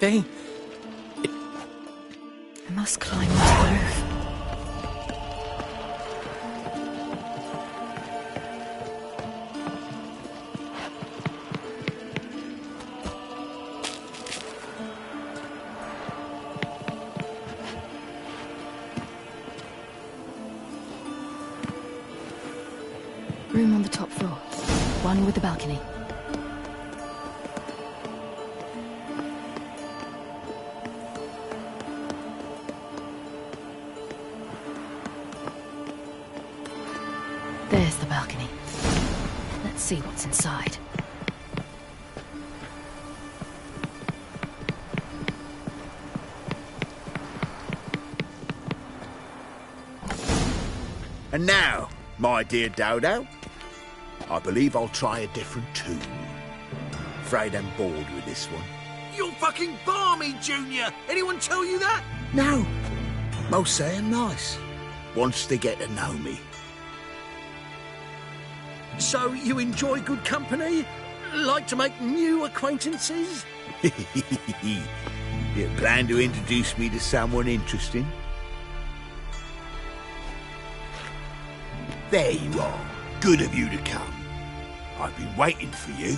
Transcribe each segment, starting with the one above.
thing? I must climb onto the roof. Room on the top floor. One with the balcony. There's the balcony. Let's see what's inside. And now, my dear Dodo, I believe I'll try a different tune. Afraid I'm bored with this one. You're fucking balmy, Junior! Anyone tell you that? No, most say I'm nice. Wants to get to know me. So you enjoy good company? Like to make new acquaintances? You plan to introduce me to someone interesting? There you are. Good of you to come. I've been waiting for you.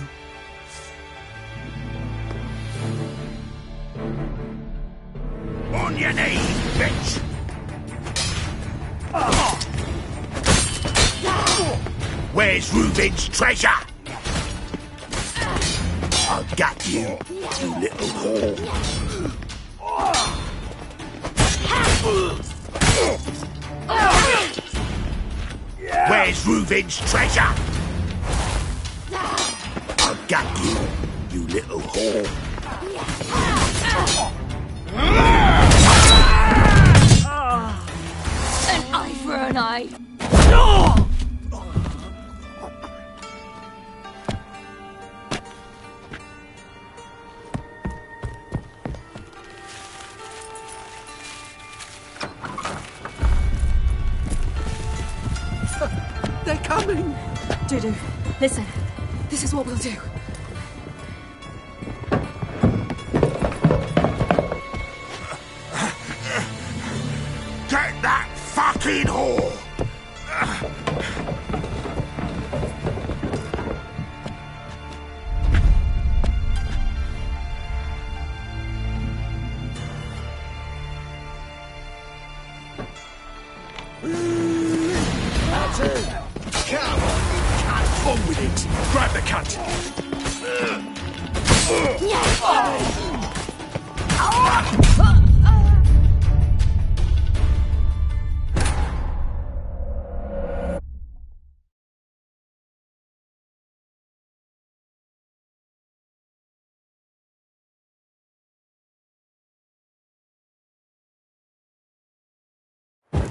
On your knees, bitch! Where's Reuben's treasure? I got you, you little whore. Where's Reuben's treasure? I got you, you little whore. An eye for an eye. They're coming! Dudu, listen. This is what we'll do. Get that fucking whore! That's it! Come on, cunt! On with it! Grab the cunt!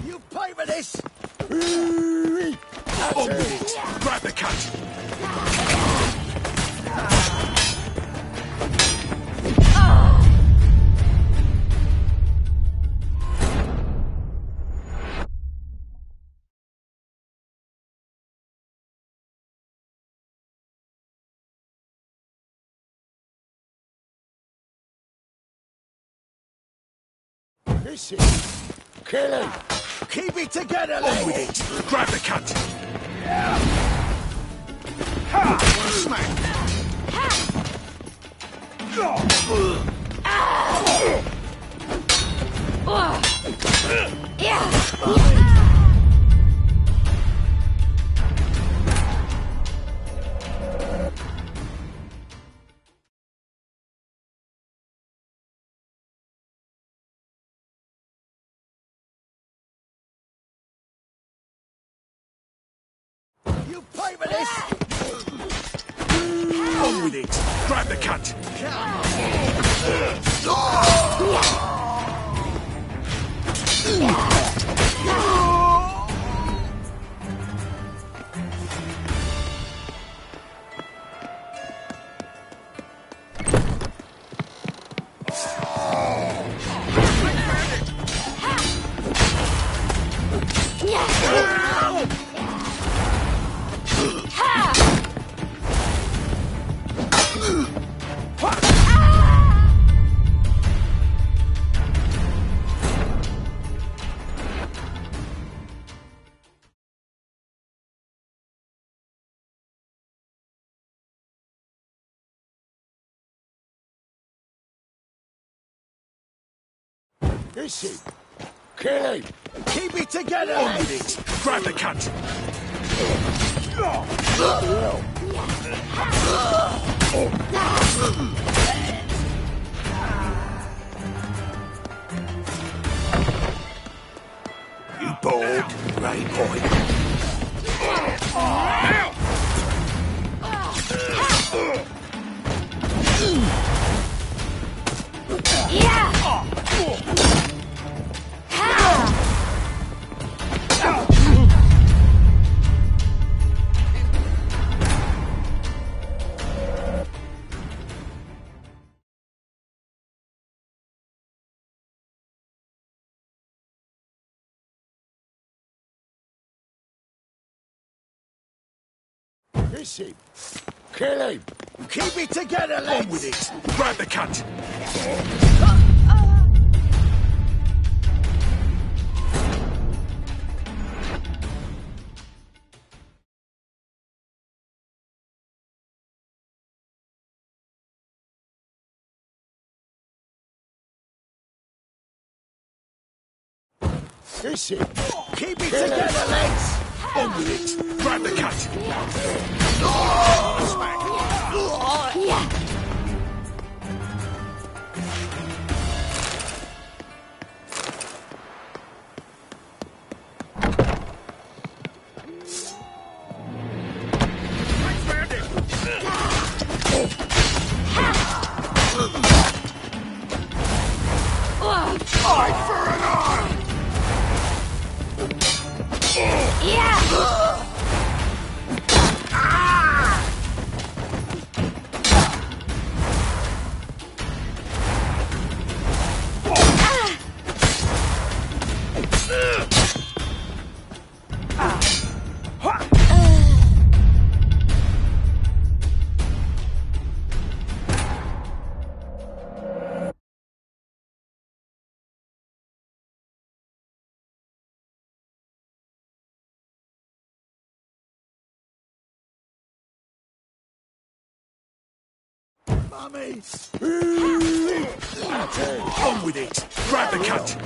You pay for this! On with it! Grab the cunt! Listen, kill him! Keep it together, on with it! Grab the cunt! Smack! You pay for this! On with it! Grab the cunt! Is he? Kill him! Keep it together, On lads! with it! Grab the cunt! You bored, Ray boy? Is he? Kill him! Keep it together, lads! On with it! Grab the cunt! Is he? Keep it together, lads! On with it! Grab the cunt! Eye for an eye! Mummy! On with it! Grab the cunt!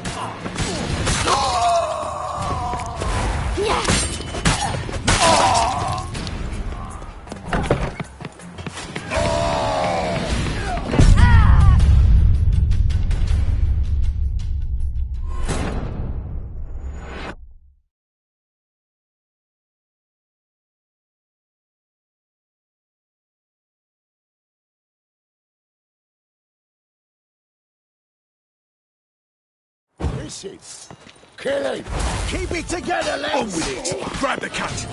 Is he? Kill him! Keep it together, On lads! with it! Grab the cunt!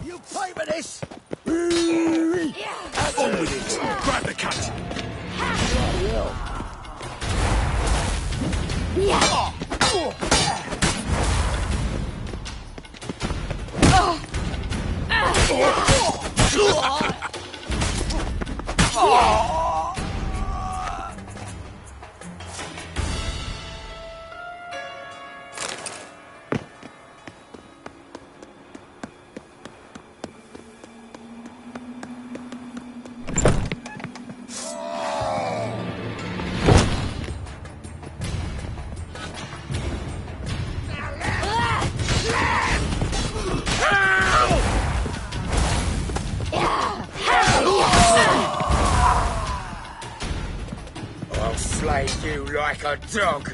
You pay for this! On with it! Grab the cunt! I'll slay you like a dog.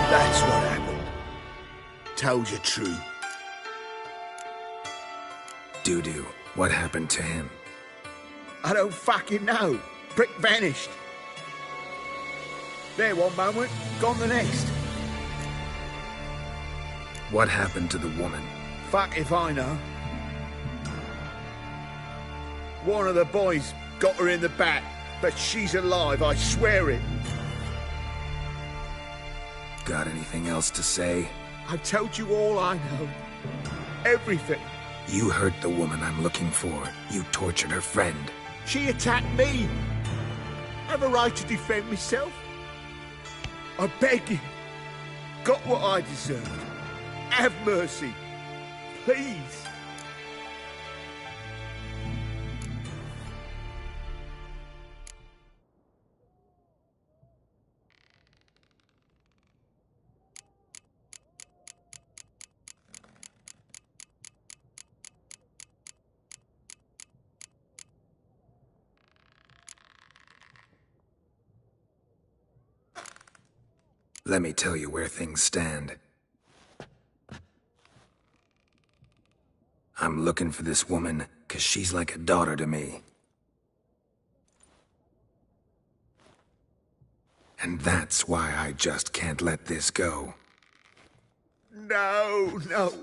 That's what happened. Told you true. Doo-doo, what happened to him? I don't fucking know. Prick vanished. There one moment, gone the next. What happened to the woman? Fuck if I know. One of the boys got her in the back, but she's alive, I swear it. Got anything else to say? I've told you all I know. Everything. You hurt the woman I'm looking for. You tortured her friend. She attacked me. I have a right to defend myself. I beg you. Got what I deserved. Have mercy. Please. Let me tell you where things stand. I'm looking for this woman, 'cause she's like a daughter to me. And that's why I just can't let this go. No, no.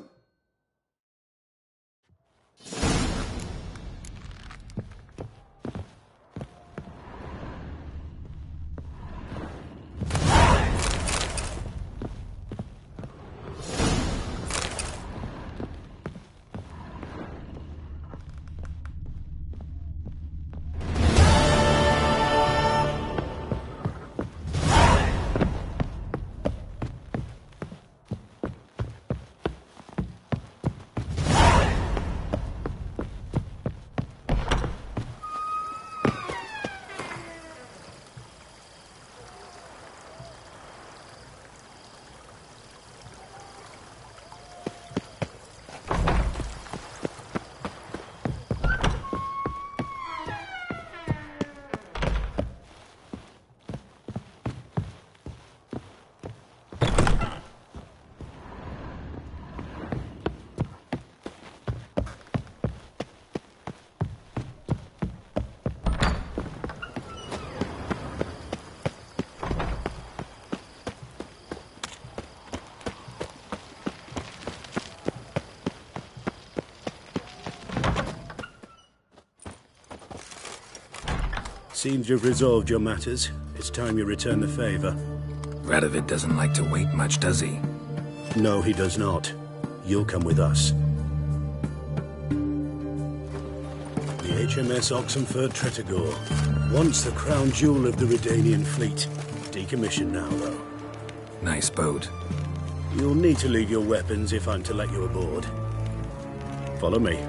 Seems you've resolved your matters. It's time you return the favor. Radovid doesn't like to wait much, does he? No, he does not. You'll come with us. The HMS Oxenford Tretogor. Once the crown jewel of the Redanian fleet. Decommissioned now, though. Nice boat. You'll need to leave your weapons if I'm to let you aboard. Follow me.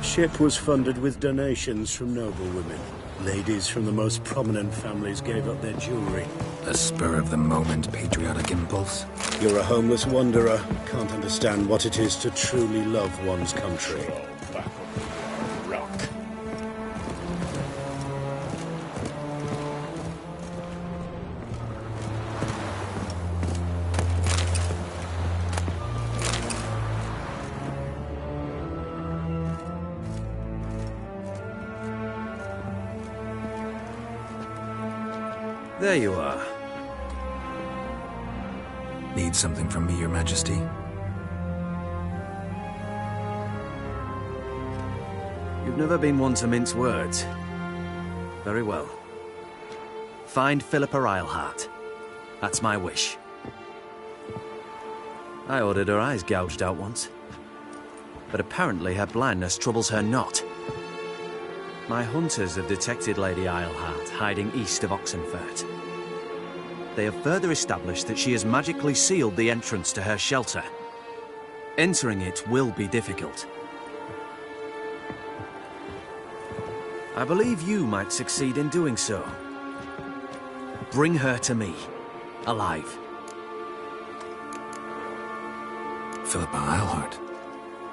Ship was funded with donations from noblewomen. Ladies from the most prominent families gave up their jewelry. A spur-of-the-moment patriotic impulse? You're a homeless wanderer. Can't understand what it is to truly love one's country. Back on the rock. There you are. Need something from me, Your Majesty? You've never been one to mince words. Very well. Find Philippa Eilhart. That's my wish. I ordered her eyes gouged out once. But apparently her blindness troubles her not. My hunters have detected Lady Eilhart hiding east of Oxenfurt. They have further established that she has magically sealed the entrance to her shelter. Entering it will be difficult. I believe you might succeed in doing so. Bring her to me. alive. Philippa Eilhart.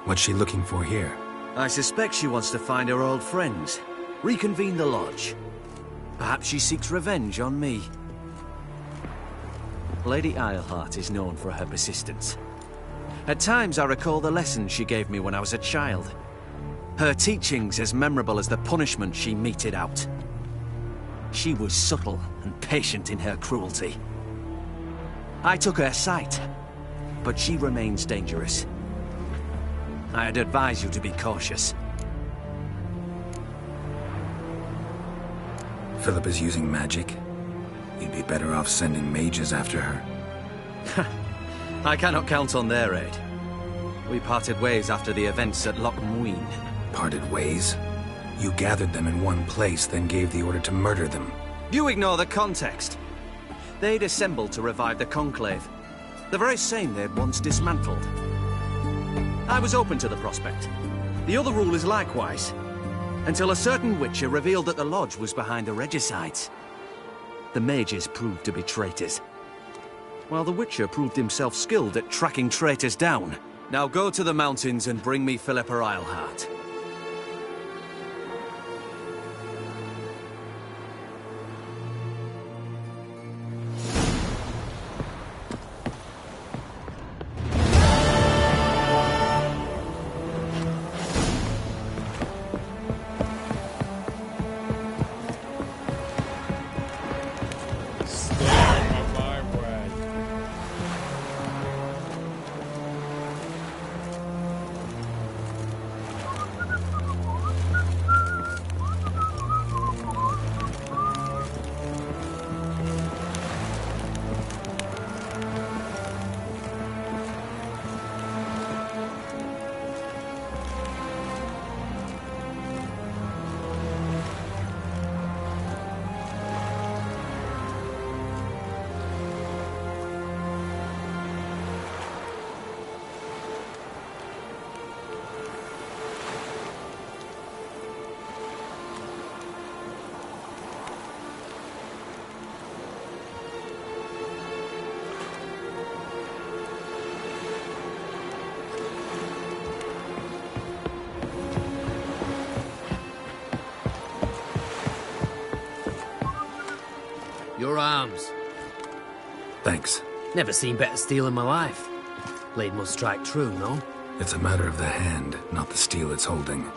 What's she looking for here? I suspect she wants to find her old friends, reconvene the lodge. Perhaps she seeks revenge on me. Lady Eilhart is known for her persistence. At times I recall the lessons she gave me when I was a child. Her teachings as memorable as the punishment she meted out. She was subtle and patient in her cruelty. I took her sight, but she remains dangerous. I'd advise you to be cautious. Philippa's using magic. You'd be better off sending mages after her. I cannot count on their aid. We parted ways after the events at Loch Muin. Parted ways? You gathered them in one place, then gave the order to murder them. You ignore the context. They'd assembled to revive the Conclave. The very same they'd once dismantled. I was open to the prospect. The other rulers likewise. Until a certain Witcher revealed that the Lodge was behind the regicides. The mages proved to be traitors, while the Witcher proved himself skilled at tracking traitors down. Now go to the mountains and bring me Philippa Eilhart. Your arms. Thanks. Never seen better steel in my life. Blade must strike true, no? It's a matter of the hand, not the steel it's holding.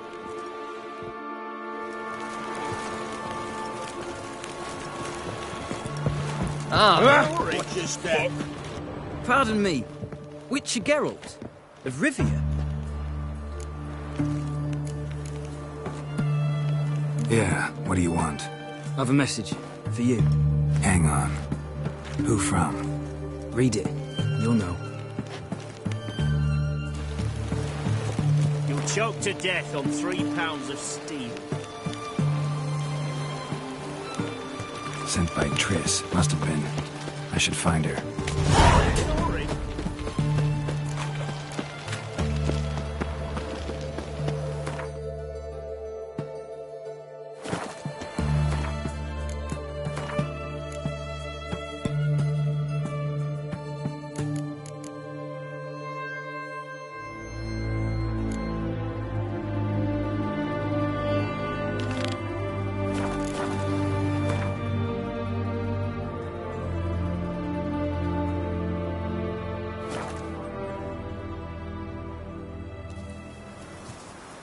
Watch your step. Pardon me, Witcher Geralt of Rivia. Yeah, what do you want? I've a message for you. Hang on. Who from? Read it. You'll know. You'll choke to death on 3 pounds of steel. Sent by Triss. Must have been. I should find her. Sorry.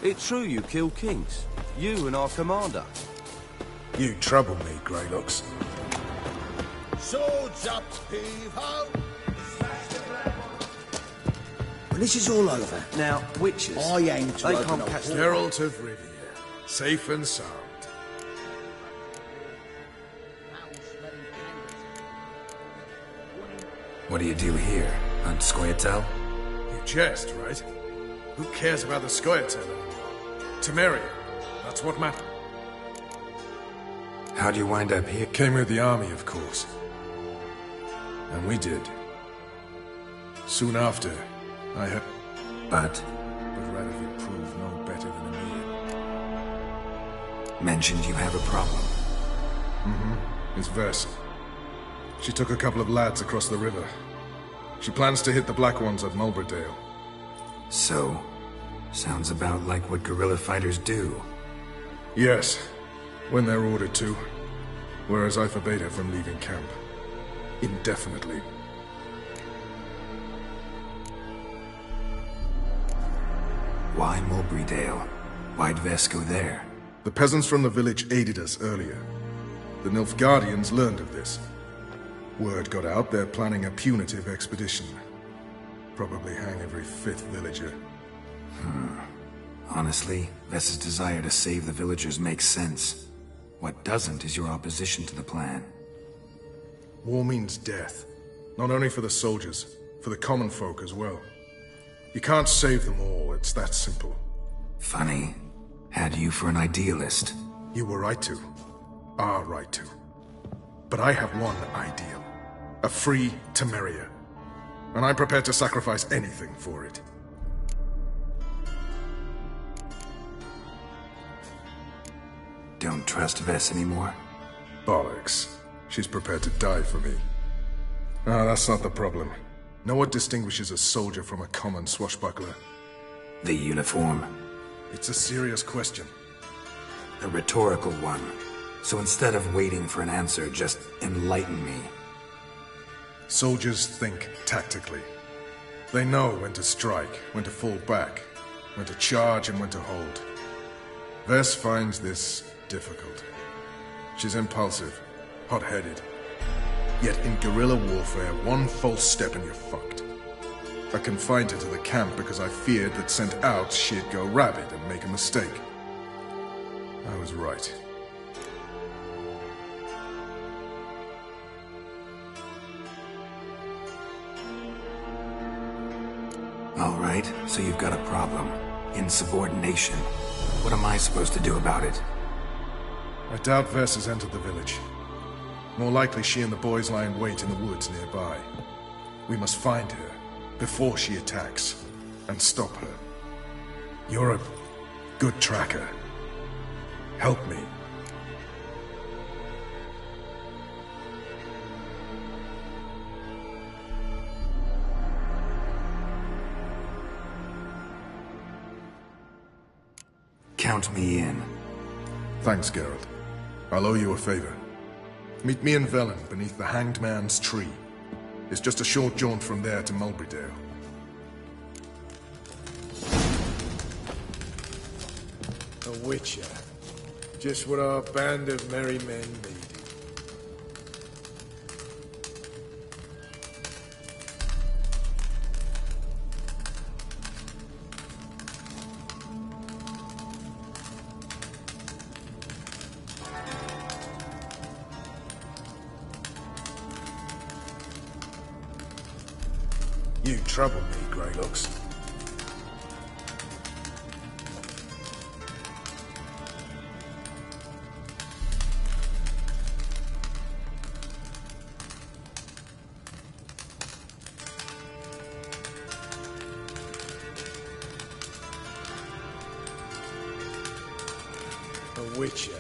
It's true you kill kings. You and our commander. You trouble me, Greylocks. Swords up, heave-ho! When this is all over, Now, witches, I aim to they open can't a catch war. Geralt of Rivia. Safe and sound. What do you do here? Hunt Scoia'tael? You jest, right? Who cares about the Scoia'tael anymore? Temeria. That's what matters. How'd you wind up here? Came with the army, of course. And we did. Soon after, I had... But? But Radovid proved no better than Emir. Mentioned you have a problem. It's Versa. She took a couple of lads across the river. She plans to hit the Black Ones at Mulberdale. So, sounds about like what guerrilla fighters do. Yes, when they're ordered to. Whereas I forbade her from leaving camp. Indefinitely. Why Mulberdale? Why'd Vess go there? The peasants from the village aided us earlier. The Nilfgaardians learned of this. Word got out they're planning a punitive expedition. Probably hang every fifth villager. Honestly, Vess's desire to save the villagers makes sense. What doesn't is your opposition to the plan. War means death. Not only for the soldiers, for the common folk as well. You can't save them all, it's that simple. Funny. Had you for an idealist. You were right to. Are right to. But I have one ideal. A free Temeria. And I'm prepared to sacrifice anything for it. Don't trust Vess anymore? Bollocks. She's prepared to die for me. Ah, that's not the problem. Know what distinguishes a soldier from a common swashbuckler? The uniform. It's a serious question. A rhetorical one. So instead of waiting for an answer, just enlighten me. Soldiers think tactically. They know when to strike, when to fall back, when to charge and when to hold. Vess finds this difficult. She's impulsive, hot-headed. Yet in guerrilla warfare, one false step and you're fucked. I confined her to the camp because I feared that sent out she'd go rabid and make a mistake. I was right. All right, so you've got a problem. Insubordination. What am I supposed to do about it? I doubt Vess has entered the village. More likely she and the boys lie in wait in the woods nearby. We must find her before she attacks and stop her. You're a good tracker. Help me. Count me in. Thanks, Geralt. I'll owe you a favor. Meet me in Velen beneath the Hanged Man's tree. It's just a short jaunt from there to Mulberdale. A witcher. Just what our band of merry men needed. You trouble me, Greylocks. A witcher.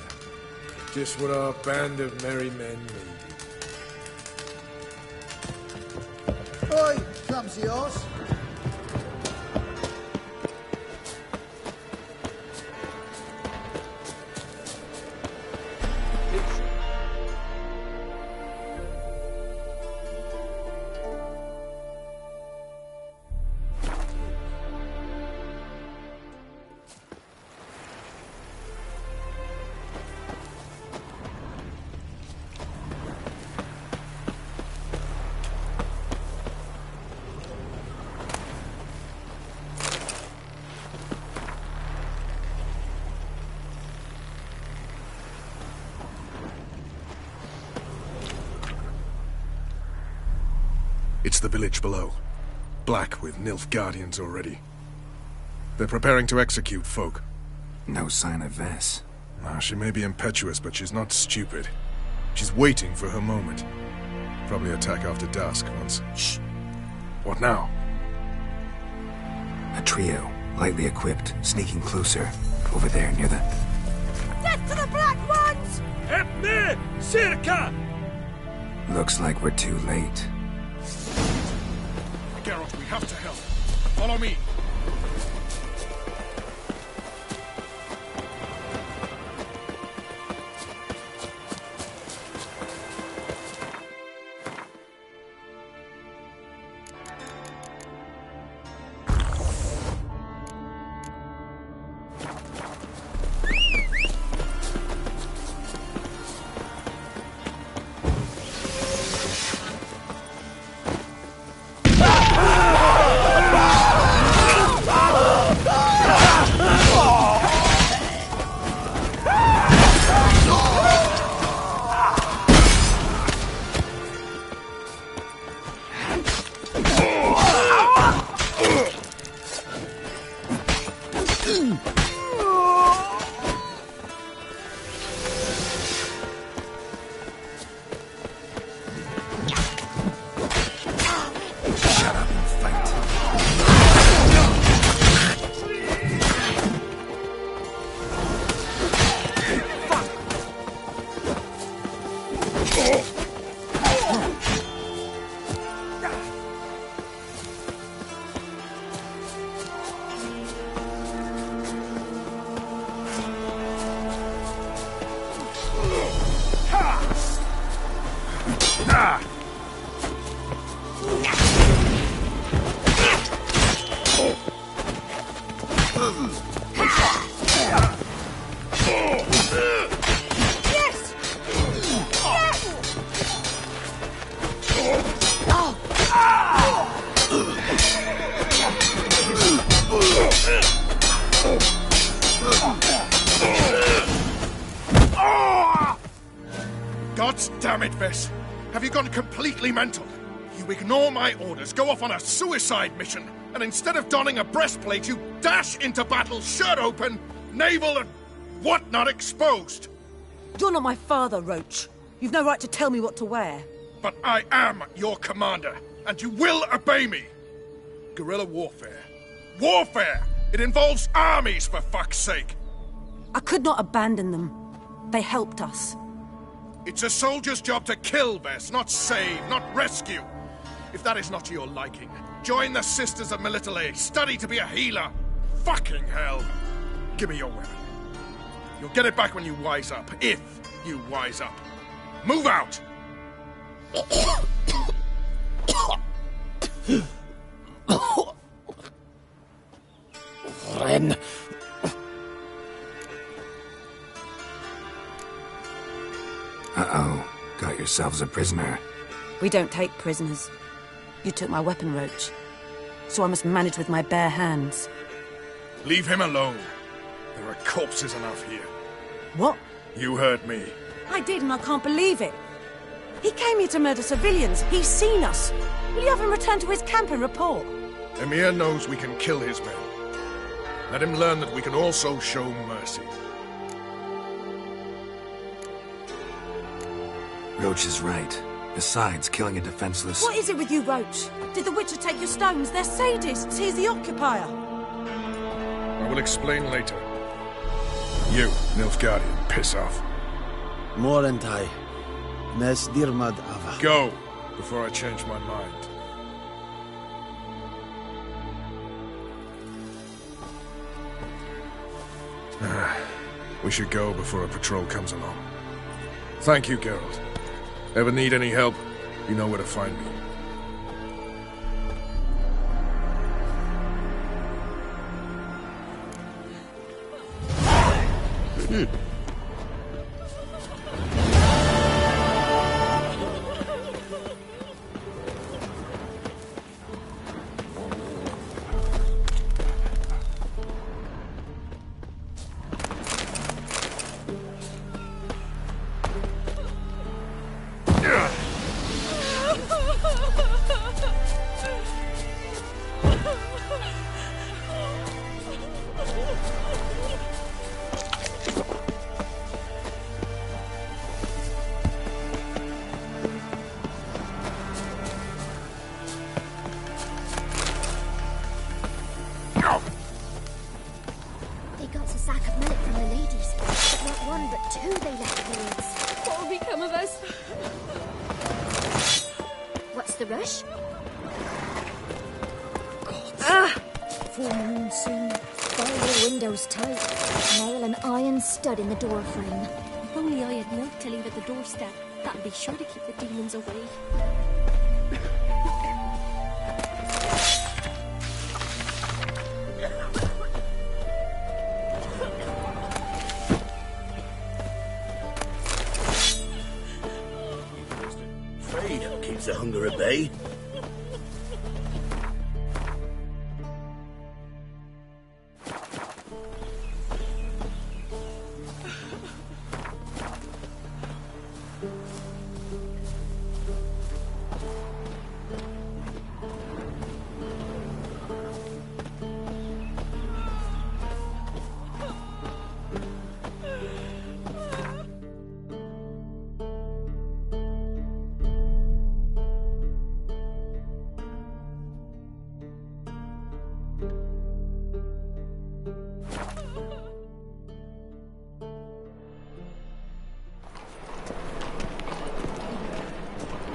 Just what our band of merry men needed. Oi, comes yours. It's the village below. Black with Nilfgaardians already. They're preparing to execute folk. No sign of Vess. She may be impetuous, but she's not stupid. She's waiting for her moment. Probably attack after dusk once. Shh. What now? A trio, lightly equipped, sneaking closer. Over there, near the... Death to the Black Ones! Epne! Circa! Looks like we're too late. Geralt, we have to help. Follow me. God damn it, Vess. Have you gone completely mental? You ignore my orders, go off on a suicide mission, and instead of donning a breastplate, you dash into battle shirt open, navel and whatnot exposed. You're not my father, Roach. You've no right to tell me what to wear. But I am your commander, and you will obey me. Guerrilla warfare. Warfare! It involves armies, for fuck's sake! I could not abandon them. They helped us. It's a soldier's job to kill, Vess, not save, not rescue. If that is not to your liking, join the Sisters of Melitele, study to be a healer. Fucking hell. Give me your weapon. You'll get it back when you wise up, if you wise up. Move out! Ren. Uh-oh. Got yourselves a prisoner. We don't take prisoners. You took my weapon, Roach. So I must manage with my bare hands. Leave him alone. There are corpses enough here. What? You heard me. I did, and I can't believe it. He came here to murder civilians. He's seen us. Will you have him return to his camp and report? Emir knows we can kill his men. Let him learn that we can also show mercy. Roach is right. Besides, killing a defenseless... What is it with you, Roach? Did the Witcher take your stones? They're sadists. He's the occupier. I will explain later. You, Nilfgaardian, piss off. Morentai. Nes dirmad ava. Go, before I change my mind. We should go before a patrol comes along. Thank you, Geralt. Ever need any help, you know where to find me. the rush. Full moon soon. Fire your windows tight. Nail an iron stud in the door frame. If only I had milk to leave at the doorstep. That'd be sure to keep the demons away. Feed keeps the hunger at bay.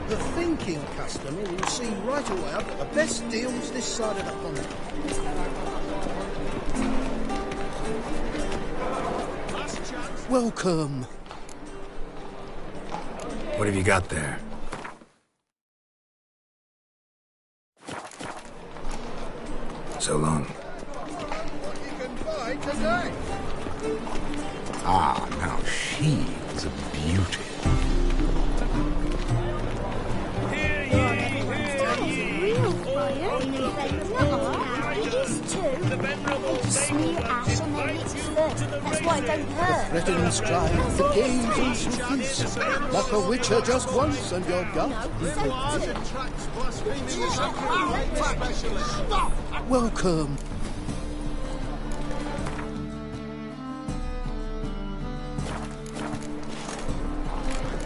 The thinking customer will see right away I've got the best deals this side of the pond. Welcome. What have you got there? So long. Ah, now she is a beauty. Real fire. It is too. They just smear ash on their lips first. That's why it don't hurt. Threaten and strive, the games and truths. Like a witcher just once and you're gone. Welcome.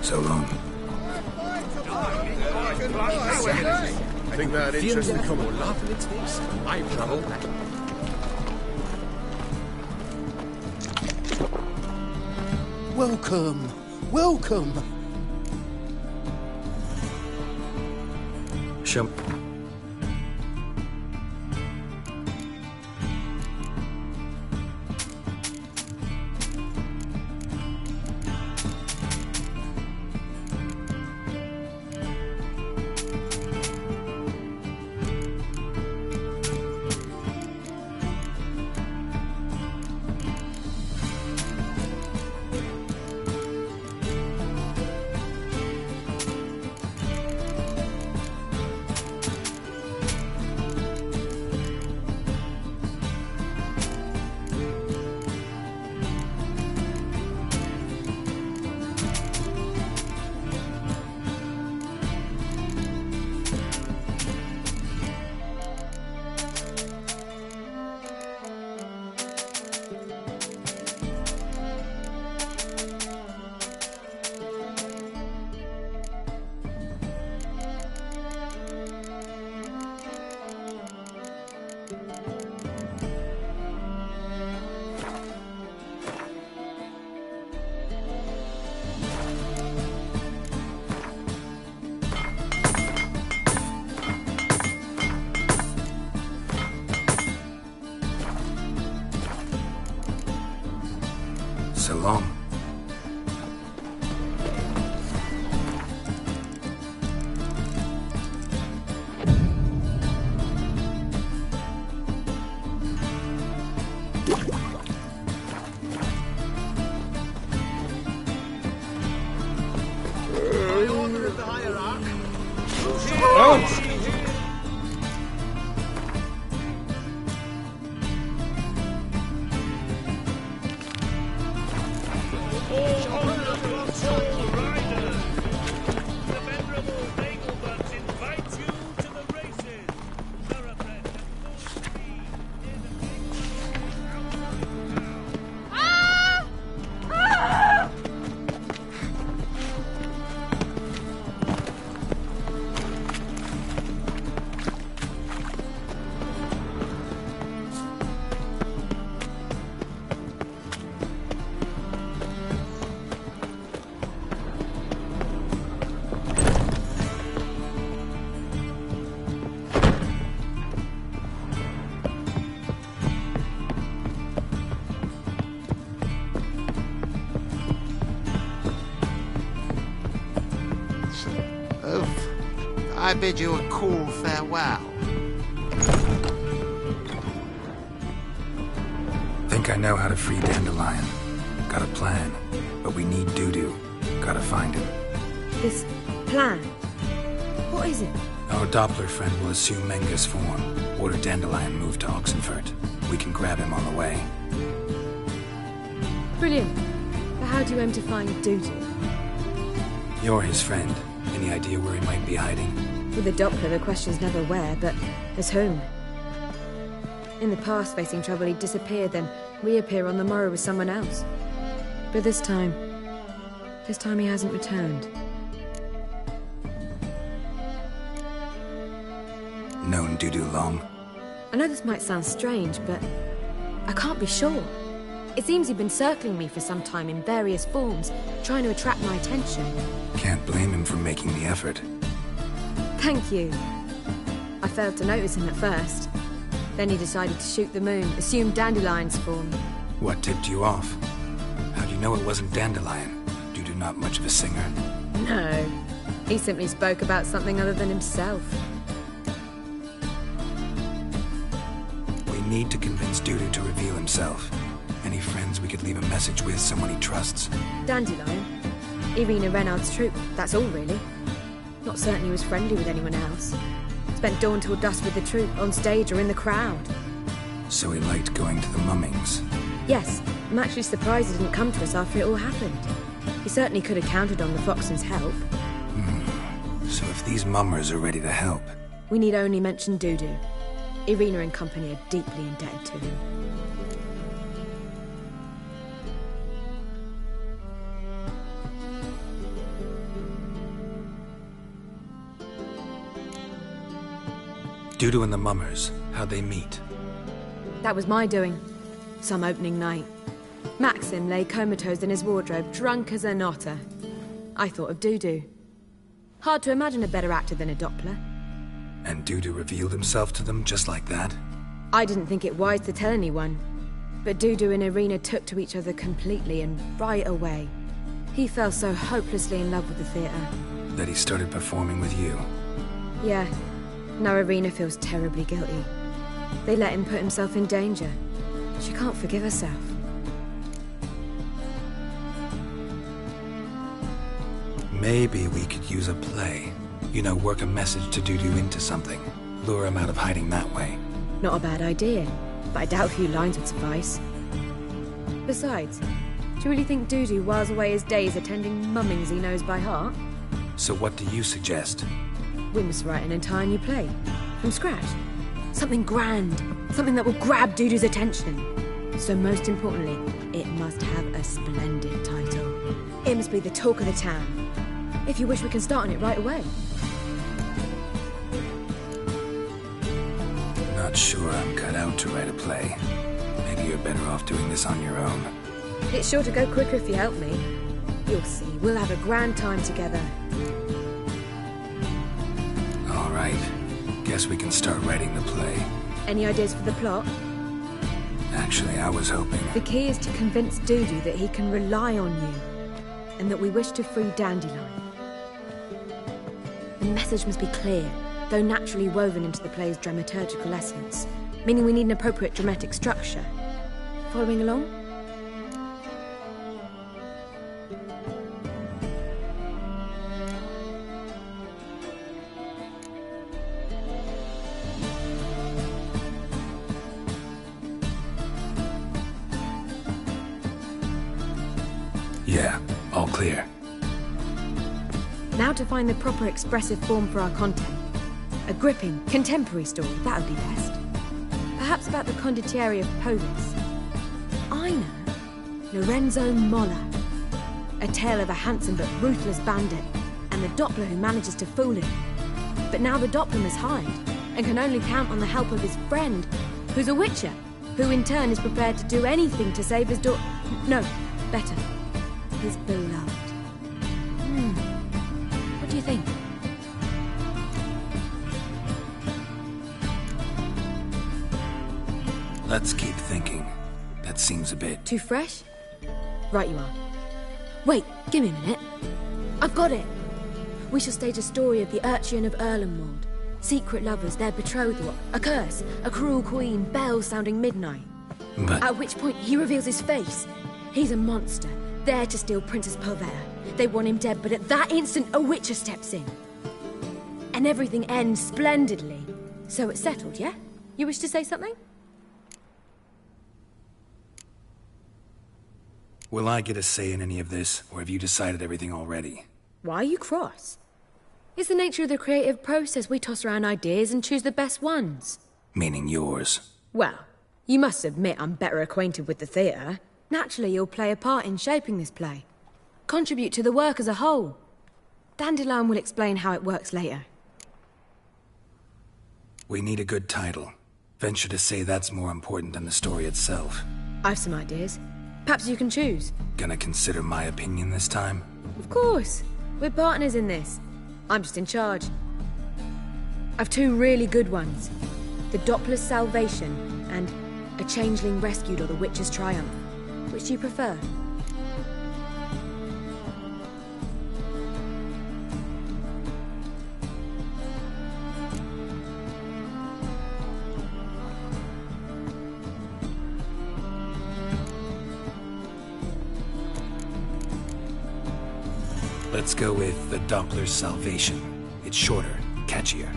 So long. Think that interesting comment. Laughing at this? I've trouble. Welcome. Welcome. Show. So long. I bid you a cool farewell. Think I know how to free Dandelion. Got a plan, but we need Dudu. Gotta find him. This plan? What is it? Our Doppler friend will assume Menga's form. Order Dandelion moved to Oxenfurt. We can grab him on the way. Brilliant. But how do you aim to find Dudu? You're his friend. Any idea where he might be hiding? With the Doppler, the question's never where, but as whom? In the past, facing trouble, he'd disappear, then reappear on the morrow with someone else. But this time he hasn't returned. Known Dudu long? I know this might sound strange, but I can't be sure. It seems he'd been circling me for some time in various forms, trying to attract my attention. Can't blame him for making the effort. Thank you. I failed to notice him at first. Then he decided to shoot the moon, assume Dandelion's form. What tipped you off? How'd you know it wasn't Dandelion? Dudu not much of a singer? No. He simply spoke about something other than himself. We need to convince Dudu to reveal himself. Any friends we could leave a message with, someone he trusts? Dandelion? Irina Renard's troop, that's all really. Not certain he was friendly with anyone else. Spent dawn till dusk with the troop, on stage or in the crowd. So he liked going to the mummings? Yes. I'm actually surprised he didn't come to us after it all happened. He certainly could have counted on the Foxton's help. So if these mummers are ready to help... We need only mention Dudu. Irina and company are deeply indebted to him. Dudu and the mummers, how'd they meet? That was my doing. Some opening night. Maxim lay comatose in his wardrobe, drunk as an otter. I thought of Dudu. Hard to imagine a better actor than a Doppler. And Dudu revealed himself to them just like that? I didn't think it wise to tell anyone. But Dudu and Irina took to each other completely and right away. He fell so hopelessly in love with the theatre. That he started performing with you? Yeah. Now Irina feels terribly guilty. They let him put himself in danger. She can't forgive herself. Maybe we could use a play. You know, work a message to Dudu into something. Lure him out of hiding that way. Not a bad idea, but I doubt a few lines would suffice. Besides, do you really think Dudu whiles away his days attending mummings he knows by heart? So what do you suggest? We must write an entire new play. From scratch. Something grand. Something that will grab Dudu's attention. So most importantly, it must have a splendid title. It must be the talk of the town. If you wish, we can start on it right away. Not sure I'm cut out to write a play. Maybe you're better off doing this on your own. It's sure to go quicker if you help me. You'll see, we'll have a grand time together. All right. Guess we can start writing the play. Any ideas for the plot? Actually, I was hoping... The key is to convince Dudu that he can rely on you, and that we wish to free Dandelion. The message must be clear, though naturally woven into the play's dramaturgical essence, meaning we need an appropriate dramatic structure. Following along? Yeah, all clear. Now to find the proper expressive form for our content. A gripping, contemporary story, that would be best. Perhaps about the condottieri of Polis. I know. Lorenzo Molla. A tale of a handsome but ruthless bandit, and the Doppler who manages to fool him. But now the Doppler must hide, and can only count on the help of his friend, who's a witcher, who in turn is prepared to do anything to save his daughter. No, better. His beloved. What do you think? Let's keep thinking. That seems a bit... Too fresh? Right you are. Wait, give me a minute. I've got it. We shall stage a story of the Urchin of Erlenwald. Secret lovers, their betrothal, a curse, a cruel queen, bells sounding midnight. But... At which point, he reveals his face. He's a monster, there to steal Princess Purveyor. They want him dead, but at that instant, a witcher steps in. And everything ends splendidly. So it's settled, yeah? You wish to say something? Will I get a say in any of this, or have you decided everything already? Why are you cross? It's the nature of the creative process. We toss around ideas and choose the best ones. Meaning yours. Well, you must admit I'm better acquainted with the theatre. Naturally, you'll play a part in shaping this play. Contribute to the work as a whole. Dandelion will explain how it works later. We need a good title. Venture to say that's more important than the story itself. I've some ideas. Perhaps you can choose. Gonna consider my opinion this time? Of course. We're partners in this. I'm just in charge. I've two really good ones. The Doppler's Salvation and A Changeling Rescued or the Witcher's Triumph. Which do you prefer? Let's go with The Doppler's Salvation. It's shorter, catchier.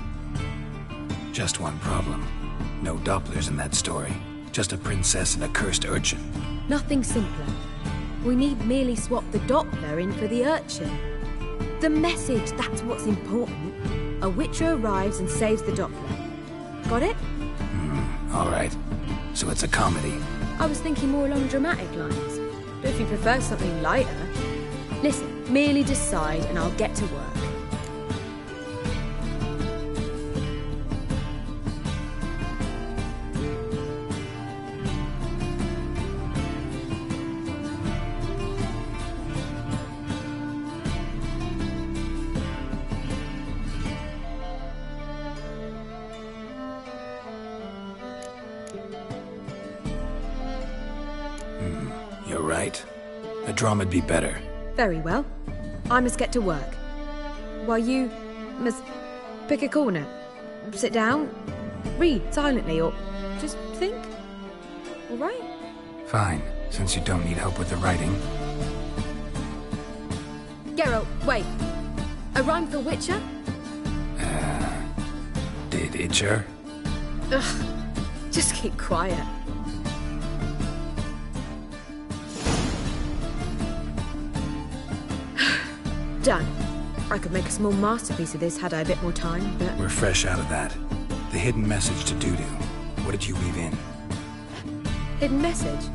Just one problem. No Dopplers in that story. Just a princess and a cursed urchin. Nothing simpler. We need merely swap the Doppler in for the urchin. The message, that's what's important. A witcher arrives and saves the Doppler. Got it? All right. So it's a comedy. I was thinking more along dramatic lines. But if you prefer something lighter... Listen, merely decide and I'll get to work. You're right. A drama'd be better. Very well. I must get to work. While you must pick a corner. Sit down, read silently, or just think. All right? Fine, since you don't need help with the writing. Geralt, wait. A rhyme for Witcher? Did Itcher? Ugh. Just keep quiet. Done. I could make a small masterpiece of this had I a bit more time, but... We're fresh out of that. The hidden message to Dudu. What did you weave in? Hidden message?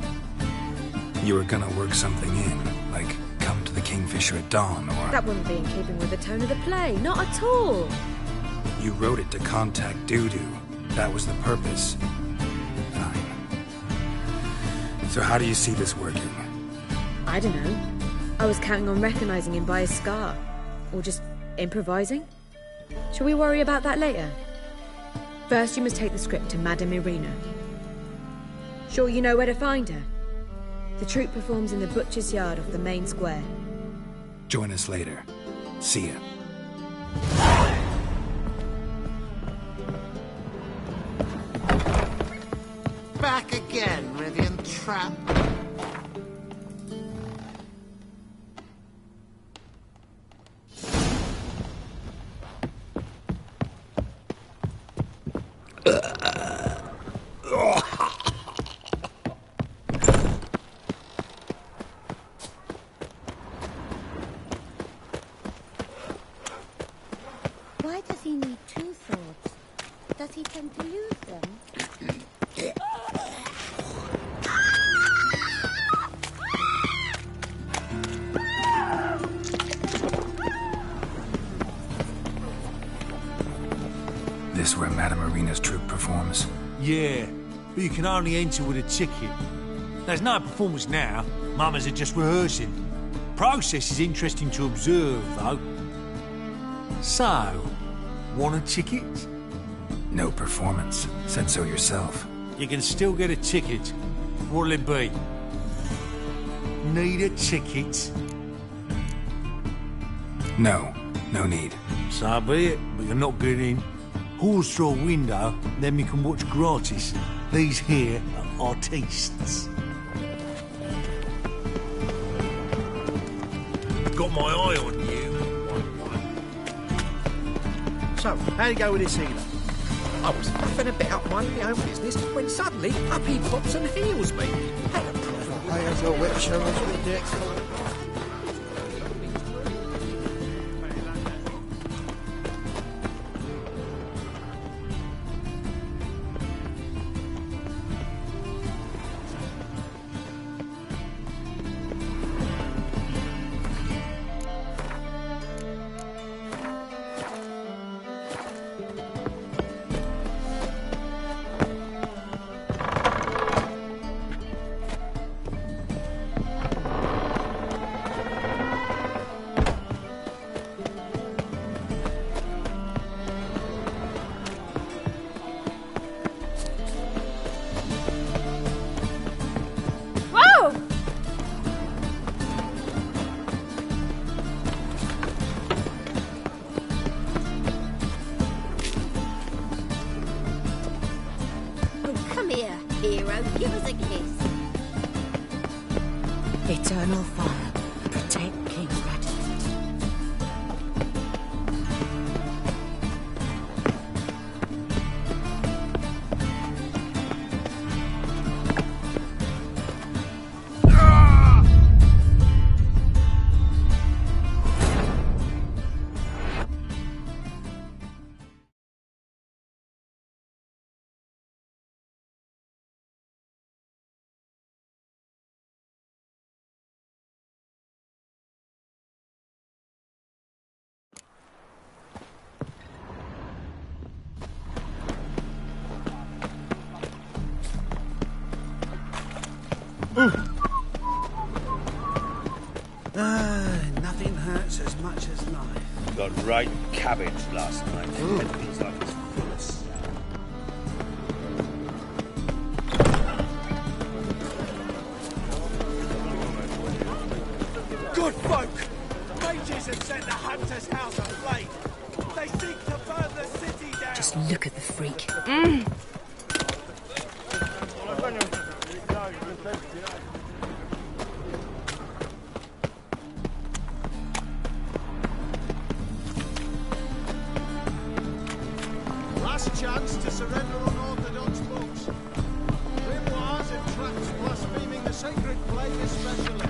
You were gonna work something in, like come to the Kingfisher at dawn, or... That wouldn't be in keeping with the tone of the play, not at all. You wrote it to contact Dudu. That was the purpose. Fine. So how do you see this working? I don't know. I was counting on recognizing him by his scar. Or just improvising. Shall we worry about that later? First, you must take the script to Madame Irina. Sure you know where to find her? The troupe performs in the butcher's yard off the main square. Join us later. See ya. Back again, Rivian Trap. Why does he need two swords? Does he tend to lose them? This where Madame Irina's troupe performs? Yeah, but you can only enter with a ticket. There's no performance now. Mamas are just rehearsing. Process is interesting to observe, though. So, want a ticket? No performance. Said so yourself. You can still get a ticket. What'll it be? Need a ticket? No. No need. So be it, but you're not getting in. Halls through a window, then we can watch gratis. These here are artistes. Got my eye on you. So, how'd it go with this healer? I was faffing about minding my own business when suddenly up he pops and heals me. Had a private I as a witch, I was with Dick. Hero, give us a kiss. Eternal fire. Protect King Radicate. Nothing hurts as much as life. Got right cabbage last night. It feels like it's full of snow. Good folk! Mages have set the hunter's house aflame. They seek to burn the city down. Just look at the freak. Last chance to surrender unorthodox books. Grimoires and traps blaspheming the sacred plague especially.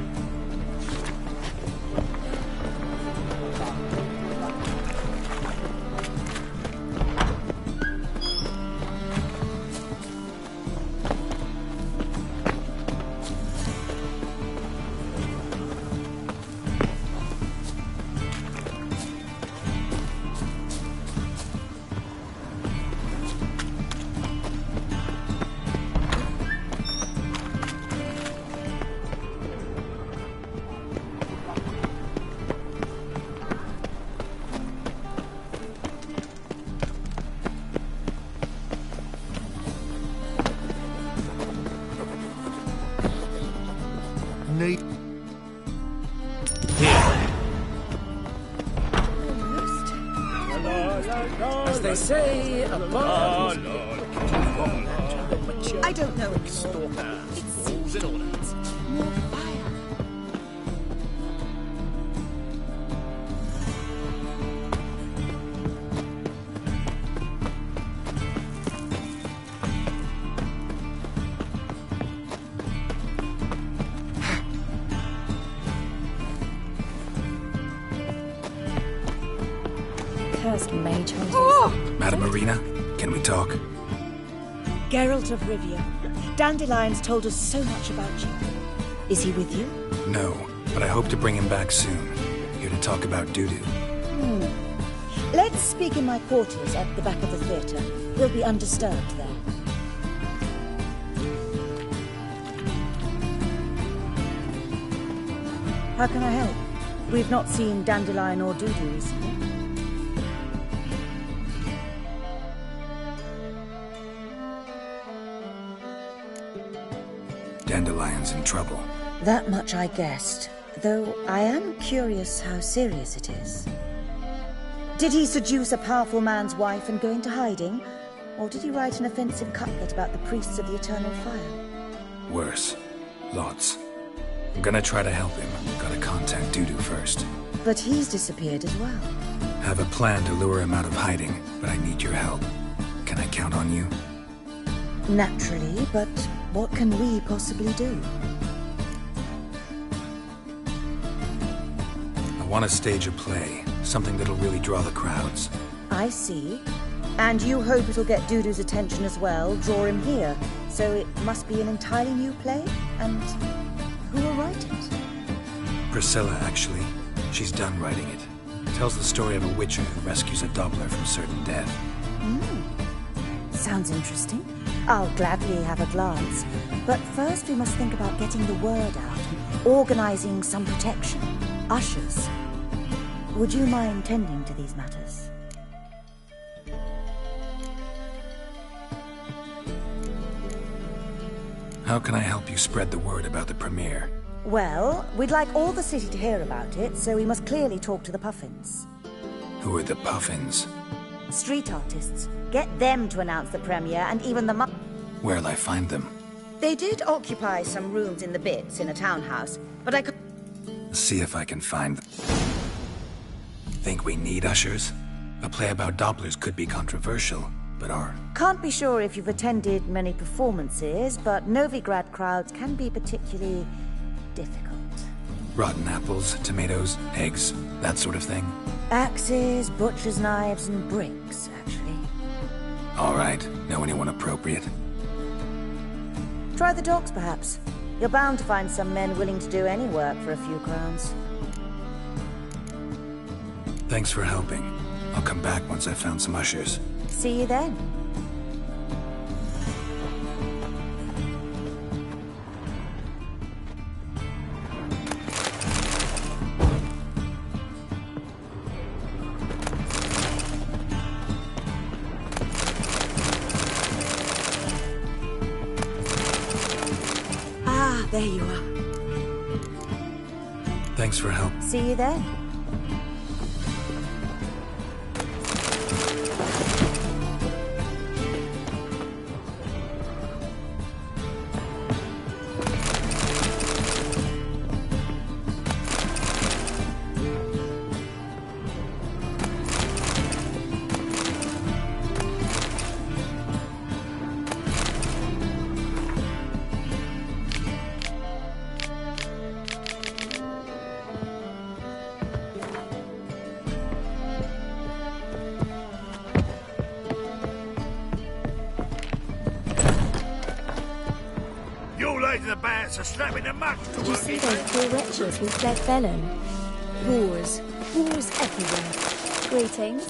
As they say, a bar. I don't know. Stalker. It seems in ornaments. More fire. Cursed mage hunters. Madam Arena, can we talk? Geralt of Rivia. Dandelion's told us so much about you. Is he with you? No, but I hope to bring him back soon. Here to talk about doo-doo. Let's speak in my quarters at the back of the theatre. We'll be undisturbed there. How can I help? We've not seen Dandelion or Dudu recently. Dandelion's in trouble. That much I guessed, though I am curious how serious it is. Did he seduce a powerful man's wife and go into hiding? Or did he write an offensive couplet about the priests of the eternal fire? Worse. Lots. I'm gonna try to help him. Gotta contact Dudu first. But he's disappeared as well. Have a plan to lure him out of hiding, but I need your help. Can I count on you? Naturally, but what can we possibly do? I want to stage a play. Something that'll really draw the crowds. I see. And you hope it'll get Dudu's attention as well, draw him here. So it must be an entirely new play? And who will write it? Priscilla, actually. She's done writing it. Tells the story of a witcher who rescues a Doppler from certain death. Sounds interesting. I'll gladly have a glance. But first we must think about getting the word out, organizing some protection. Ushers. Would you mind tending to these matters? How can I help you spread the word about the premiere? Well, we'd like all the city to hear about it, so we must clearly talk to the Puffins. Who are the Puffins? Street artists. Get them to announce the premiere, and even the Where'll I find them? They did occupy some rooms in the Bits in a townhouse, but I could... See if I can find them. Think we need ushers? A play about Dopplers could be controversial, but are... Can't be sure if you've attended many performances, but Novigrad crowds can be particularly difficult. Rotten apples, tomatoes, eggs, that sort of thing? Axes, butcher's knives, and bricks, actually. All right. Know anyone appropriate? Try the dogs, perhaps. You're bound to find some men willing to do any work for a few crowns. Thanks for helping. I'll come back once I've found some ushers. See you then. Ah, there you are. Thanks for help. See you then. Slapping the mug. Did you see those poor wretches with dead vellum? Wars. Wars everywhere. Greetings.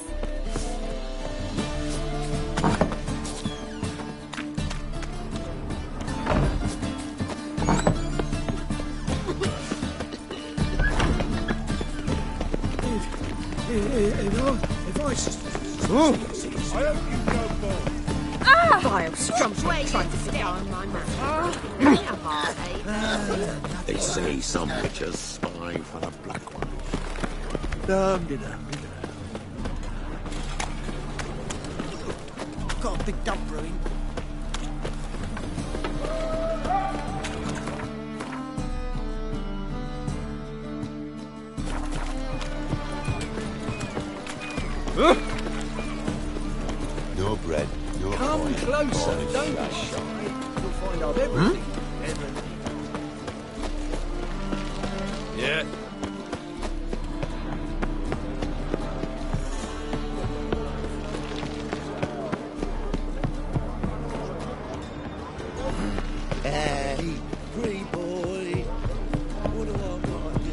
I hope you go bald. Vile strumpet trying to sit down on my man. They say some witches spy for the Black One. Got a big dump brewing. No bread, no Come coin. closer, don't be shy. You'll find out everything. Yeah. Hey, pretty boy. What do I got to do?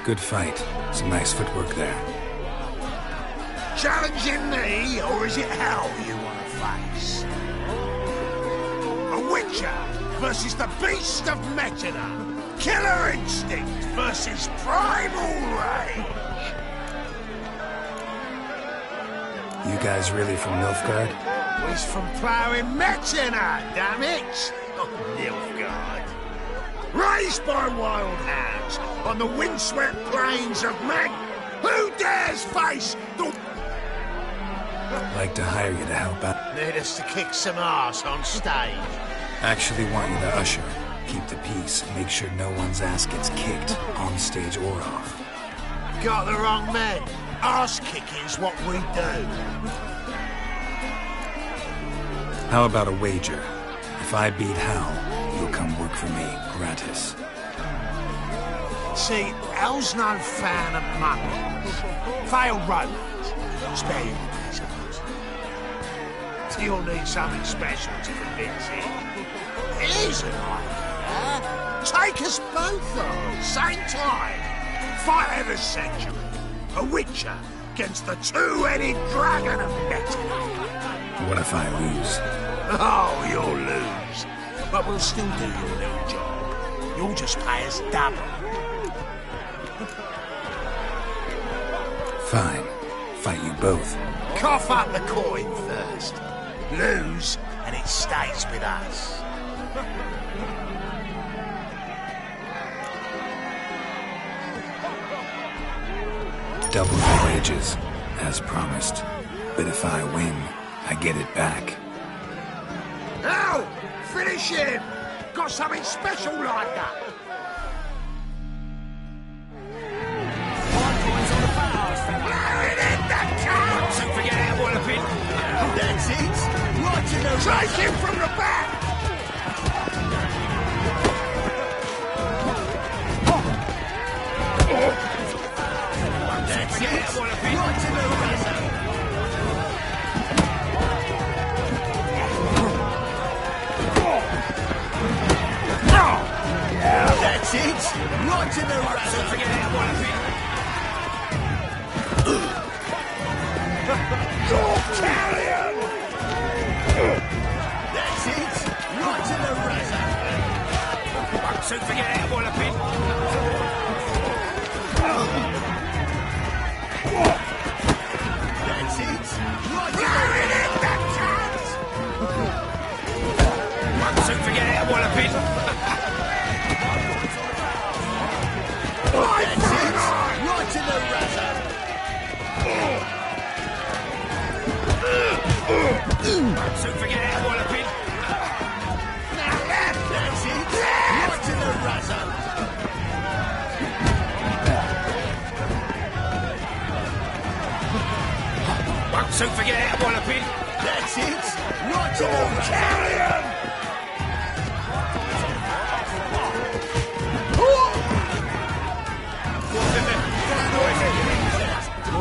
Good fight. Some nice footwork there. Challenging me, or is it hell you want to face? A witcher versus the beast of Metina. Killer instinct versus primal rage. You guys really from Nilfgaard? He's from ploughing Metina, damn it! Oh, Nilfgaard. Raised by wild hounds on the windswept plains of Mag. Who dares face the... Like to hire you to help out. Need us to kick some ass on stage. Actually want you to usher. Keep the peace. Make sure no one's ass gets kicked, on stage or off. Got the wrong man. Ass kicking's what we do. How about a wager? If I beat Hal, you'll come work for me, gratis. See, Hal's no fan of money. Failed romance. Spare you, I suppose. You'll need something special to convince him. Here's an idea. Take us both on, same time. Fight of the century. A witcher against the two-headed dragon of Metina. What if I lose? Oh, you'll lose. But we'll still do your little job. You'll just pay us double. Fine. Fight you both. Cough up the coin first. Lose, and it stays with us. Double the wages, as promised. But if I win, I get it back. Now, finish him! Got something special lined up. Don't forget that walloping. That's it. Right in the take him from the back. That's it. Right in the razor. That's it. Right in the razor. Don't forget that walloping. Your carrion! That's it! Right in the razor! Won't soon forget that walloping! That's it! Right in the razor! Won't soon forget that walloping! That's it! Right in the razor! Soon forget that walloping. Now left. That's it. Right in the razor. Won't soon forget that walloping. That's it. Right in the carrion.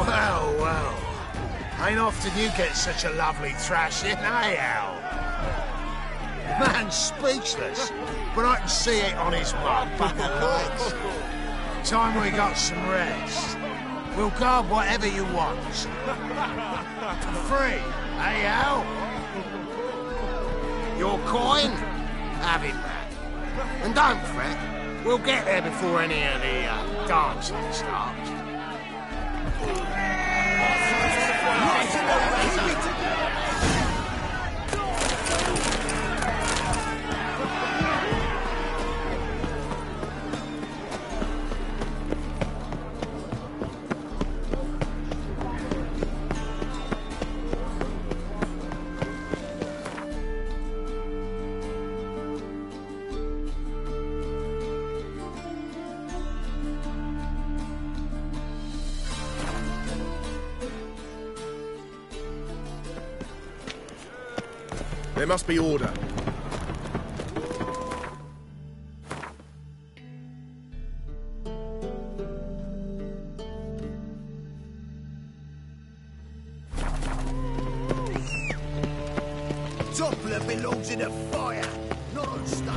Well, well. Ain't often you get such a lovely thrashing, eh, Al? Man's speechless, but I can see it on his mug bucket legs. Time we got some rest. We'll guard whatever you want. For free, eh, Al? Your coin? Have it back. And don't fret, we'll get there before any of the dancing starts. Right in the razor. There must be order. Doppler belongs in a fire, not on stage.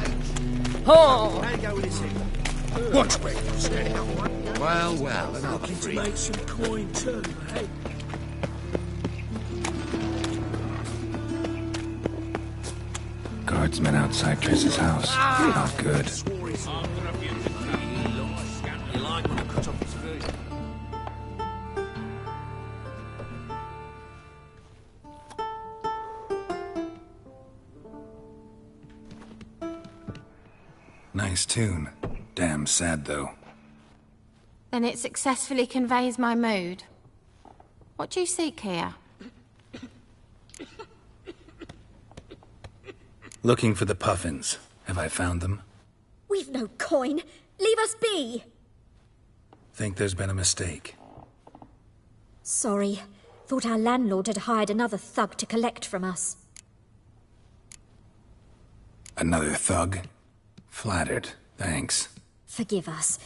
Oh! How do you go with this thing? Watch me. Stand out one. Well, well, another Looking free. to make some coin too, hey? guardsmen outside Triss's house. Not good. Nice tune. Damn sad, though. Then it successfully conveys my mood. What do you seek here? Looking for the puffins. Have I found them? We've no coin. Leave us be. Think there's been a mistake. Sorry. Thought our landlord had hired another thug to collect from us. Another thug? Flattered. Thanks. Forgive us.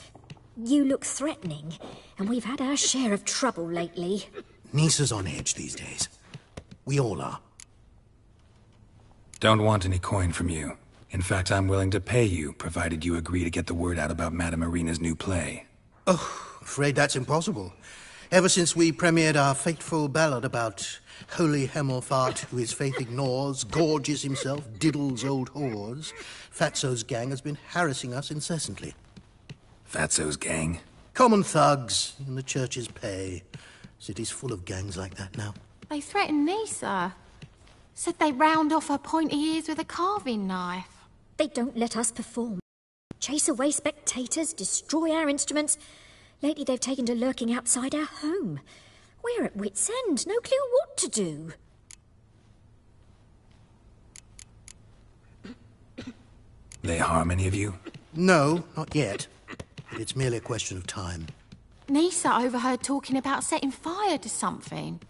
You look threatening, and we've had our share of trouble lately. Nisa's on edge these days. We all are. Don't want any coin from you. In fact, I'm willing to pay you, provided you agree to get the word out about Madame Irina's new play. Oh, afraid that's impossible. Ever since we premiered our fateful ballad about Holy Hemelfart, who his faith ignores, gorges himself, diddles old whores, Fatso's gang has been harassing us incessantly. Fatso's gang? Common thugs in the church's pay. City's full of gangs like that now. They threatened Nisa. Said they round off her pointy ears with a carving knife. They don't let us perform. Chase away spectators, destroy our instruments. Lately they've taken to lurking outside our home. We're at wit's end, no clue what to do. They harm any of you? No, not yet. But it's merely a question of time. Nisa overheard talking about setting fire to something.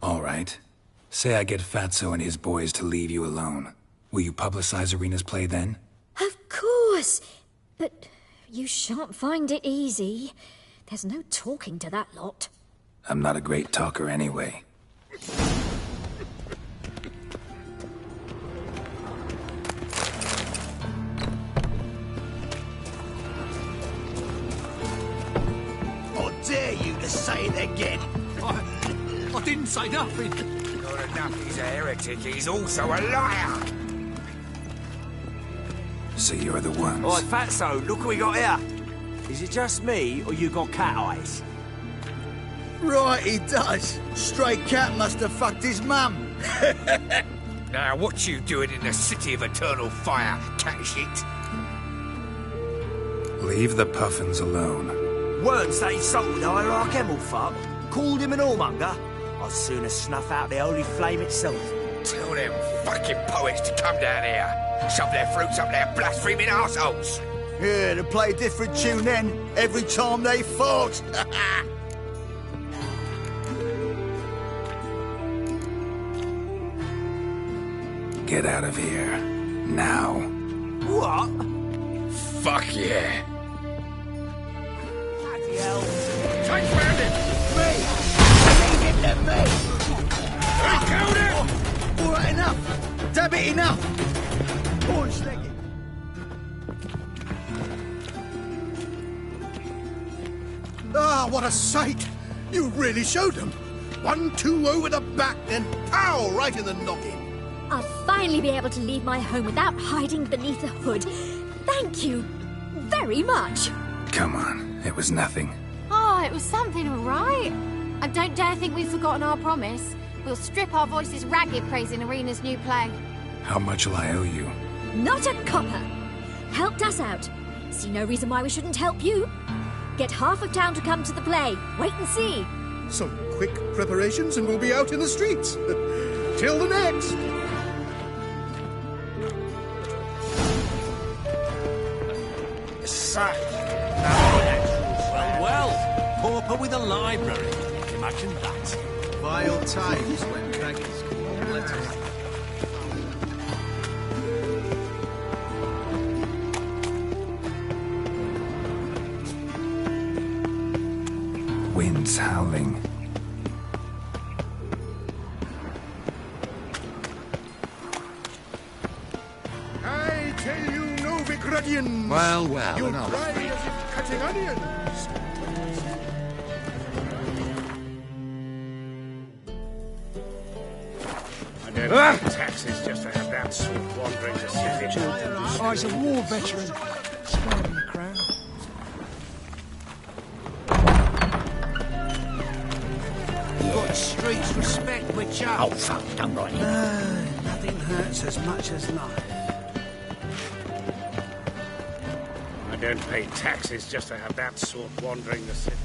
All right. Say I get Fatso and his boys to leave you alone. Will you publicize Irina's play then? Of course. But you shan't find it easy. There's no talking to that lot. I'm not a great talker anyway. I dare you to say it again. I didn't say nothing. Not enough he's a heretic, he's also a liar. So you're the ones. Oi, Fatso, look what we got here. Is it just me, or you got cat eyes? Right, he does. Stray cat must have fucked his mum. Now, what you doing in the city of eternal fire, cat shit? Leave the puffins alone. Weren't they insulted hierarch Hemelfart? Called him an whoremonger? I'd sooner snuff out the holy flame itself. Tell them fucking poets to come down here. Shove their fruits up their blaspheming arseholes. Yeah, to play a different tune then, every time they fought. Get out of here. Now. What? Fuck yeah. Bloody hell. Transferred him! Me! Leave him to me! I killed him! All right, enough! Damn it, enough! Boys, leg it. Ah, what a sight! You really showed them. 1-2 over the back, then pow! Right in the noggin. I'll finally be able to leave my home without hiding beneath a hood. Thank you very much. Come on, it was nothing. Oh, it was something, all right. And don't dare think we've forgotten our promise. We'll strip our voices ragged praising Irina's new play. How much will I owe you? Not a copper. Helped us out. See no reason why we shouldn't help you. Get half of town to come to the play. Wait and see. Some quick preparations and we'll be out in the streets. Till the next. Suck. Well, pauper with a library. Imagine that. Vile times when dragons could not let us. Wind's howling. I tell you, no Vigradians. Well, well, You enough. cry as if cutting onions. Pay taxes just to have that sort wandering the city. Oh, he's a war veteran. Sparing the crown. Good streets respect Witcher. Oh, fuck, don't write it. Nothing hurts as much as life. I don't pay taxes just to have that sort wandering the city.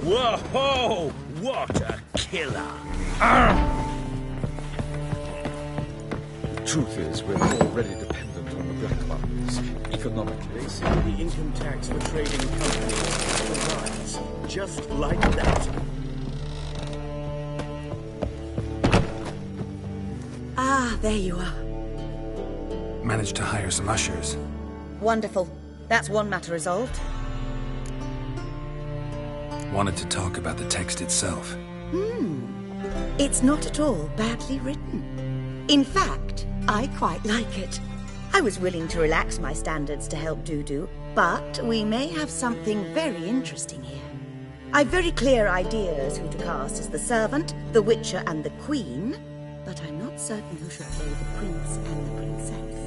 Whoa! What a killer! The truth is, we're already dependent on the black markets, economically. They say the income tax for trading companies will rise, just like that. Ah, there you are. Managed to hire some ushers. Wonderful. That's one matter resolved. Wanted to talk about the text itself. It's not at all badly written. In fact, I quite like it. I was willing to relax my standards to help Dudu, but we may have something very interesting here. I've very clear ideas who to cast as the servant, the witcher, and the queen, but I'm not certain who should play the prince and the princess.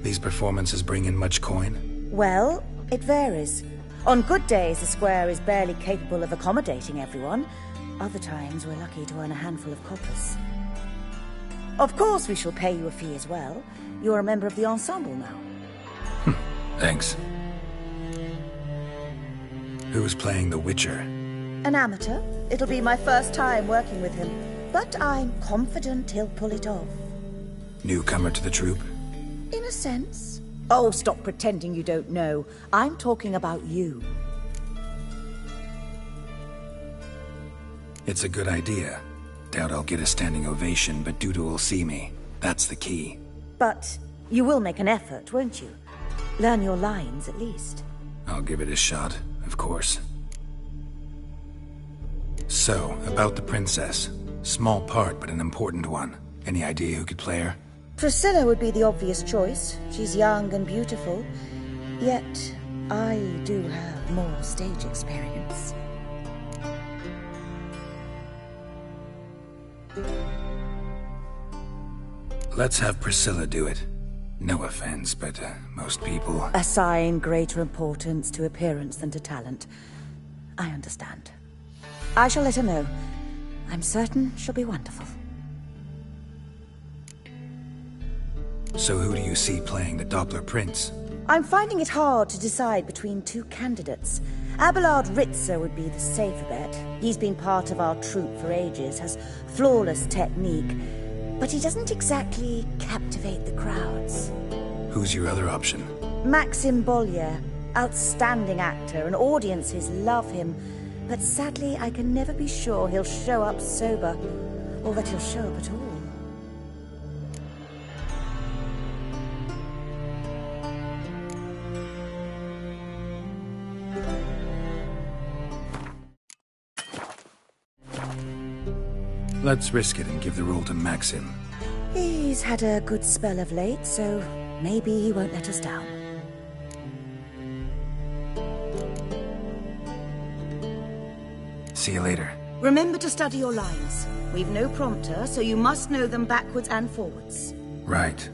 These performances bring in much coin? Well, it varies. On good days, the square is barely capable of accommodating everyone. Other times, we're lucky to earn a handful of coppers. Of course, we shall pay you a fee as well. You're a member of the ensemble now. Thanks. Who's playing the Witcher? An amateur. It'll be my first time working with him, but I'm confident he'll pull it off. Newcomer to the troupe? In a sense. Oh, stop pretending you don't know. I'm talking about you. It's a good idea. Doubt I'll get a standing ovation, but Dudu will see me. That's the key. But you will make an effort, won't you? Learn your lines, at least. I'll give it a shot, of course. So, about the princess. Small part, but an important one. Any idea who could play her? Priscilla would be the obvious choice. She's young and beautiful. Yet, I do have more stage experience. Let's have Priscilla do it. No offense, but most people... Assign greater importance to appearance than to talent. I understand. I shall let her know. I'm certain she'll be wonderful. So who do you see playing the Doppler Prince? I'm finding it hard to decide between two candidates. Abelard Ritzer would be the safer bet. He's been part of our troupe for ages, has flawless technique, but he doesn't exactly captivate the crowds. Who's your other option? Maxim Bollier, outstanding actor, and audiences love him. But sadly, I can never be sure he'll show up sober, or that he'll show up at all. Let's risk it and give the role to Maxim. He's had a good spell of late, so maybe he won't let us down. See you later. Remember to study your lines. We've no prompter, so you must know them backwards and forwards. Right.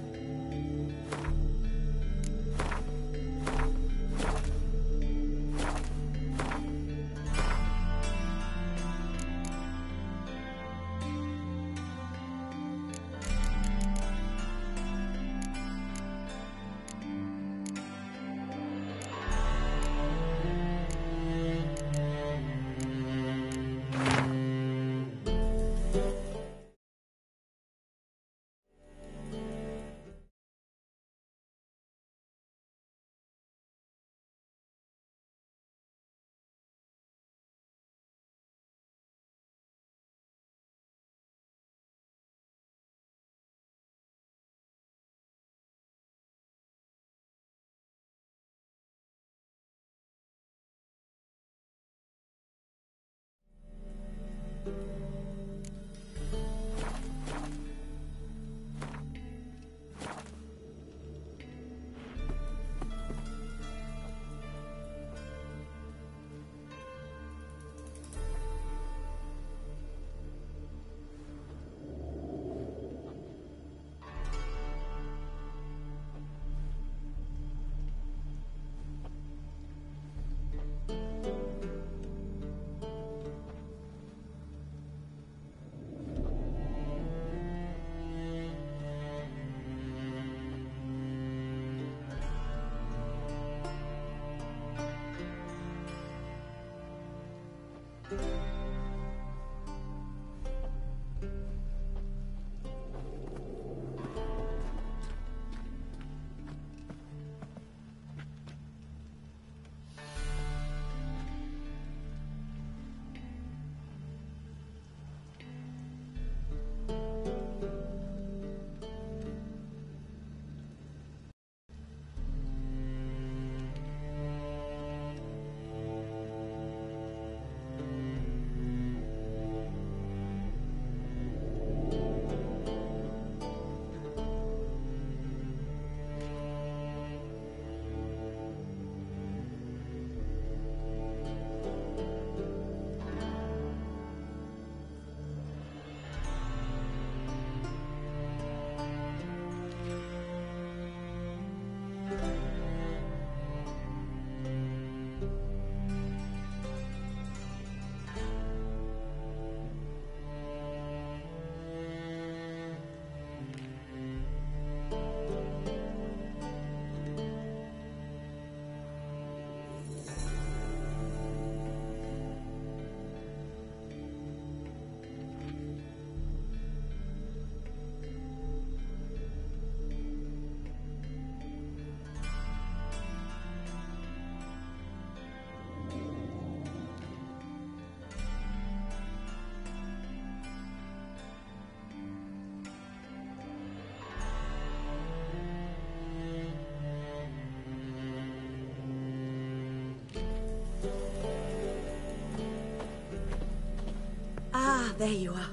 There you are.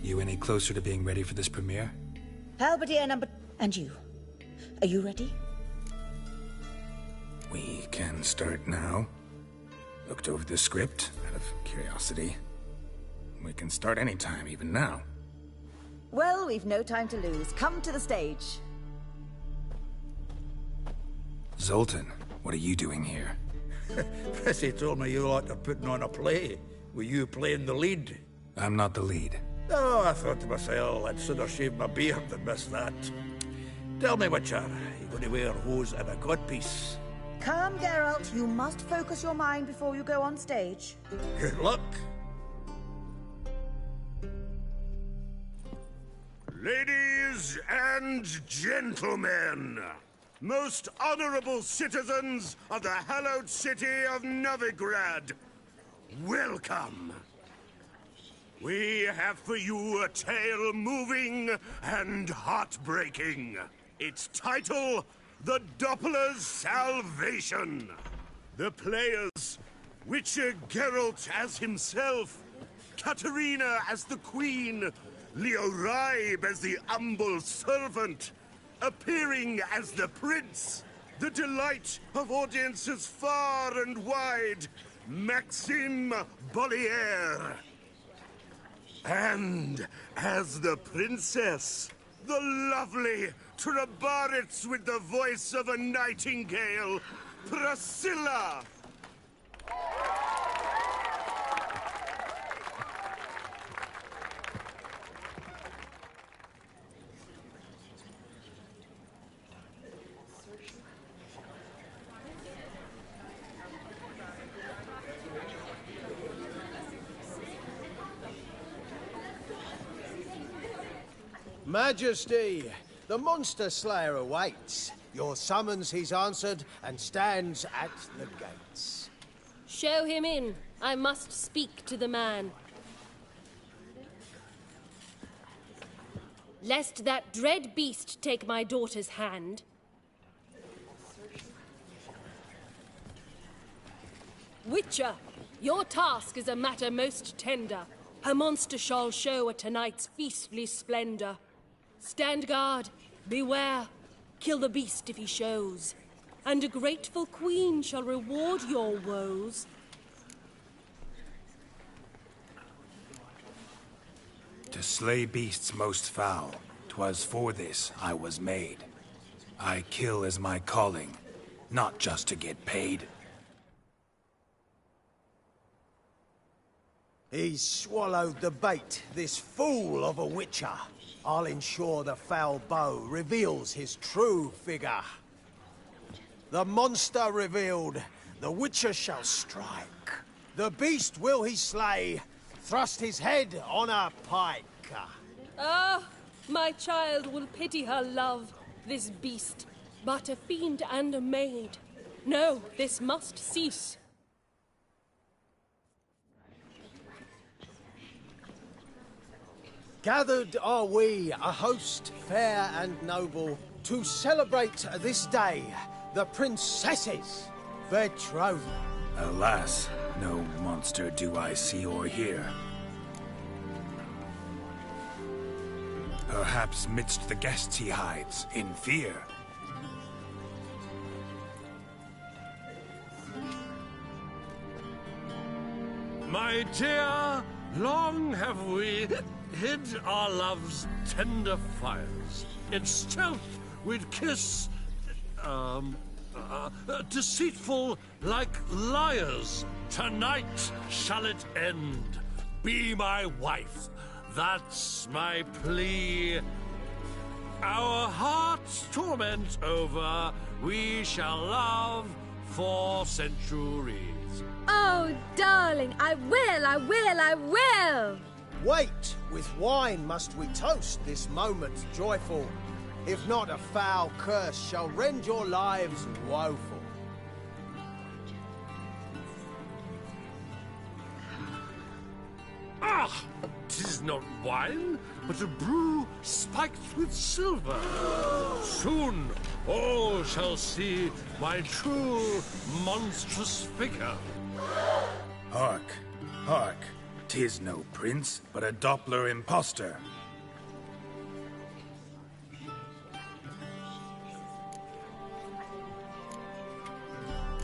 You any closer to being ready for this premiere? Halberdier number... And you? Are you ready? We can start now. Looked over the script, out of curiosity. We can start anytime, even now. Well, we've no time to lose. Come to the stage. Zoltan, what are you doing here? Prissy told me you like to putting on a play. Were you playing the lead? I'm not the lead. Oh, I thought to myself, I'd sooner shave my beard than miss that. Tell me, Witcher, you going to wear hose and a codpiece? Come, Geralt. You must focus your mind before you go on stage. Good luck. Ladies and gentlemen, most honorable citizens of the hallowed city of Novigrad, welcome. We have for you a tale moving and heartbreaking. Its title, The Doppler's Salvation. The players, Witcher Geralt as himself, Katerina as the Queen, Leo Raib as the humble servant, appearing as the Prince, the delight of audiences far and wide, Maxime Bollier. And as the Princess, the lovely Trabaritz with the voice of a nightingale, Priscilla. Majesty, the monster slayer awaits. Your summons he's answered and stands at the gates. Show him in. I must speak to the man. Lest that dread beast take my daughter's hand. Witcher, your task is a matter most tender. Her monster shall show at tonight's feastly splendor. Stand guard, beware, kill the beast if he shows, and a grateful queen shall reward your woes. To slay beasts most foul, 'twas for this I was made. I kill as my calling, not just to get paid. He's swallowed the bait, this fool of a witcher. I'll ensure the foul bow reveals his true figure. The monster revealed, the witcher shall strike. The beast will he slay, thrust his head on a pike. Ah, my child will pity her love, this beast, but a fiend and a maid. No, this must cease. Gathered are we, a host fair and noble, to celebrate this day, the princess's betrothal. Alas, no monster do I see or hear. Perhaps midst the guests he hides, in fear. My dear, long have we hid our love's tender fires. In stealth we'd kiss, deceitful like liars. Tonight shall it end. Be my wife, that's my plea. Our hearts' torment over, we shall love for centuries. Oh, darling, I will, I will, I will! Wait, with wine must we toast this moment joyful. If not, a foul curse shall rend your lives woeful. Ah! 'Tis not wine, but a brew spiked with silver. Soon all shall see my true monstrous figure. Hark, hark. 'Tis no prince, but a Doppler imposter.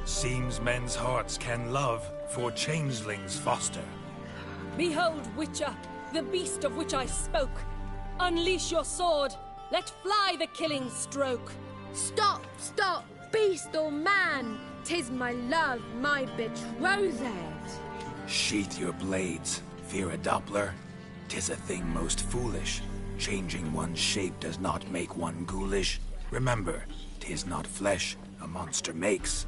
Seems men's hearts can love, for changelings foster. Behold, Witcher, the beast of which I spoke. Unleash your sword. Let fly the killing stroke. Stop, stop, beast or man. 'Tis my love, my betrothed. Sheath your blades. Fear a Doppler? 'Tis a thing most foolish. Changing one's shape does not make one ghoulish. Remember, 'tis not flesh a monster makes.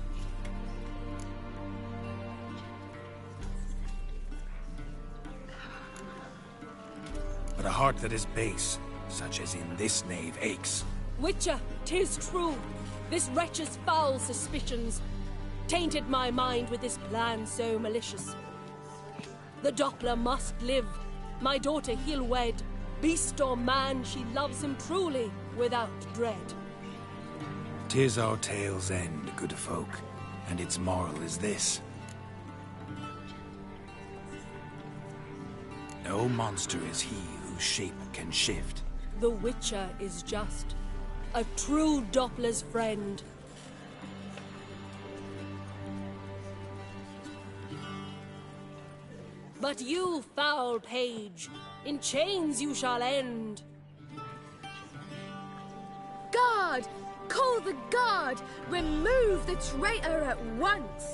But a heart that is base, such as in this knave, aches. Witcher, 'tis true. This wretch's foul suspicions tainted my mind with this plan so malicious. The Doppler must live. My daughter he'll wed. Beast or man, she loves him truly, without dread. 'Tis our tale's end, good folk, and its moral is this. No monster is he whose shape can shift. The Witcher is just a true Doppler's friend. But you, foul page, in chains you shall end. Guard! Call the guard! Remove the traitor at once!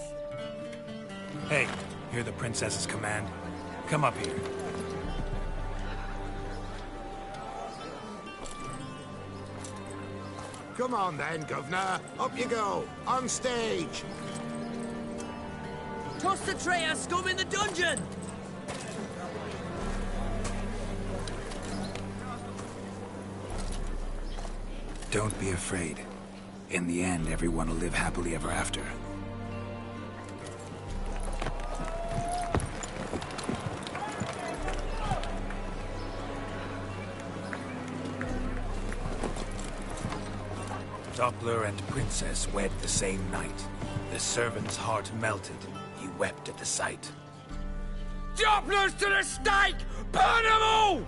Hey, hear the princess's command? Come up here. Come on then, Governor. Up you go. On stage. Toss the traitor scum in the dungeon! Don't be afraid. In the end, everyone will live happily ever after. Doppler and princess wed the same night. The servant's heart melted. He wept at the sight. Dopplers to the stake! Burn them all!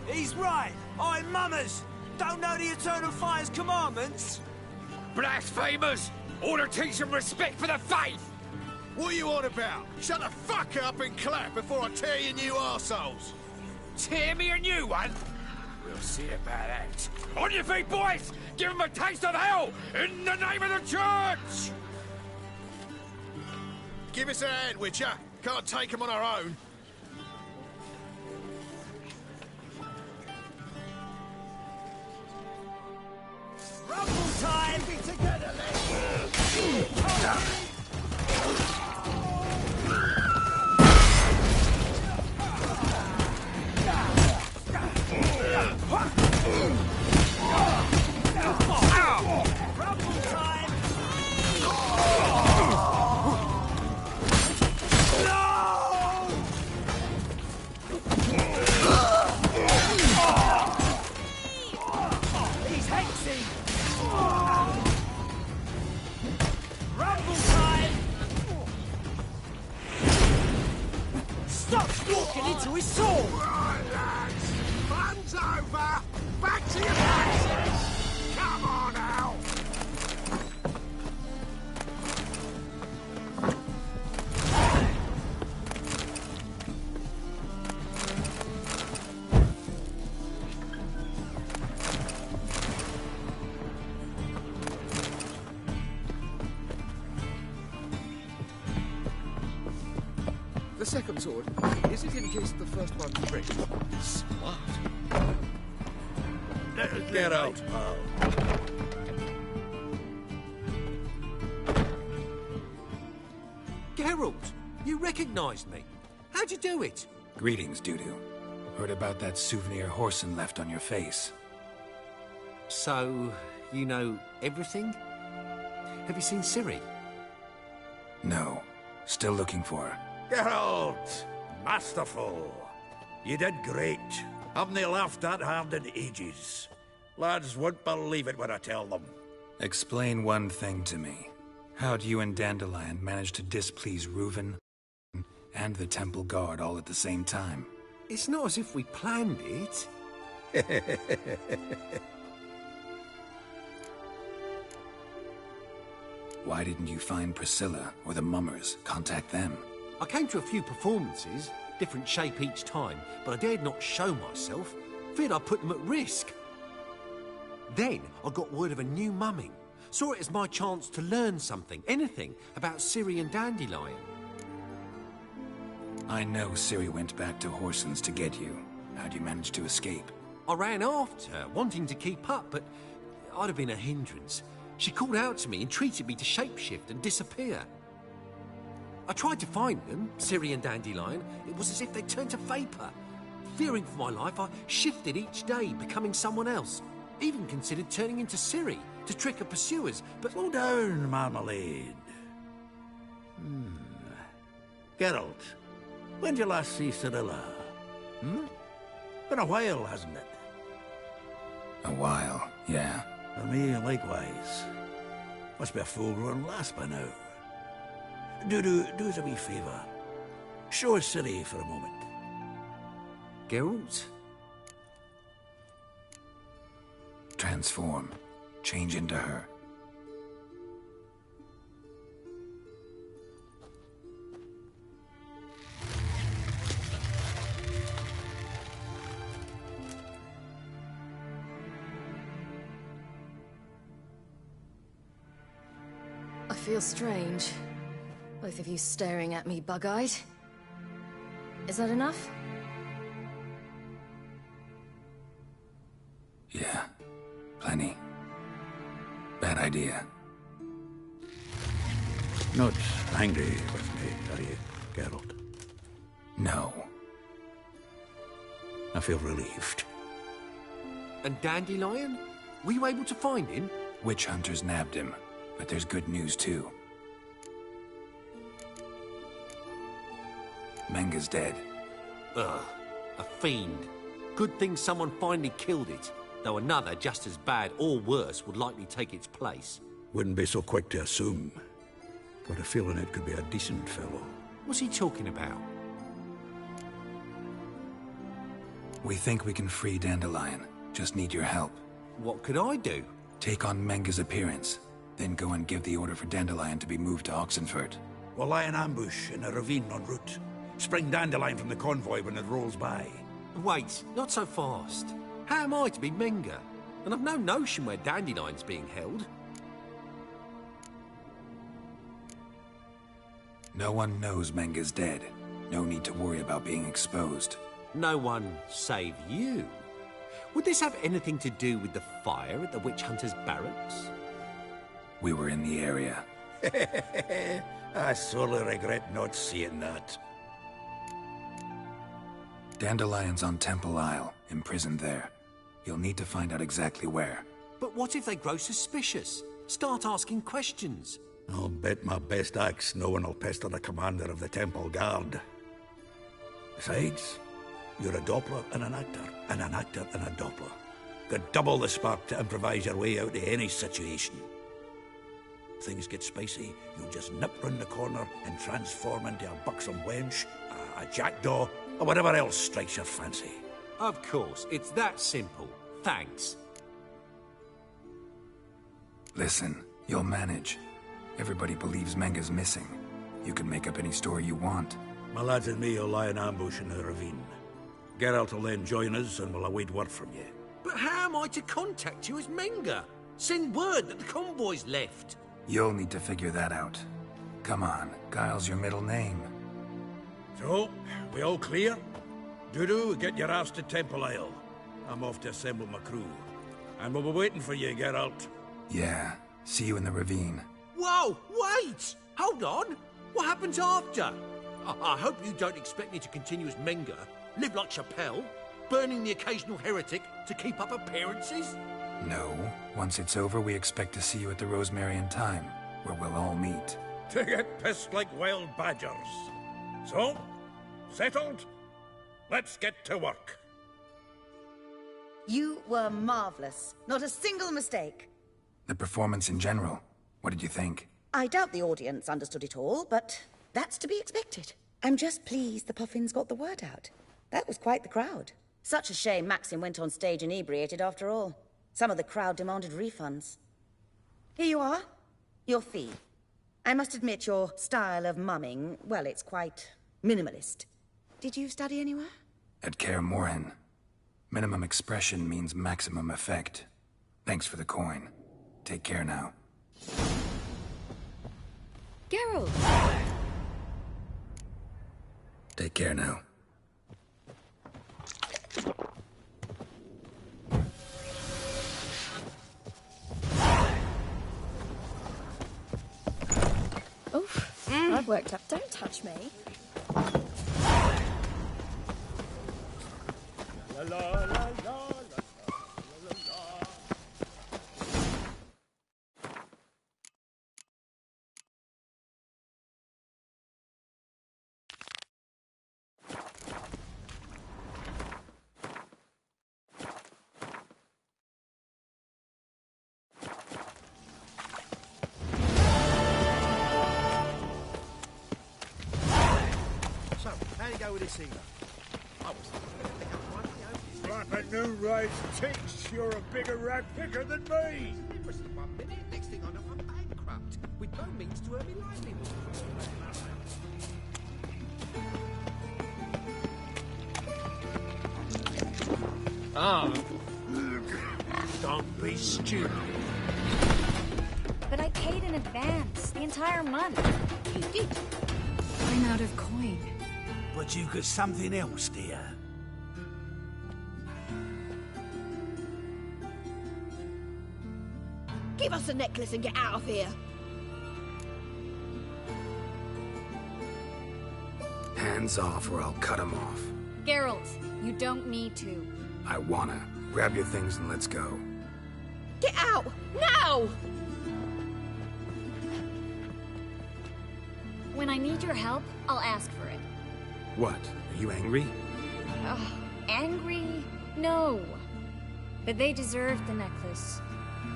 He's right. I'm mummers. Don't know the Eternal Fire's commandments? Blasphemers! Order teach them respect for the faith! What are you on about? Shut the fuck up and clap before I tear you new arseholes! Tear me a new one? We'll see about that. On your feet, boys! Give them a taste of hell! In the name of the church! Give us a hand, Witcher. Can't take them on our own. Rumble time! Be together, Stop walking into his sword! Right, lads. Fun's over. Back to your places. Come on now. The second sword, is it in case the first one breaks? Smart. Get out, pal. Geralt, you recognized me. How'd you do it? Greetings, Dudu. Heard about that souvenir Whoreson left on your face. So, you know everything? Have you seen Ciri? No. Still looking for her. Geralt! Masterful. You did great. Haven't they laughed that hard in ages? Lads won't believe it when I tell them. Explain one thing to me. How'd you and Dandelion manage to displease Reuven? and the temple guard all at the same time. It's not as if we planned it. Why didn't you find Priscilla or the mummers? Contact them. I came to a few performances, different shape each time, but I dared not show myself. Feared I'd put them at risk. Then I got word of a new mumming. Saw it as my chance to learn something, anything, about Ciri and Dandelion. I know Ciri went back to Horson's to get you. How'd you manage to escape? I ran after her, wanting to keep up, but I'd have been a hindrance. She called out to me, entreated me to shapeshift and disappear. I tried to find them, Ciri and Dandelion. It was as if they turned to vapour. Fearing for my life, I shifted each day, becoming someone else. Even considered turning into Ciri to trick her pursuers, but... Slow down, Marmalade. Geralt, when did you last see Cirilla? Been a while, hasn't it? A while, yeah. For me, likewise. Must be a full-grown lass by now. Do us a wee favour. Show us Ciri for a moment. Geralt? Transform. Change into her. I feel strange. Both of you staring at me bug-eyed. Is that enough? Yeah. Plenty. Bad idea. Not angry with me, are you, Geralt? No. I feel relieved. And Dandelion? Were you able to find him? Witch hunters nabbed him, but there's good news too. Menga's dead. Ugh, a fiend. Good thing someone finally killed it, though another just as bad or worse would likely take its place. Wouldn't be so quick to assume. Got a feeling it could be a decent fellow. What's he talking about? We think we can free Dandelion. Just need your help. What could I do? Take on Menga's appearance, then go and give the order for Dandelion to be moved to Oxenfurt. We'll lie in ambush in a ravine en route. Spring Dandelion from the convoy when it rolls by. Wait, not so fast. How am I to be Menga? And I've no notion where Dandelion's being held. No one knows Menga's dead. No need to worry about being exposed. No one save you? Would this have anything to do with the fire at the witch hunter's barracks? We were in the area. I sorely regret not seeing that. Dandelion's on Temple Isle, imprisoned there. You'll need to find out exactly where. But what if they grow suspicious? Start asking questions? I'll bet my best axe no one will pester the commander of the Temple Guard. Besides, you're a Doppler and an actor and a Doppler. Got double the spark to improvise your way out of any situation. Things get spicy, you'll just nip round the corner and transform into a buxom wench, a jackdaw, or whatever else strikes your fancy. Of course, it's that simple. Thanks. Listen, you'll manage. Everybody believes Menga's missing. You can make up any story you want. My lads and me will lie in ambush in the ravine. Geralt will then join us and we'll await word from you. But how am I to contact you as Menga? Send word that the convoy's left. You'll need to figure that out. Come on, Guile's your middle name. So, we all clear? Dudu, get your ass to Temple Isle. I'm off to assemble my crew. And we'll be waiting for you, Geralt. Yeah, see you in the ravine. Whoa, wait! Hold on! What happens after? I hope you don't expect me to continue as Menga, live like Chappelle, burning the occasional heretic to keep up appearances? No. Once it's over, we expect to see you at the Rosemary in Time, where we'll all meet. To get pissed like wild badgers. So, settled? Let's get to work. You were marvelous. Not a single mistake. The performance in general, what did you think? I doubt the audience understood it all, but that's to be expected. I'm just pleased the Puffins got the word out. That was quite the crowd. Such a shame Maxim went on stage inebriated after all. Some of the crowd demanded refunds. Here you are. Your fee. I must admit your style of mumming, well, it's quite minimalist. Did you study anywhere? At Kaer Morhen. Minimum expression means maximum effect. Thanks for the coin. Take care now. Geralt! Take care now. Oof, I've worked up. Don't touch me. La la la la la. So, how do you go with this healer? I was Like a new raised ticks, you're a bigger rag picker than me. This is 1 minute. Next thing I know, I'm bankrupt. With no means to earn me livelihood. Don't be stupid. But I paid in advance, the entire month. You did. I'm out of coin. But you got something else, dear. Give us a necklace and get out of here. Hands off or I'll cut them off. Geralt, you don't need to. I wanna. Grab your things and let's go. Get out! Now! When I need your help, I'll ask for it. What? Are you angry? Angry? No. But they deserved the necklace.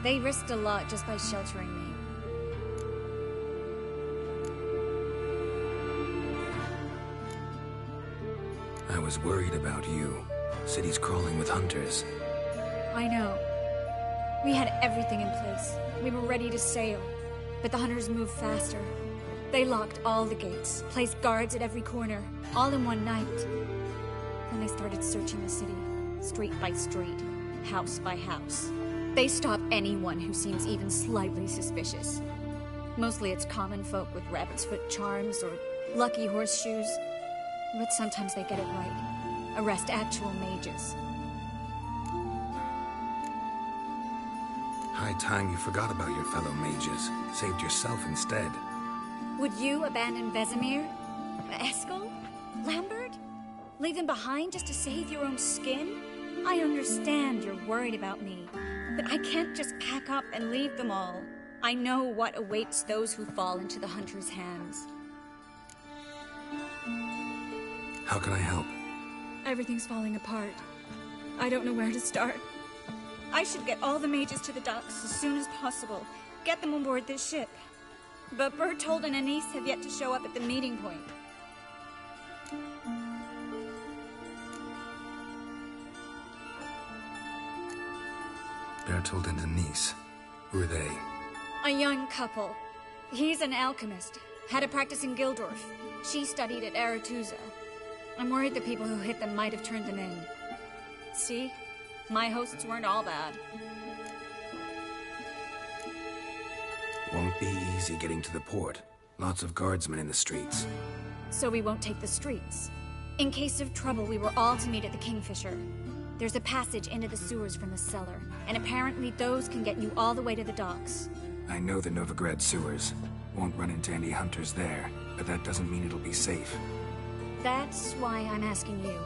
They risked a lot just by sheltering me. I was worried about you. City's crawling with hunters. I know. We had everything in place. We were ready to sail. But the hunters moved faster. They locked all the gates, placed guards at every corner, all in one night. Then they started searching the city, street by street, house by house. They stop anyone who seems even slightly suspicious. Mostly it's common folk with rabbit's foot charms or lucky horseshoes. But sometimes they get it right. Arrest actual mages. High time you forgot about your fellow mages. Saved yourself instead. Would you abandon Vesemir? Eskel? Lambert? Leave them behind just to save your own skin? I understand you're worried about me, but I can't just pack up and leave them all. I know what awaits those who fall into the hunter's hands. How can I help? Everything's falling apart. I don't know where to start. I should get all the mages to the docks as soon as possible. Get them on board this ship. But Bertold and Anise have yet to show up at the meeting point. Bertold and Anise. Who are they? A young couple. He's an alchemist. Had a practice in Gildorf. She studied at Aretuza. I'm worried the people who hit them might have turned them in. See? My hosts weren't all bad. Won't be easy getting to the port. Lots of guardsmen in the streets. So we won't take the streets. In case of trouble, we were all to meet at the Kingfisher. There's a passage into the sewers from the cellar, and apparently those can get you all the way to the docks. I know the Novigrad sewers. Won't run into any hunters there, but that doesn't mean it'll be safe. That's why I'm asking you.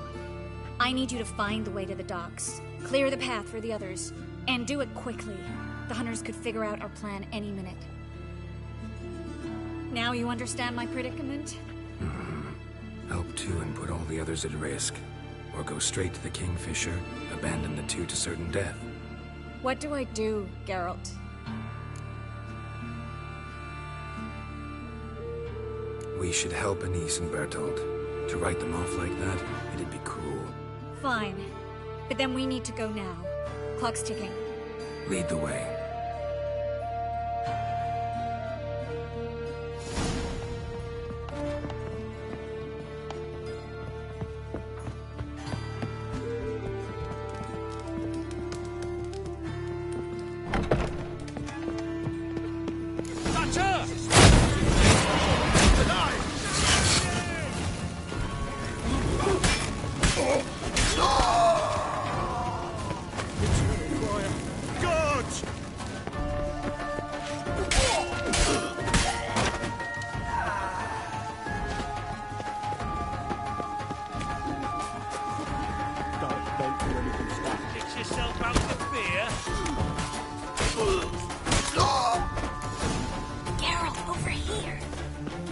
I need you to find the way to the docks, clear the path for the others, and do it quickly. The hunters could figure out our plan any minute. Now you understand my predicament? Help two and put all the others at risk. Or go straight to the Kingfisher, abandon the two to certain death. What do I do, Geralt? We should help Anise and Bertold. To write them off like that, it'd be cruel. Fine. But then we need to go now. Clock's ticking. Lead the way.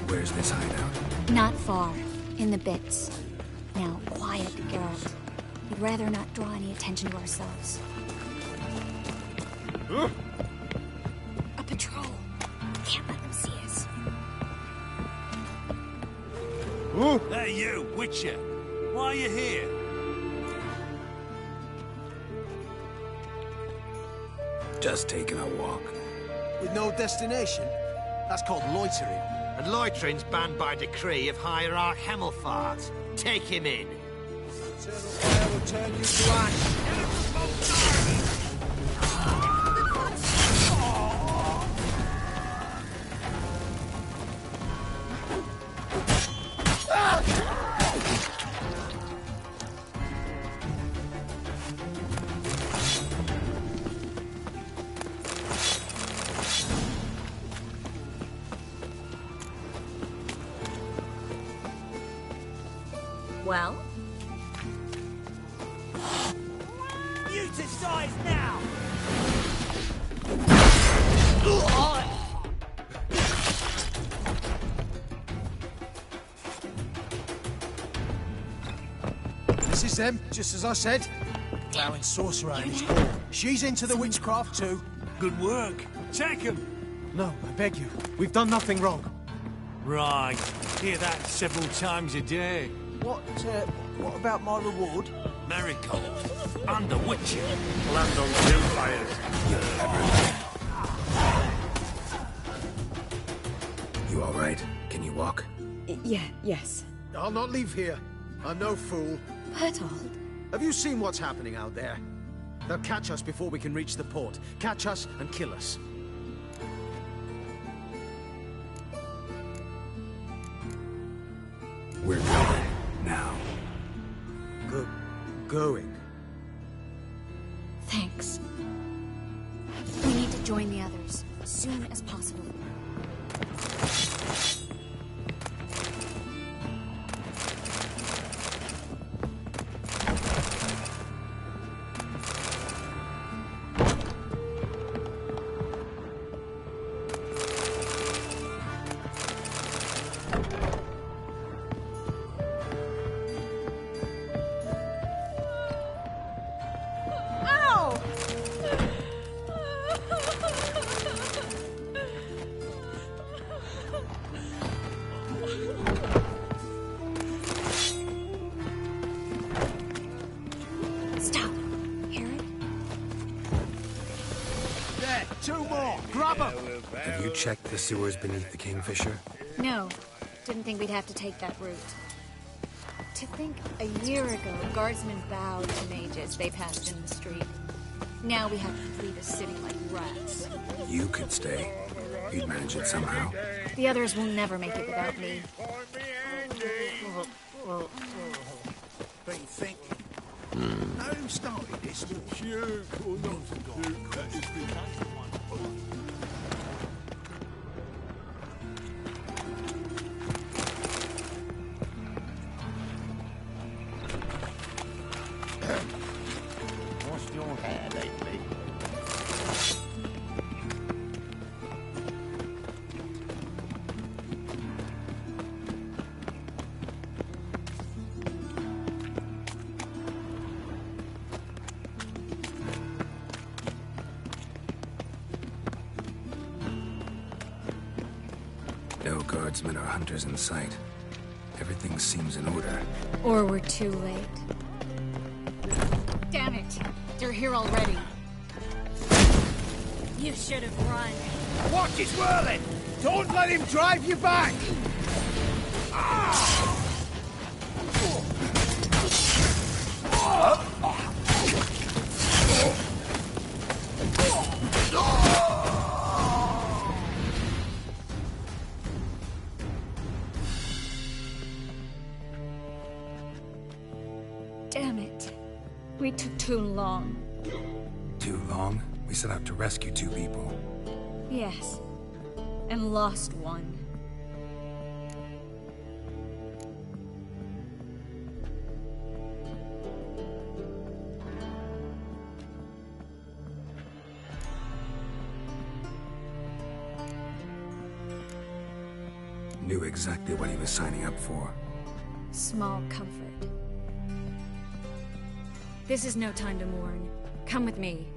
Where's this hideout? Not far. In the bits. Now, quiet, Geralt. We'd rather not draw any attention to ourselves. A patrol. Can't let them see us. Hey, you, Witcher. Why are you here? Just taking a walk. With no destination? That's called loitering. And loitering's banned by decree of Hierarch Hemelfart. Take him in. Eternal fire will turn you to ash. Well? Muticize now! This is them, just as I said. Plowing sorcerer in his core. She's into the witchcraft too. Good work. Take him. No, I beg you. We've done nothing wrong. Right. Hear that several times a day. What about my reward? Miracle. I'm the Witcher. Land on two fires. You all right? Can you walk? Yes. I'll not leave here. I'm no fool. Bertold. Have you seen what's happening out there? They'll catch us before we can reach the port. Catch us and kill us. We're going now. Going? Thanks. We need to join the others as soon as possible. Have you checked the sewers beneath the Kingfisher? No. Didn't think we'd have to take that route. To think a year ago, guardsmen bowed to mages they passed in the street. Now we have to flee the city like rats. You could stay. You'd manage it somehow. The others will never make it without me. What do you think? Who started this? Duke or not Duke? That is the one. What's your hair lately? No guard guardsmen or hunters in sight. Everything seems in order. Or we're too late. Damn it! They're here already. You should have run. Watch his whirling! Don't let him drive you back! Damn it. We took too long. Too long? We set out to rescue 2 people. Yes. And lost one. Knew exactly what he was signing up for. Small comfort. This is no time to mourn. Come with me.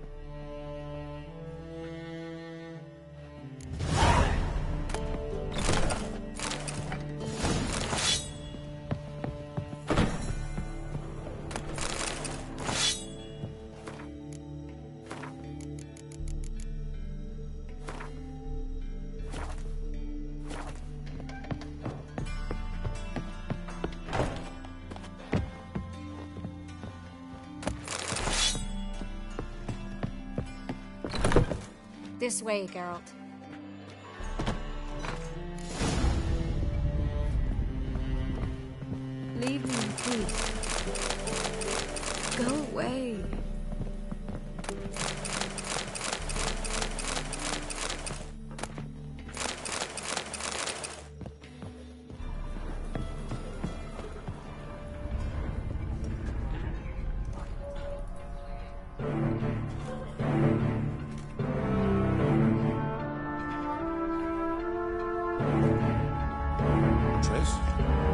This way, Geralt. Leave me in peace. Go away.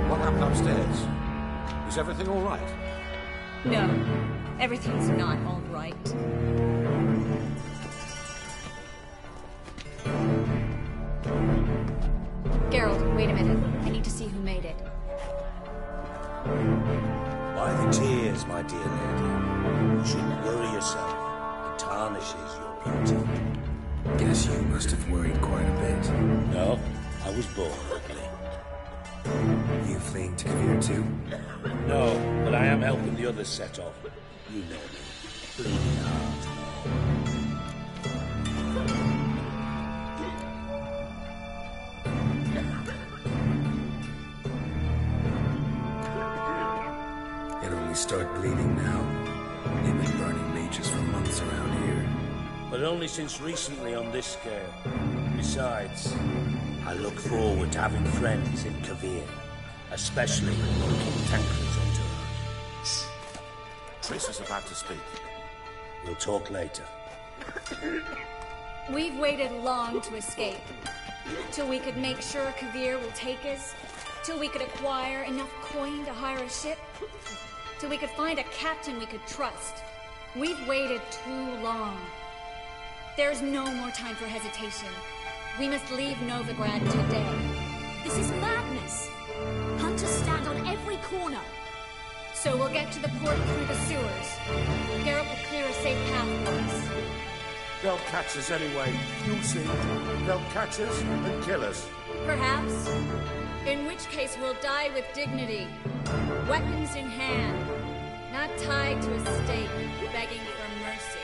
What happened upstairs? Is everything all right? No, everything's not all right. Geralt, wait a minute. I need to see who made it. Why the tears, my dear lady? You shouldn't worry yourself. It tarnishes your beauty. Guess you must have worried quite a bit. No, I was born ugly. You fleeing to Kavir too? No, but I am helping the others set off. You know me. Bleeding heart. It only start bleeding now. They've been burning mages for months around here. But only since recently on this scale. Besides, I look forward to having friends in Kavir. Especially when King Tancred's entourage. Shh. Triss is about to speak. We'll talk later. We've waited long to escape. Till we could make sure Kavir will take us. Till we could acquire enough coin to hire a ship. Till we could find a captain we could trust. We've waited too long. There's no more time for hesitation. We must leave Novigrad today. This is madness. Hunters stand on every corner. So we'll get to the port through the sewers. Geralt will clear a safe path for us. They'll catch us anyway. You'll see. They'll catch us and kill us. Perhaps. In which case we'll die with dignity. Weapons in hand. Not tied to a stake, begging for mercy.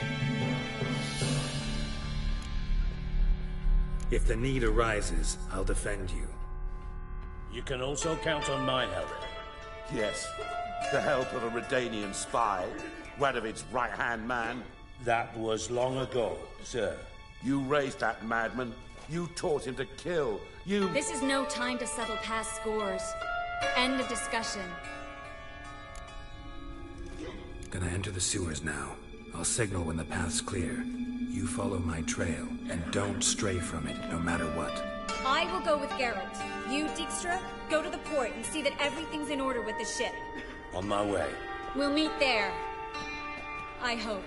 If the need arises, I'll defend you. You can also count on my help. Yes. The help of a Redanian spy. Radovic's right-hand man. That was long ago, sir. You raised that madman. You taught him to kill. You... This is no time to settle past scores. End of discussion. Gonna enter the sewers now. I'll signal when the path's clear. You follow my trail, and don't stray from it, no matter what. I will go with Geralt. You, Dijkstra, go to the port and see that everything's in order with the ship. On my way. We'll meet there. I hope.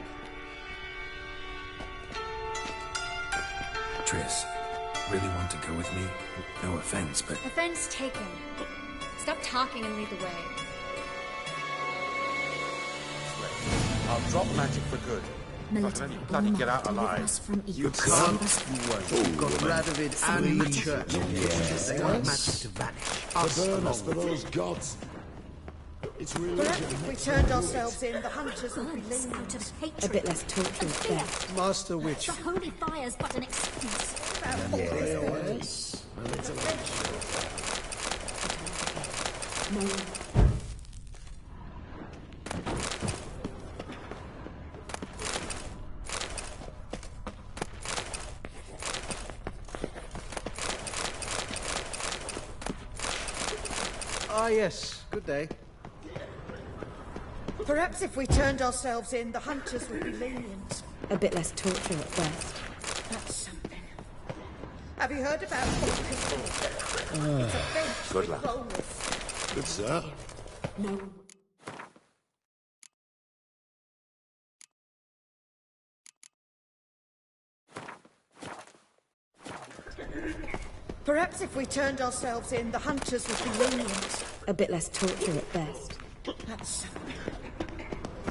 Triss, Really want to go with me? No offense, but... Offense taken. Stop talking and lead the way. I'll drop magic for good. If I can only bloody get out alive. You can't. You won't. You've got Radovid and the church. They want magic to vanish. To burn us for those gods. It's religion. Perhaps if we turned ourselves in, the hunters would be leaning A bit less torture there. Master Witch. The holy fire's but an excuse. Yes. Ah, yes. Good day. Perhaps if we turned ourselves in, the hunters would be lenient. A bit less torture at best. That's something. Have you heard about Falkirk? It's a bench Good with luck. rollers. Good sir. No. Perhaps if we turned ourselves in, the hunters would be lenient. A bit less torture at best. That's something.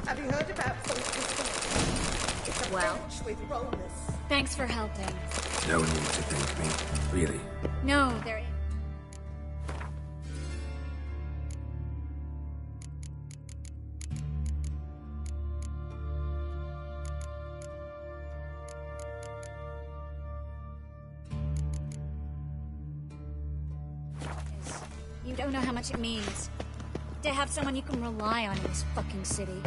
Have you heard about Falkirk? It's a bench with rollers. Thanks for helping. No need to thank me. Really. No, there is. You don't know how much it means to have someone you can rely on in this fucking city.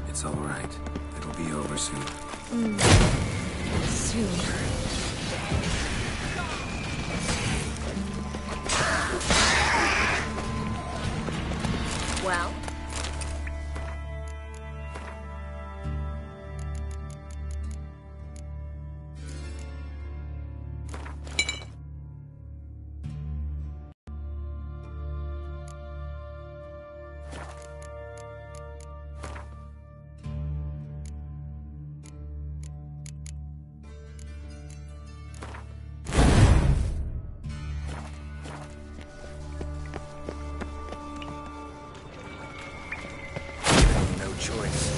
It's all right. It'll be over soon. Soon. Well? No choice.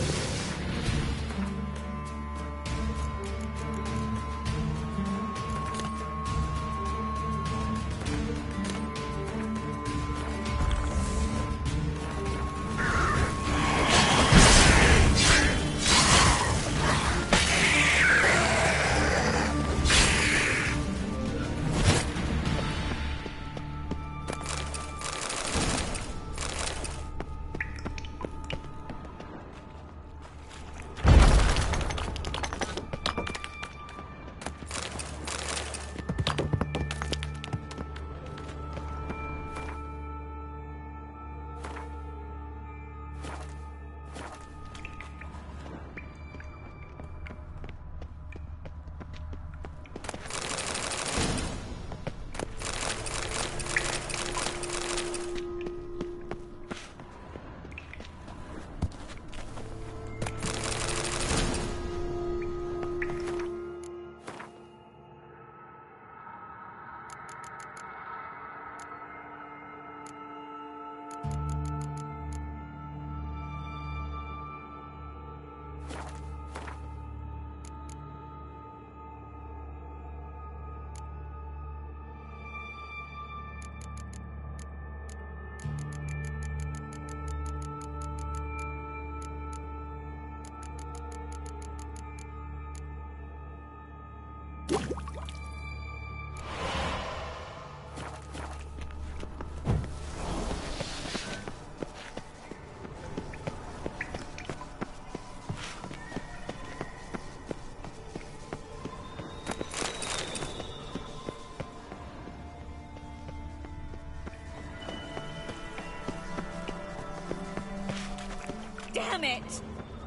Damn it!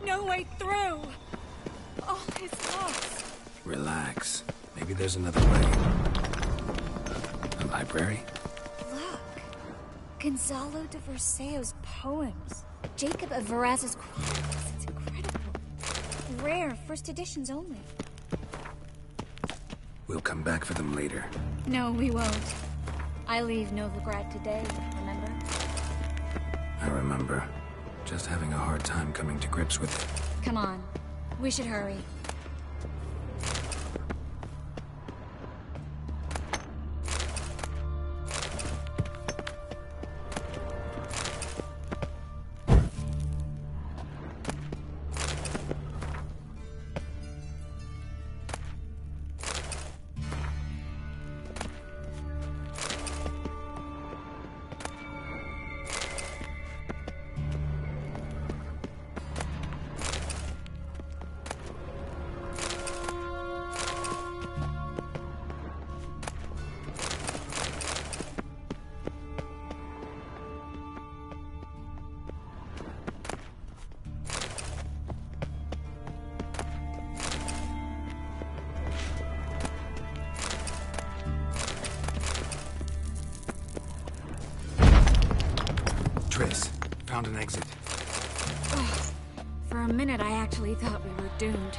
No way through! All is lost. Relax. Maybe there's another way. A library? Look. Gonzalo de Verseo's poems. Jacob of Varaz's chronicles. It's incredible. Rare, first editions only. We'll come back for them later. No, we won't. I leave Novigrad today, remember? I remember. Just having a hard time coming to grips with it. Come on. We should hurry. Found an exit. Oh, for a minute, I actually thought we were doomed.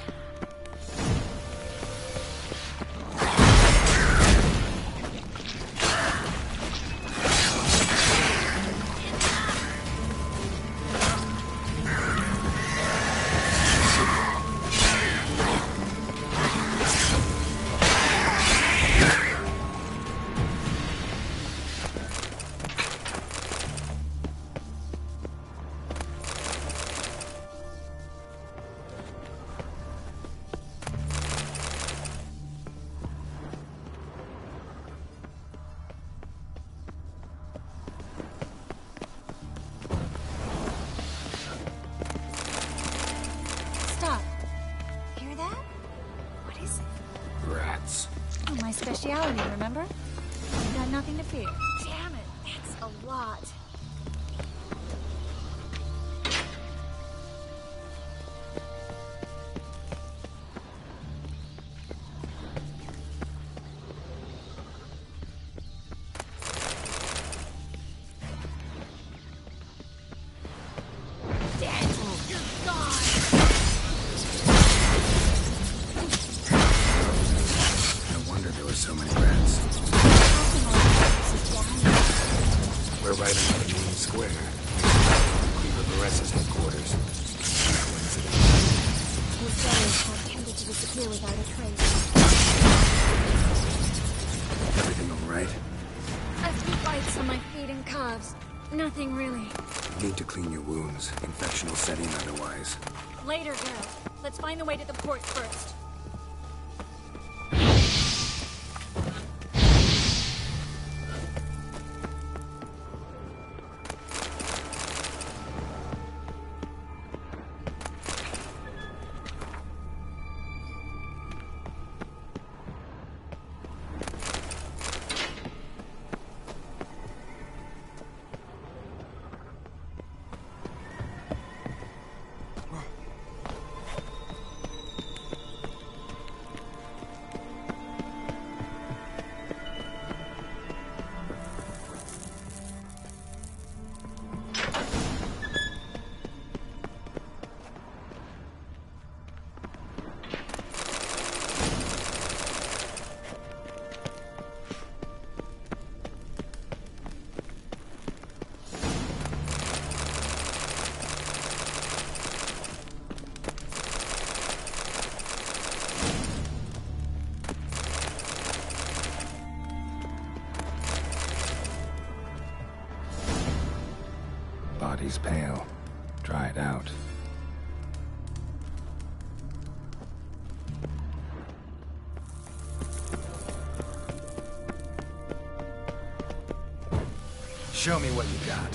Speciality, remember? You got nothing to fear. Damn it, that's a lot. Nothing really. Need to clean your wounds. Infection will set in otherwise. Later, girl. Let's find the way to the port first. Body's pale, dried out. Show me what you got.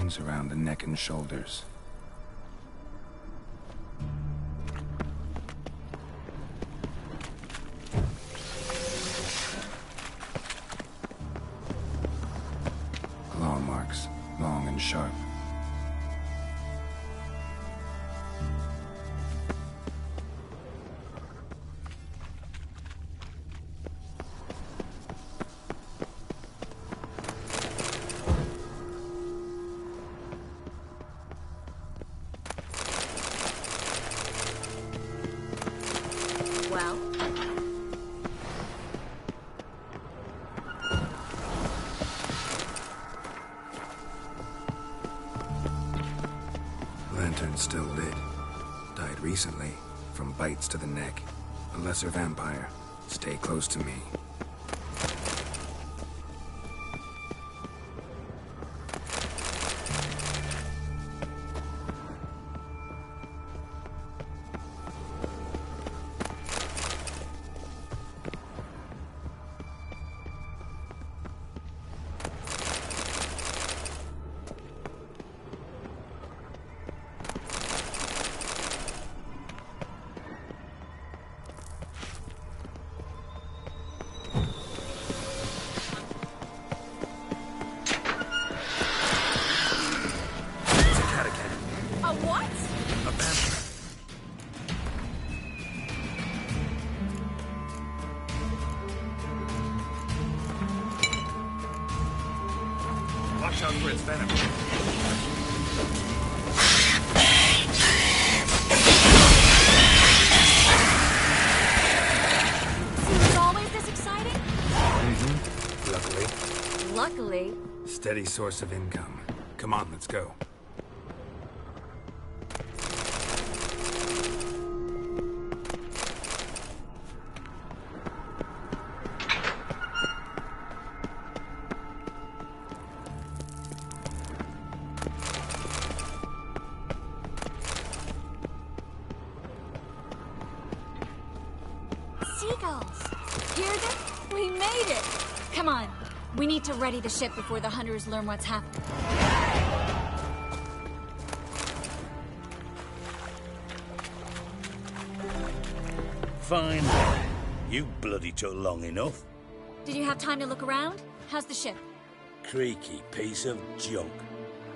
chains around the neck and shoulders. Claw marks, long and sharp. Well? Lantern's still lit. Died recently, from bites to the neck. A lesser vampire. Stay close to me. Watch out for its venom. Seems always this exciting? Luckily. Luckily. Steady source of income. Come on, let's go. Seagulls! Hear them? We made it! Come on. We need to ready the ship before the hunters learn what's happening. Fine. You bloody took long enough. Did you have time to look around? How's the ship? Creaky piece of junk.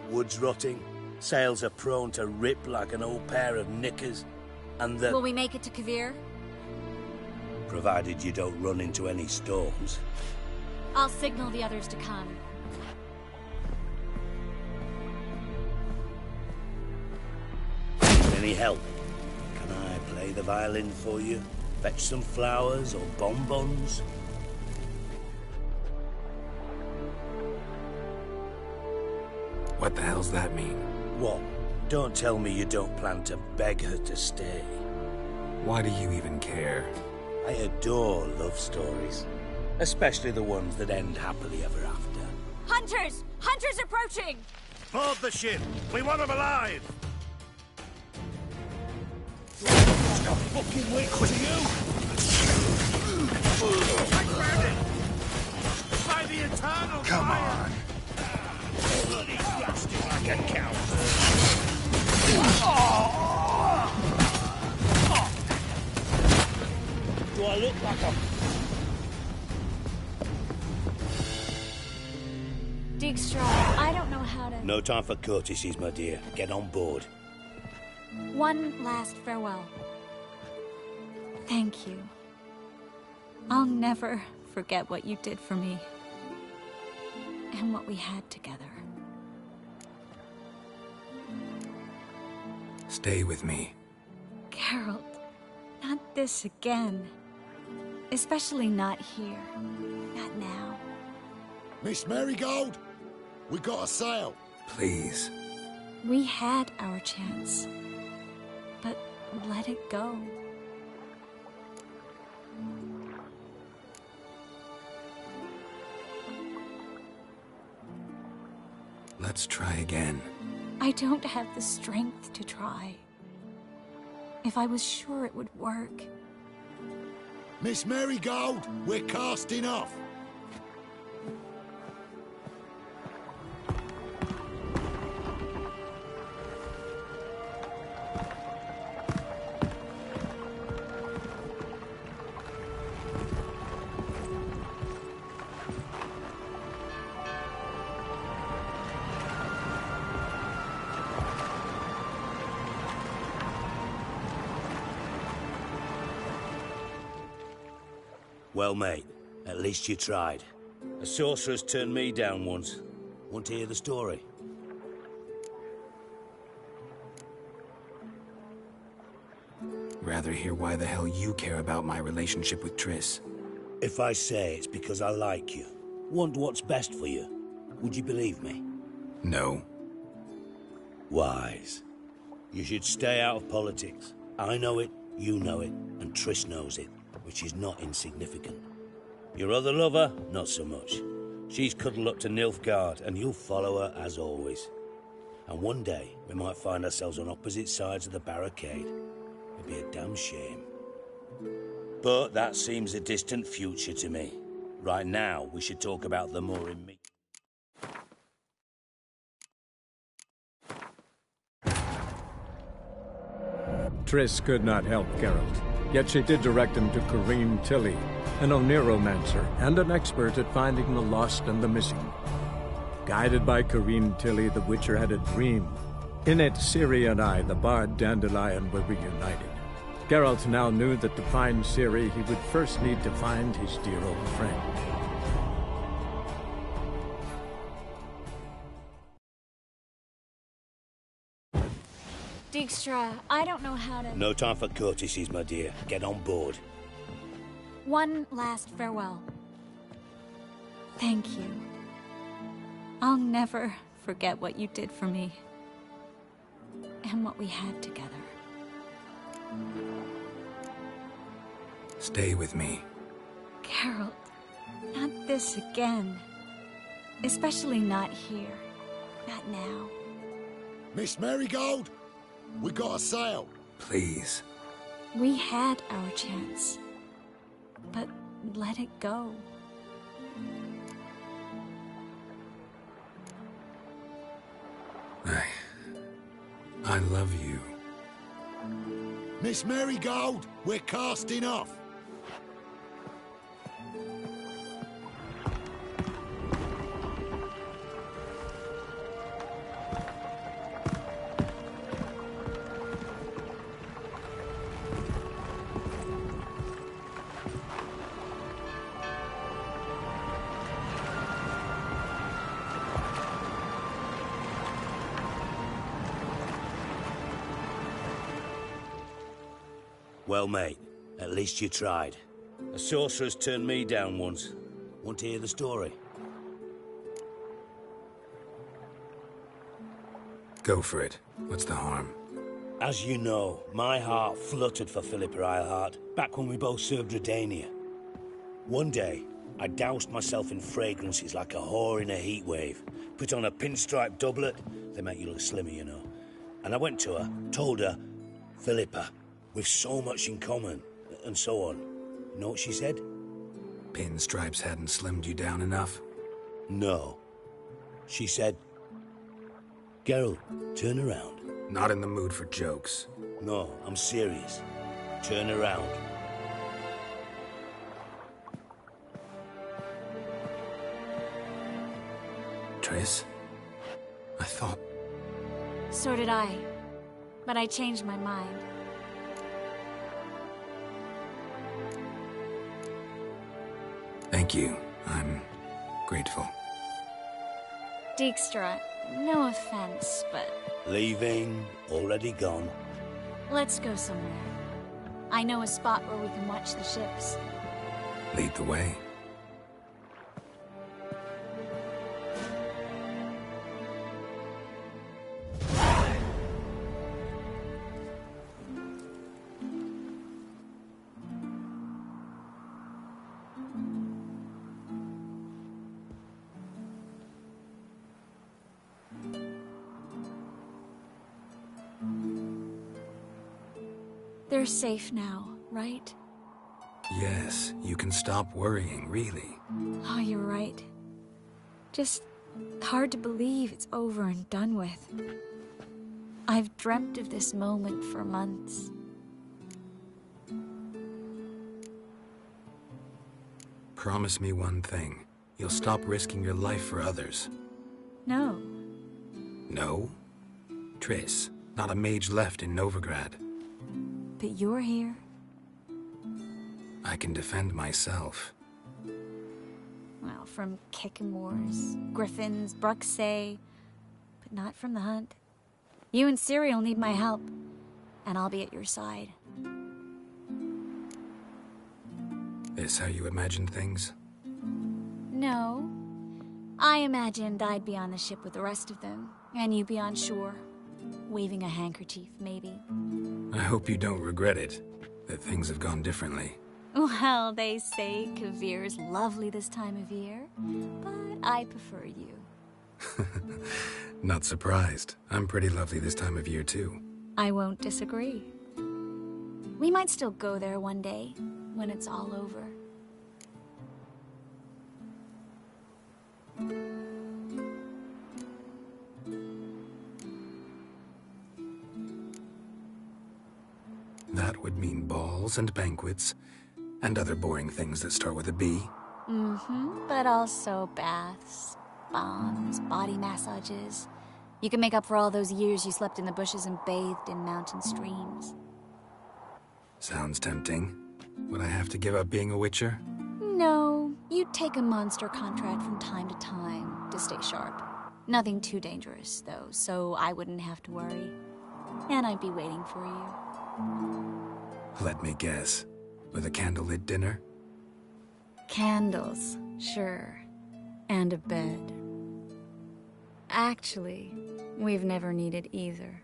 Wood's rotting. Sails are prone to rip like an old pair of knickers. And the... Will we make it to Kavir? Provided you don't run into any storms. I'll signal the others to come. Any help? Can I play the violin for you? Fetch some flowers or bonbons? What the hell's that mean? What? Don't tell me you don't plan to beg her to stay. Why do you even care? I adore love stories. Especially the ones that end happily ever after. Hunters! Hunters approaching! Board the ship! We want them alive! Stop fucking wait to you! By the eternal Come fire! on. Bloody blasted like a cow! Do I look like a... Dijkstra, I don't know how to... No time for courtesies, my dear. Get on board. One last farewell. Thank you. I'll never forget what you did for me. And what we had together. Stay with me. Geralt, not this again. Especially not here. Not now. Miss Marigold, we got a sail. Please. We had our chance. But let it go. Let's try again. I don't have the strength to try. If I was sure it would work. Miss Marigold, we're casting off. Well, mate, at least you tried. A sorcerer's turned me down once. Want to hear the story? Rather hear why the hell you care about my relationship with Triss. If I say it's because I like you, want what's best for you, would you believe me? No. Wise. You should stay out of politics. I know it, you know it, and Triss knows it, which is not insignificant. Your other lover, not so much. She's cuddled up to Nilfgaard, and you'll follow her as always. And one day, we might find ourselves on opposite sides of the barricade. It'd be a damn shame. But that seems a distant future to me. Right now, we should talk about the more immediate. Triss could not help Geralt, yet she did direct him to Corrine Tilly, an Oneromancer and an expert at finding the lost and the missing. Guided by Corrine Tilly, the Witcher had a dream. In it, Ciri and I, the bard Dandelion, were reunited. Geralt now knew that to find Ciri, he would first need to find his dear old friend. Dijkstra, I don't know how to... No time for courtesies, my dear. Get on board. One last farewell. Thank you. I'll never forget what you did for me. And what we had together. Stay with me. Geralt, not this again. Especially not here. Not now. Miss Marigold, we got a sail. Please. We had our chance. But let it go. I love you. Miss Marigold, we're casting off. Well, mate, at least you tried. A sorcerer's turned me down once. Want to hear the story? Go for it. What's the harm? As you know, my heart fluttered for Philippa Eilhart back when we both served Redania. One day, I doused myself in fragrances like a whore in a heat wave. Put on a pinstripe doublet. They make you look slimmer, you know. And I went to her, told her, Philippa, we've so much in common, and so on. You know what she said? Pinstripes hadn't slimmed you down enough? No. She said, Geralt, turn around. Not in the mood for jokes. No, I'm serious. Turn around. Triss? I thought... So did I. But I changed my mind. Thank you. I'm grateful. Dijkstra, no offense, but... Leaving, already gone. Let's go somewhere. I know a spot where we can watch the ships. Lead the way. They're safe now, right? Yes, you can stop worrying, really. Oh, you're right. Just hard to believe it's over and done with. I've dreamt of this moment for months. Promise me one thing. You'll stop risking your life for others. No. No? Triss, not a mage left in Novigrad. But you're here. I can defend myself. Well, from Kickamores, Griffins, Bruxay, but not from the hunt. You and Ciri will need my help, and I'll be at your side. Is how you imagined things? No. I imagined I'd be on the ship with the rest of them, and you be on shore, waving a handkerchief, maybe. I hope you don't regret it, that things have gone differently. Well, they say Kavir's lovely this time of year, but I prefer you. Not surprised. I'm pretty lovely this time of year, too. I won't disagree. We might still go there one day, when it's all over. That would mean balls and banquets, and other boring things that start with a B. But also baths, bombs, body massages. You can make up for all those years you slept in the bushes and bathed in mountain streams. Sounds tempting. Would I have to give up being a witcher? No, you'd take a monster contract from time to time to stay sharp. Nothing too dangerous, though, so I wouldn't have to worry. And I'd be waiting for you. Let me guess. With a candlelit dinner? Candles, sure. And a bed. Actually, we've never needed either.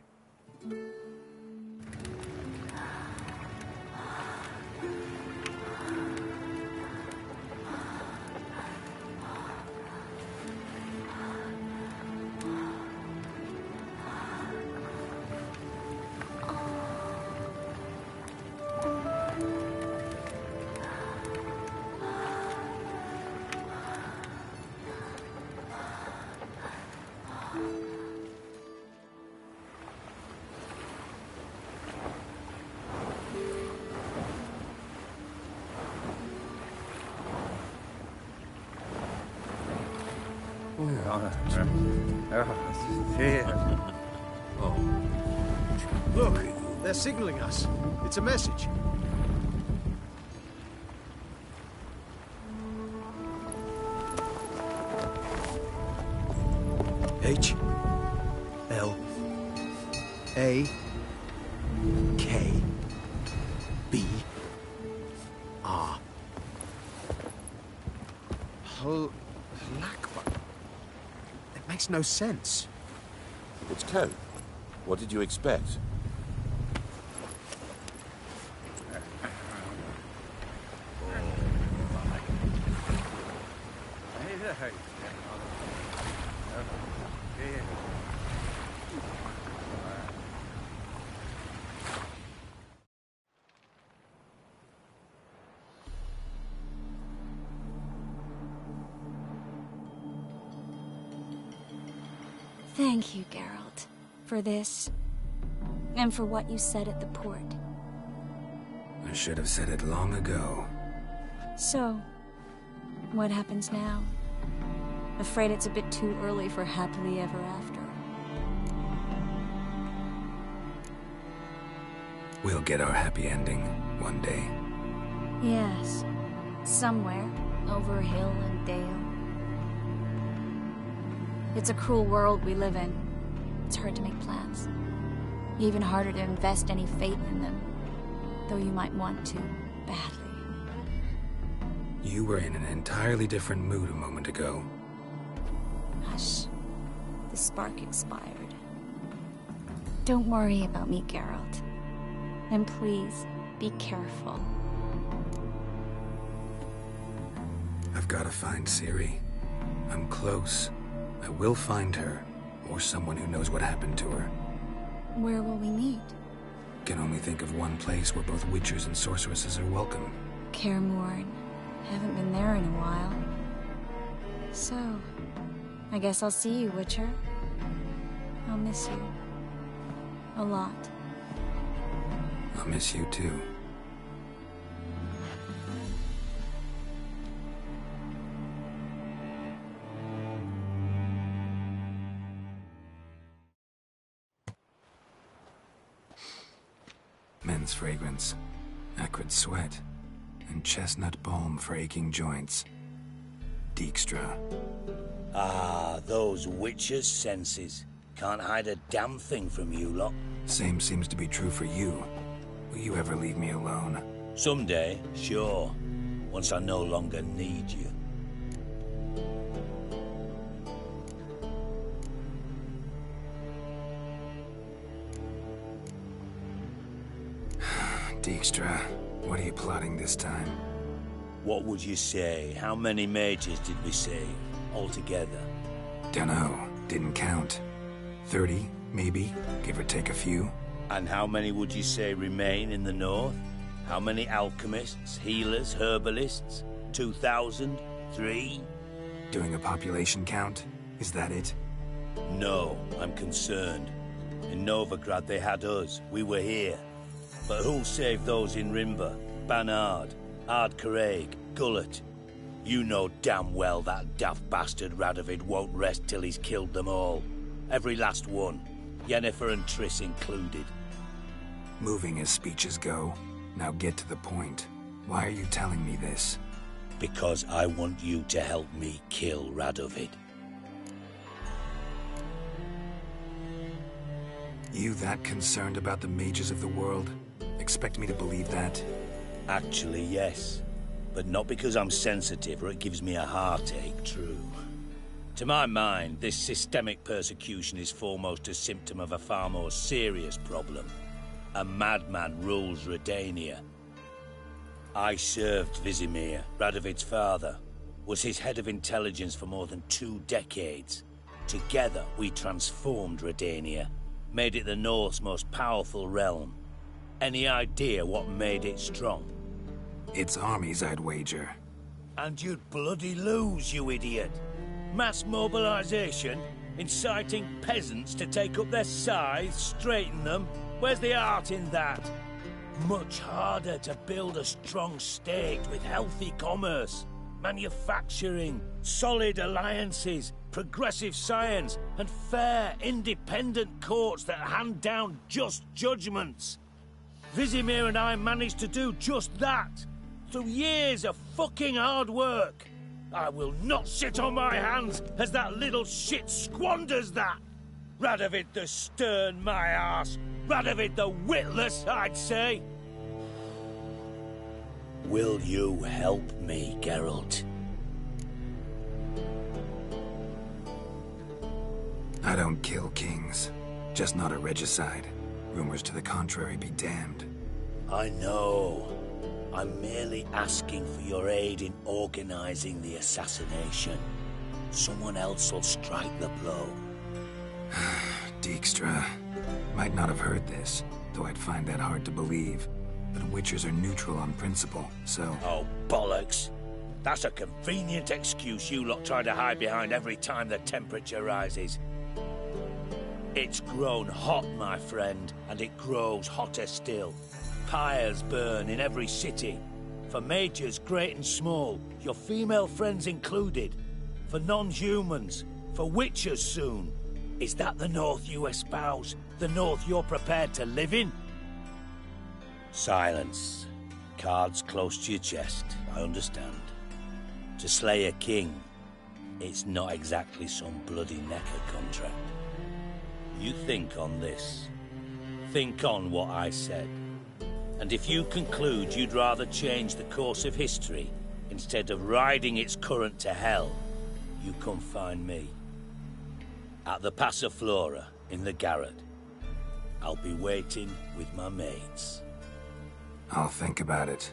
Look, they're signaling us. It's a message. H L A K B R. Halakba. It makes no sense. It's code. What did you expect? Thank you, Geralt, for this, and for what you said at the port. I should have said it long ago. So, what happens now? Afraid it's a bit too early for happily ever after. We'll get our happy ending one day. Yes, somewhere, over hill and dale. It's a cruel world we live in. It's hard to make plans. Even harder to invest any faith in them. Though you might want to, badly. You were in an entirely different mood a moment ago. Hush. The spark expired. Don't worry about me, Geralt. And please, be careful. I've got to find Ciri. I'm close. I will find her, or someone who knows what happened to her. Where will we meet? Can only think of one place where both witchers and sorceresses are welcome. Kaer Morhen. Haven't been there in a while. So, I guess I'll see you, Witcher. I'll miss you. A lot. I'll miss you too. Men's fragrance. Acrid sweat. and chestnut balm for aching joints. Dijkstra. Ah, those witches' senses. Can't hide a damn thing from you lot. Same seems to be true for you. Will you ever leave me alone? Someday, sure. Once I no longer need you. Dijkstra, what are you plotting this time? What would you say? How many mages did we save, altogether? Dunno. Didn't count. 30, maybe? Give or take a few? And how many would you say remain in the north? How many alchemists, healers, herbalists? 2,000? 3? Doing a population count? Is that it? No, I'm concerned. In Novigrad they had us. We were here. But who'll save those in Rimba? Banard, Ardcaraig, Gullet? You know damn well that daft bastard Radovid won't rest till he's killed them all. Every last one. Yennefer and Triss included. Moving as speeches go. Now get to the point. Why are you telling me this? Because I want you to help me kill Radovid. You that concerned about the mages of the world? Expect me to believe that? Actually, yes. But not because I'm sensitive or it gives me a heartache, true. To my mind, this systemic persecution is foremost a symptom of a far more serious problem. A madman rules Redania. I served Vizimir, Radovid's father, was his head of intelligence for more than 2 decades. Together, we transformed Redania, made it the North's most powerful realm. Any idea what made it strong? Its armies, I'd wager. And you'd bloody lose, you idiot. Mass mobilization, inciting peasants to take up their scythes, straighten them. Where's the art in that? Much harder to build a strong state with healthy commerce, manufacturing, solid alliances, progressive science, and fair, independent courts that hand down just judgments. Vizimir and I managed to do just that, through years of fucking hard work. I will not sit on my hands as that little shit squanders that. Radovid the stern, my ass. Radovid the witless, I'd say. Will you help me, Geralt? I don't kill kings. Just not a regicide. Rumors to the contrary be damned. I know. I'm merely asking for your aid in organizing the assassination. Someone else will strike the blow. Dijkstra. Might not have heard this, though I'd find that hard to believe. But Witchers are neutral on principle, so... Oh, bollocks. That's a convenient excuse you lot try to hide behind every time the temperature rises. It's grown hot, my friend, and it grows hotter still. Pyres burn in every city. For mages great and small, your female friends included. For non-humans, for witchers soon. Is that the North you espouse? The North you're prepared to live in? Silence. Cards close to your chest, I understand. To slay a king, it's not exactly some bloody necker contract. You think on this. Think on what I said. And if you conclude you'd rather change the course of history instead of riding its current to hell, you come find me. At the Passiflora in the garret. I'll be waiting with my mates. I'll think about it.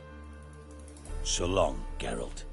So long, Geralt.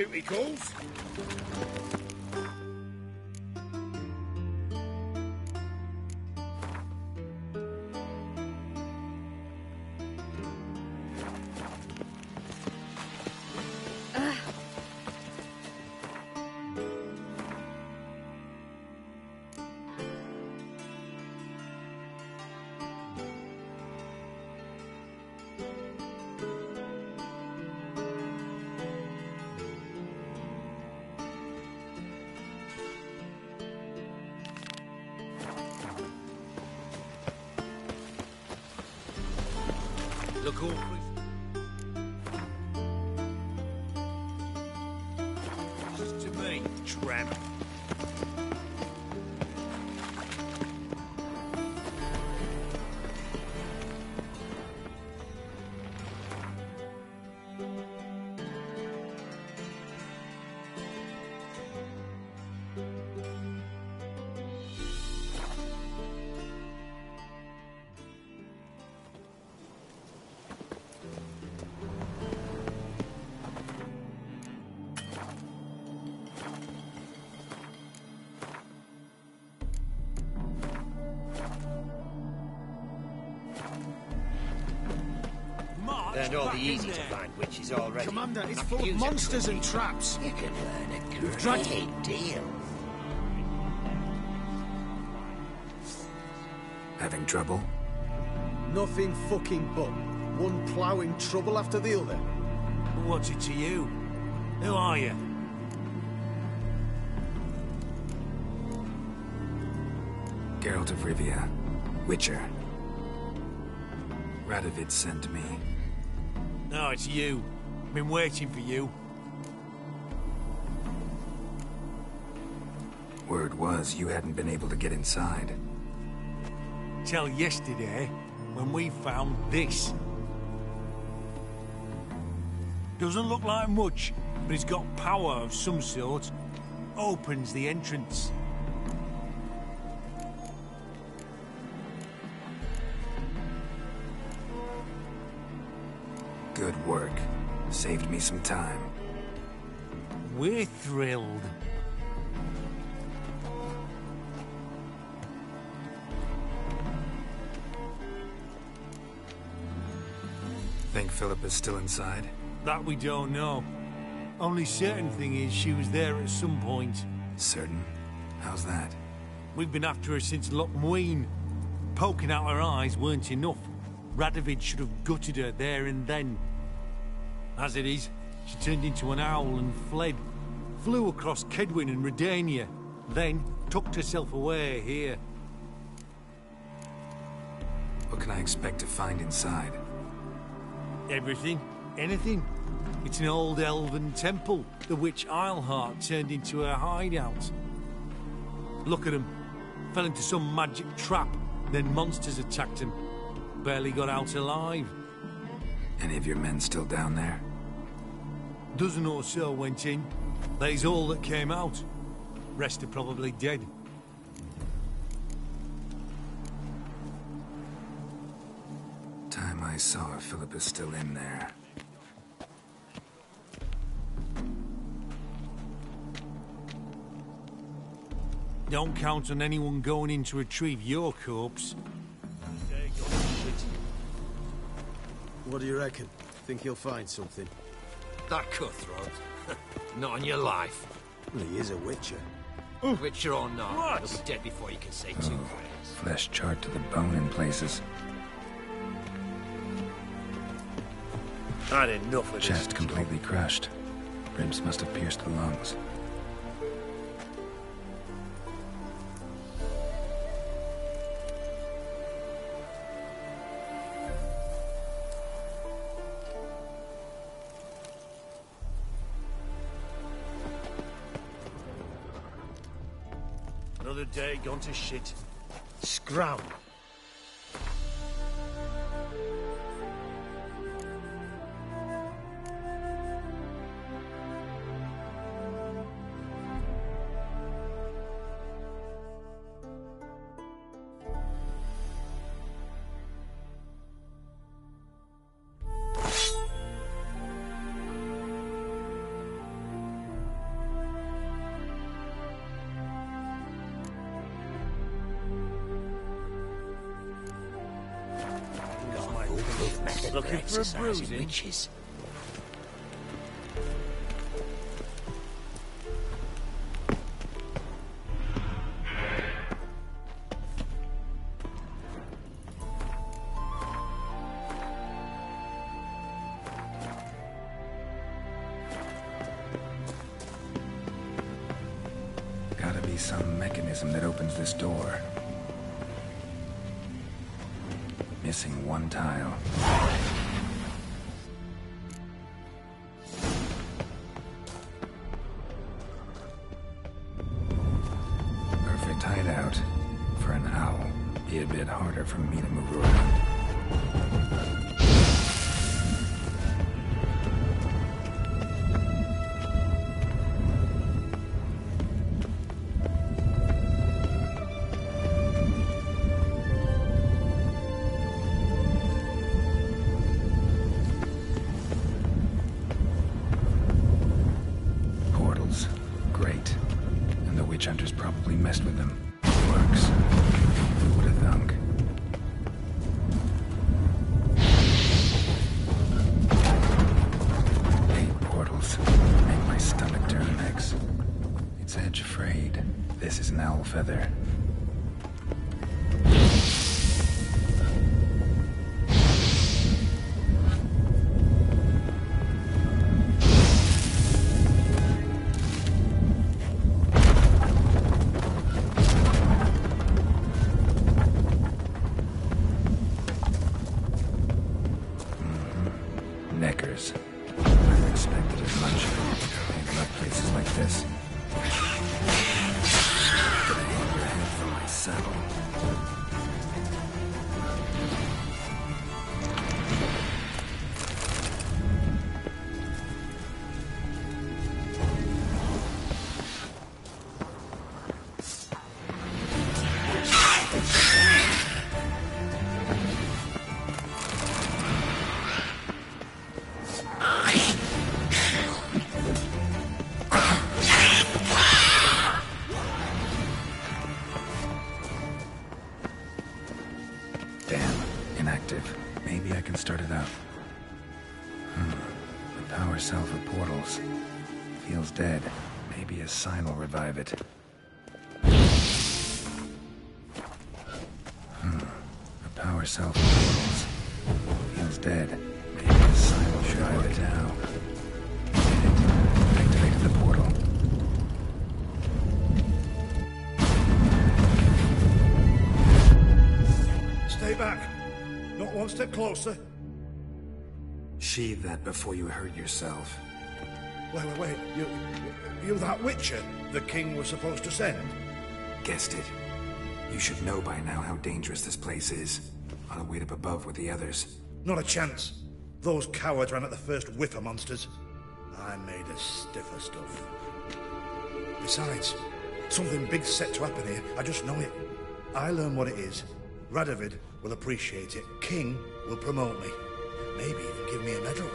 duty calls. Look all Just to me, tramp. Learned all the easy-to-find witches already. Commander, it's full of monsters and traps. You can learn a We've tried great deal. Having trouble? Nothing fucking but. One ploughing trouble after the other. What's it to you? Who are you? Geralt of Rivia, Witcher. Radovid sent me. No, it's you. Been waiting for you. Word was you hadn't been able to get inside. Till yesterday, when we found this. Doesn't look like much, but it's got power of some sort. Opens the entrance. Good work. Saved me some time. We're thrilled. Think Philip is still inside? That we don't know. Only certain thing is she was there at some point. Certain? How's that? We've been after her since Lochmuin. Poking out her eyes weren't enough. Radovid should have gutted her there and then. As it is, she turned into an owl and fled. Flew across Kedwin and Redania. Then tucked herself away here. What can I expect to find inside? Everything. Anything. It's an old elven temple. The witch Isleheart turned into her hideout. Look at him. Fell into some magic trap. Then monsters attacked him. Barely got out alive. Any of your men still down there? Dozen or so went in. That's all that came out. Rest are probably dead. Time I saw her, Philip is still in there. Don't count on anyone going in to retrieve your corpse. What do you reckon? Think he'll find something? That cutthroat. Not on your life. Well, he is a witcher. Witcher or not, he'll be dead before you can say two prayers. Flesh charred to the bone in places. I had enough of this. Chest completely crushed. Ribs must have pierced the lungs. Another day gone to shit. Scram. foolproof method Looking for for a exercising bruising? witches. Gotta be some mechanism that opens this door. Missing one tile. Perfect hideout for an owl. Be a bit harder for me to move around. Portals. Great. And the witch hunters probably messed with them. Works. Who would have thunk? Eight portals. Make my stomach turn next. It's edge frayed. This is an owl feather. Neckers. I expected as much. I love places like this. Gonna hang your head from my saddle. Damn, inactive. Maybe I can start it up. The power cell for portals. Feels dead. Maybe a sign will revive it. A power cell for portals. Feels dead. Maybe a sign will revive it now. Did it. Activated the portal. Stay back. Not one step closer. Sheathe that before you hurt yourself. Wait. You that Witcher the king was supposed to send? Guessed it. You should know by now how dangerous this place is. I'll wait up above with the others. Not a chance. Those cowards ran at the first whiff of monsters. I made a stiffer stuff. Besides, something big's set to happen here. I just know it. I learn what it is. Radovid will appreciate it. King will promote me. Maybe even give me a medal.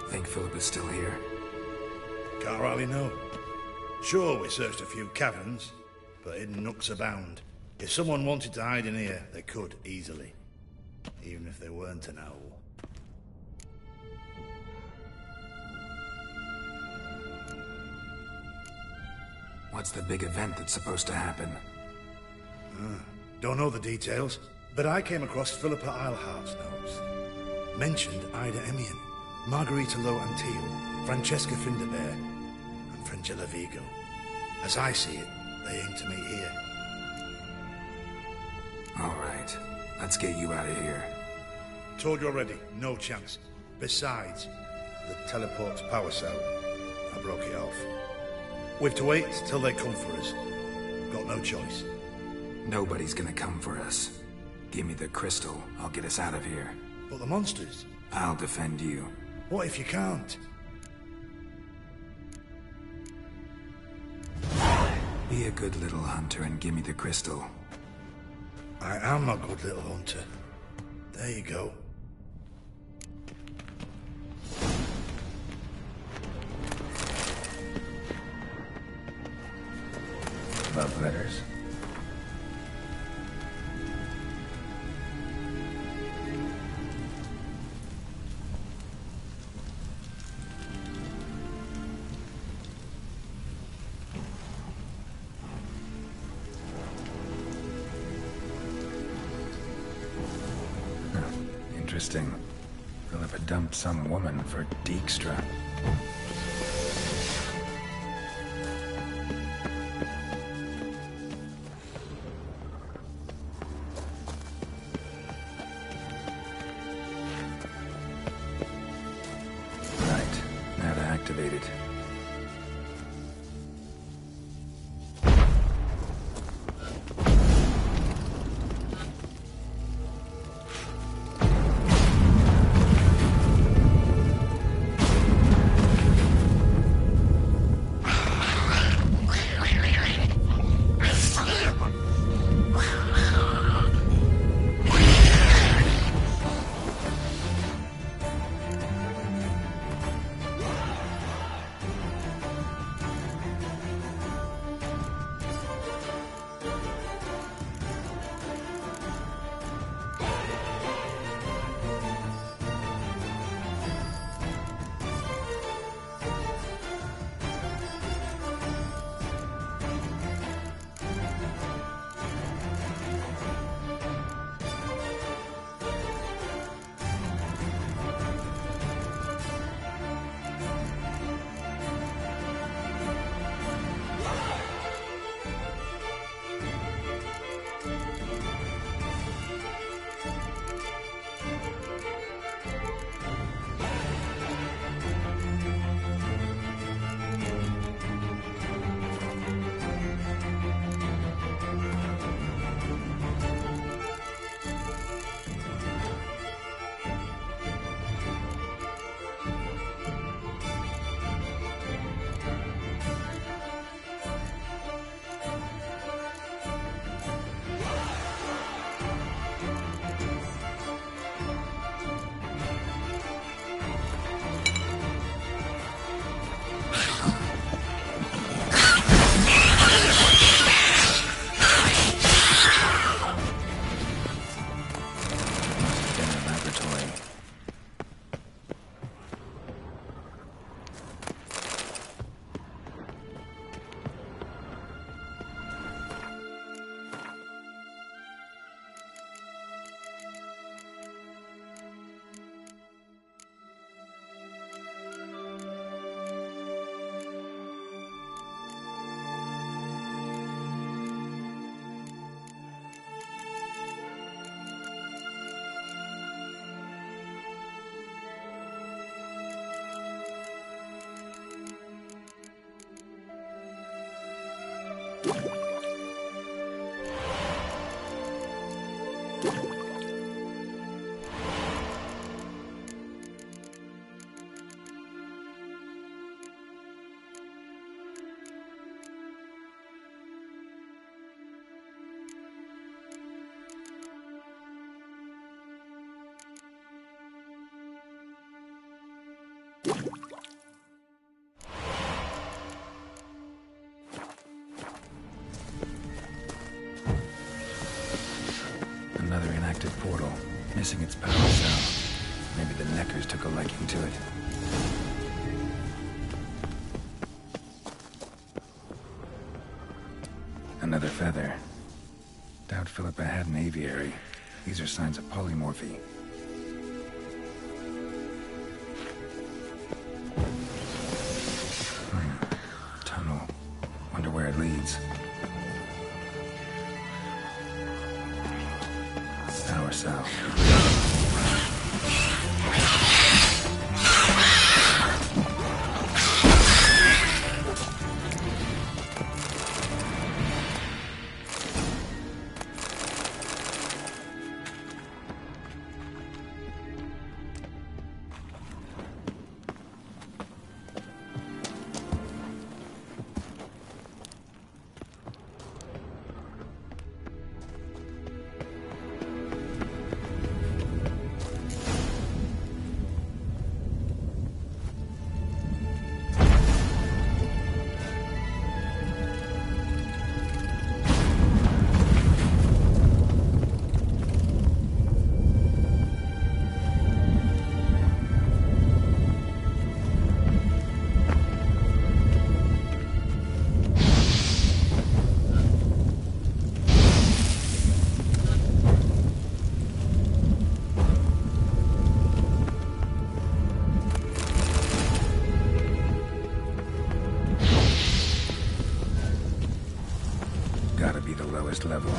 Think Philip is still here? Can't hardly know. Sure, we searched a few caverns, but hidden nooks abound. If someone wanted to hide in here, they could easily. Even if they weren't an owl. What's the big event that's supposed to happen? Don't know the details, but I came across Philippa Eilhart's notes. Mentioned Ida Emian, Margarita Lo Antille, Francesca Finderbear, and Frangilla Vigo. As I see it, they aim to meet here. All right, let's get you out of here. Told you already, no chance. Besides, the teleport's power cell, I broke it off. We've to wait till they come for us. Got no choice. Nobody's gonna come for us. Give me the crystal, I'll get us out of here. But the monsters? I'll defend you. What if you can't? Be a good little hunter and give me the crystal. I am a good little hunter. There you go. Interesting. Philippa dumped some woman for Dijkstra. Right. Now to activate it. Another inactive portal, missing its power cell. Maybe the Neckers took a liking to it. Another feather. Doubt Philippa had an aviary. These are signs of polymorphy. Tunnel. Wonder where it leads. Power cell. lowest level.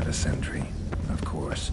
A sentry, of course.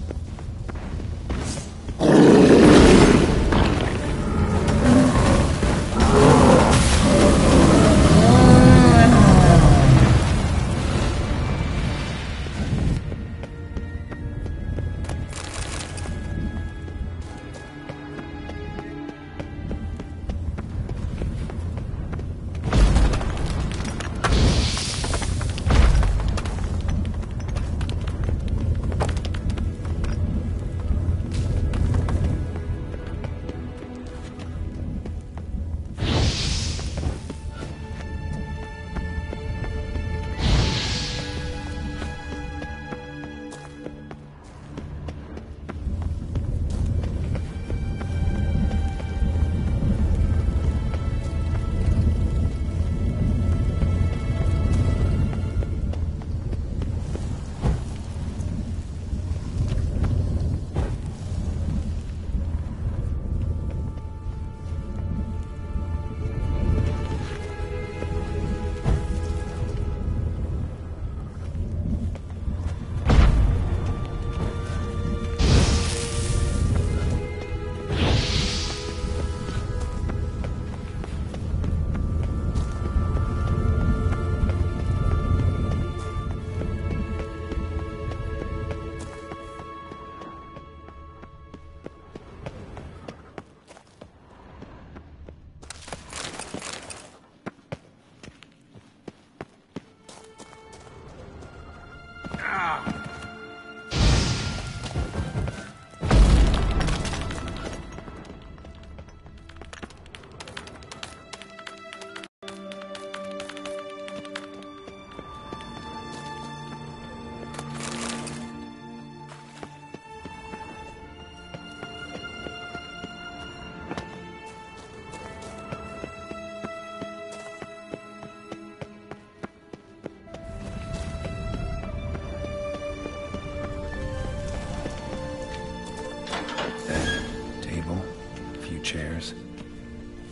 Chairs.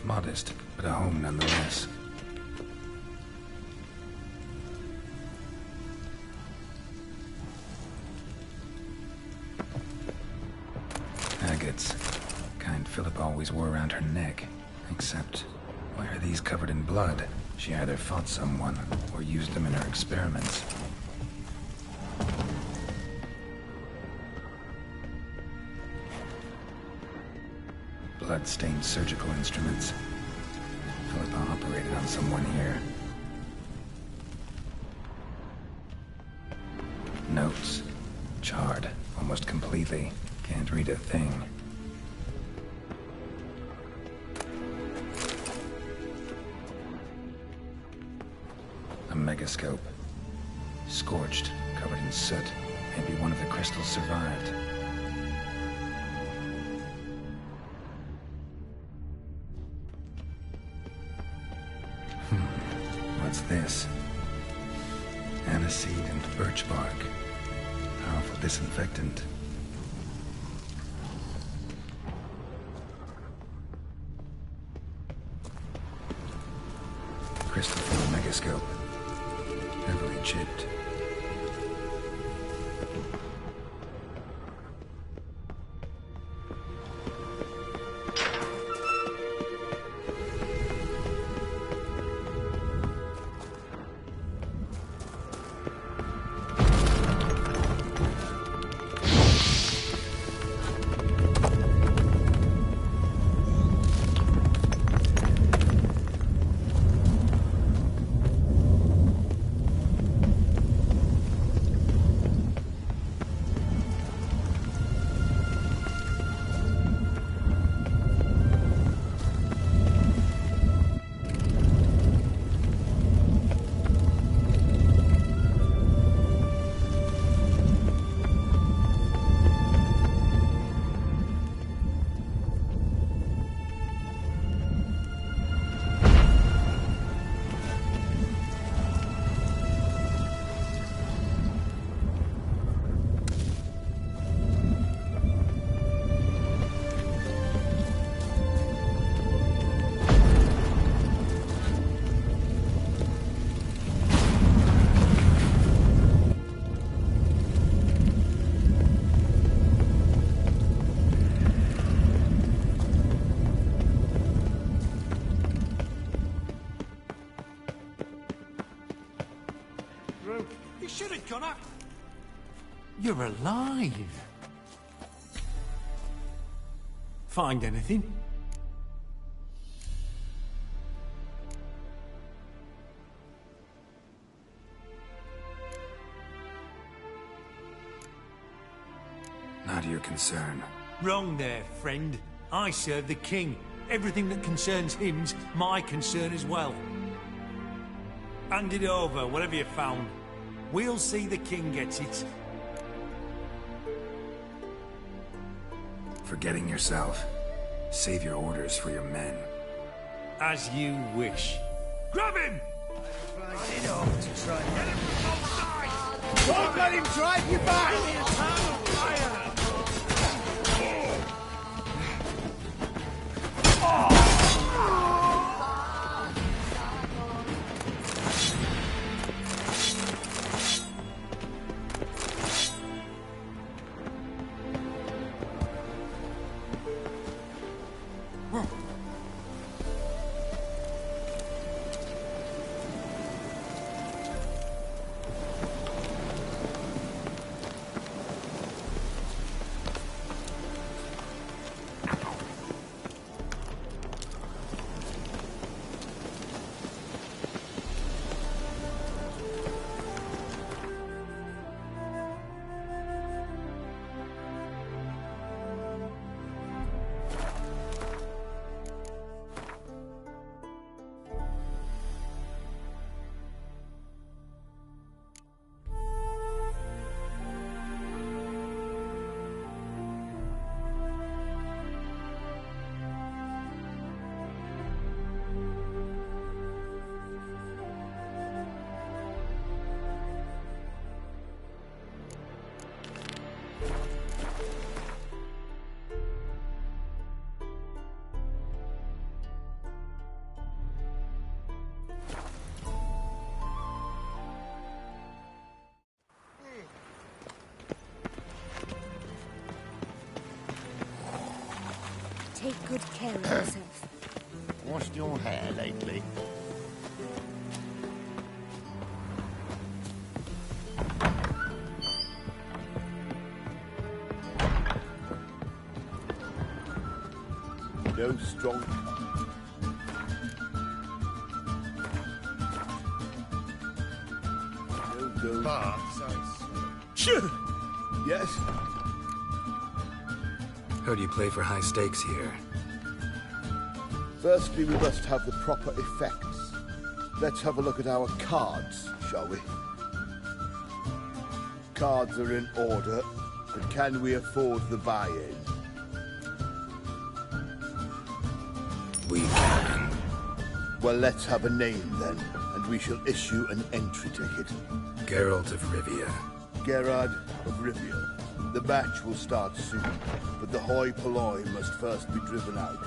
Modest, but a home nonetheless. Agates. Kind Philip always wore around her neck. Except, why are these covered in blood? She either fought someone, or used them in her experiments. Blood-stained surgical instruments. Philippa operated on someone here. Notes. Charred, almost completely. Can't read a thing. A megascope. Scorched, covered in soot. Maybe one of the crystals survived. What's this? Aniseed and birch bark. Powerful disinfectant. Crystal from a megascope. Heavily chipped. You should have gone up. You're alive. Find anything? Not your concern. Wrong there, friend. I serve the king. Everything that concerns him's my concern as well. Hand it over, whatever you found. We'll see the king gets it. Forgetting yourself. Save your orders for your men. As you wish. Grab him! Don't let him drive you back! Take good care of yourself. Washed your hair lately? No strong. No go. Sure. Yes. Heard you play for high stakes here. Firstly, we must have the proper effects. Let's have a look at our cards, shall we? cards are in order, but can we afford the buy-in? We can. Well, let's have a name then, and we shall issue an entry ticket. Geralt of Rivia. Gerard of Rivia. The match will start soon, but the hoi polloi must first be driven out.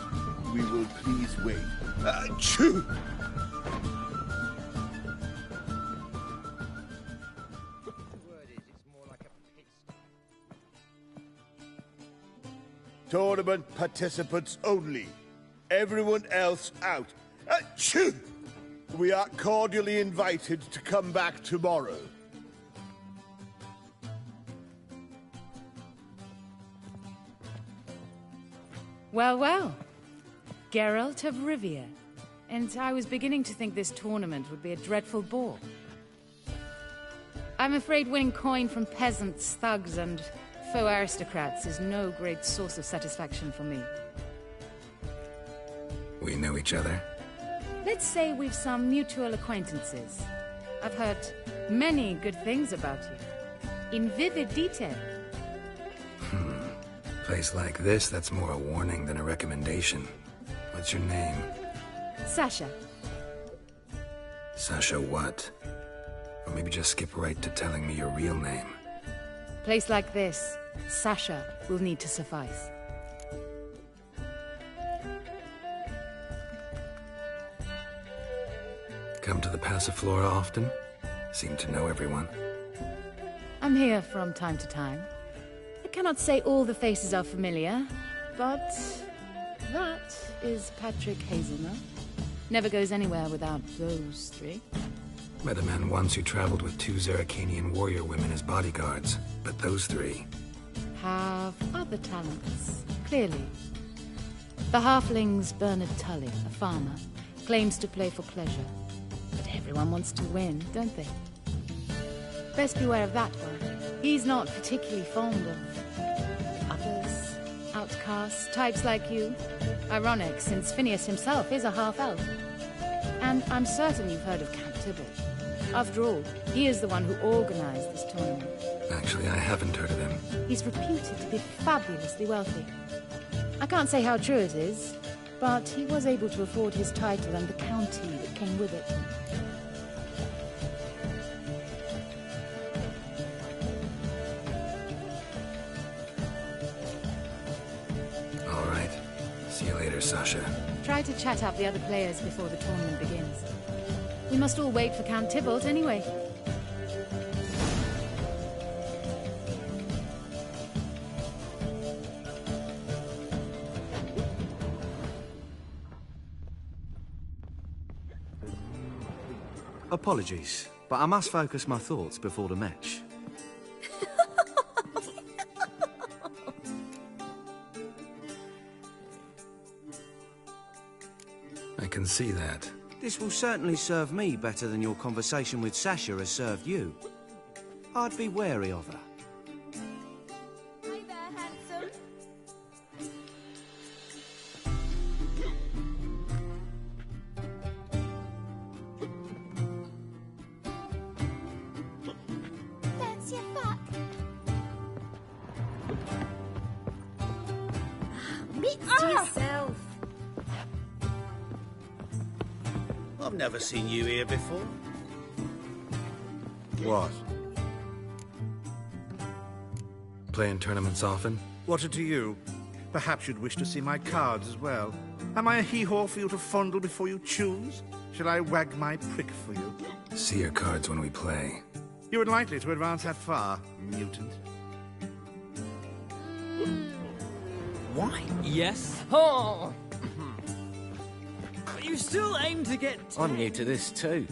We will please wait. Achoo! Tournament participants only. Everyone else out. Achoo! We are cordially invited to come back tomorrow. Well, well. Geralt of Rivia. And I was beginning to think this tournament would be a dreadful bore. I'm afraid winning coin from peasants, thugs, and faux aristocrats is no great source of satisfaction for me. We know each other? Let's say we've some mutual acquaintances. I've heard many good things about you. In vivid detail. Place like this, that's more a warning than a recommendation. What's your name? Sasha. Sasha what? Or maybe just skip right to telling me your real name. Place like this, Sasha will need to suffice. Come to the Passiflora often? Seem to know everyone. I'm here from time to time. I cannot say all the faces are familiar, but that is Patrick Hazelnut. Never goes anywhere without those three. Met a man once who traveled with 2 Zaracanian warrior women as bodyguards, but those 3... have other talents, clearly. The halfling's Bernard Tully, a farmer, claims to play for pleasure. But everyone wants to win, don't they? Best beware of that one. He's not particularly fond of others, outcasts, types like you. Ironic, since Phineas himself is a half-elf. And I'm certain you've heard of Count Tybalt. After all, he is the one who organized this tournament. Actually, I haven't heard of him. He's reputed to be fabulously wealthy. I can't say how true it is, but he was able to afford his title and the county that came with it. All right. See you later, Sasha. Try to chat up the other players before the tournament begins. We must all wait for Count Tybalt anyway. Apologies, but I must focus my thoughts before the match. I can see that. This will certainly serve me better than your conversation with Sasha has served you. I'd be wary of her. Hi there, handsome. That's your fuck. Admit to yourself. I've never seen you here before. What? Playing tournaments often? What to you? Perhaps you'd wish to see my cards as well. Am I a hee-haw for you to fondle before you choose? Shall I wag my prick for you? See your cards when we play. You unlikely to advance that far, mutant. Why? Yes. Oh! But you still aim to get... I'm new to this too.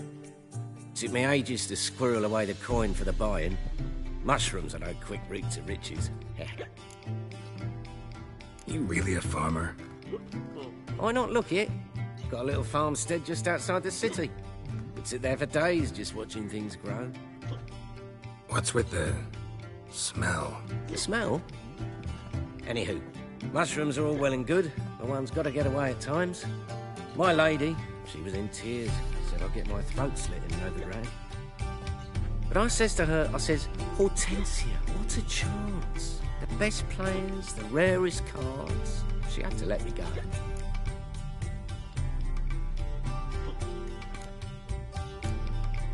Took me ages to squirrel away the coin for the buy-in. Mushrooms are no quick route to riches. You really a farmer? Why not look it? Got a little farmstead just outside the city. Could sit there for days just watching things grow. What's with the smell? The smell? Anywho, mushrooms are all well and good, but one's got to get away at times. My lady, she was in tears, said I'd get my throat slit in another rag. But But I says to her, I says, Hortensia, what a chance. The best players, the rarest cards. She had to let me go.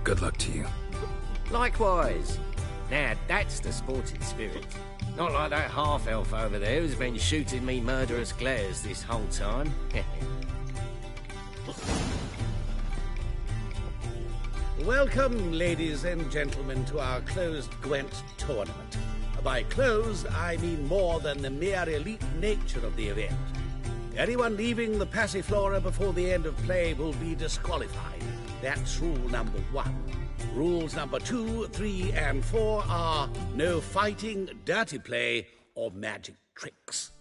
Good luck to you. Likewise. Now, that's the sporting spirit. Not like that half-elf over there who's been shooting me murderous glares this whole time. Welcome, ladies and gentlemen, to our closed Gwent tournament. By closed, I mean more than the mere elite nature of the event. Anyone leaving the Passiflora before the end of play will be disqualified. That's rule number 1. Rules number 2, 3, and 4 are no fighting, dirty play, or magic tricks.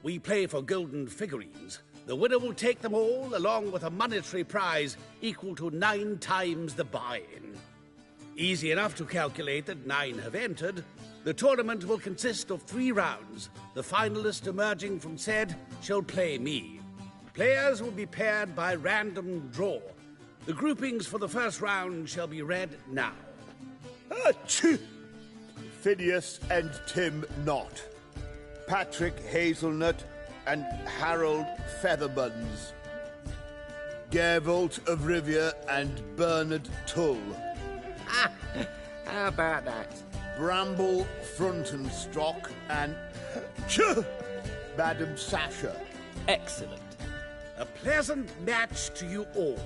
We play for golden figurines. The winner will take them all, along with a monetary prize equal to 9 times the buy-in. Easy enough to calculate that 9 have entered. The tournament will consist of 3 rounds. The finalist emerging from said shall play me. Players will be paired by random draw. The groupings for the first round shall be read now. Phineas and Tim Knott. Patrick Hazelnut and Harold Featherbuns. Gervolt of Rivia and Bernard Tull. How about that? Bramble Frontenstock and Madam Sasha. Excellent. A pleasant match to you all.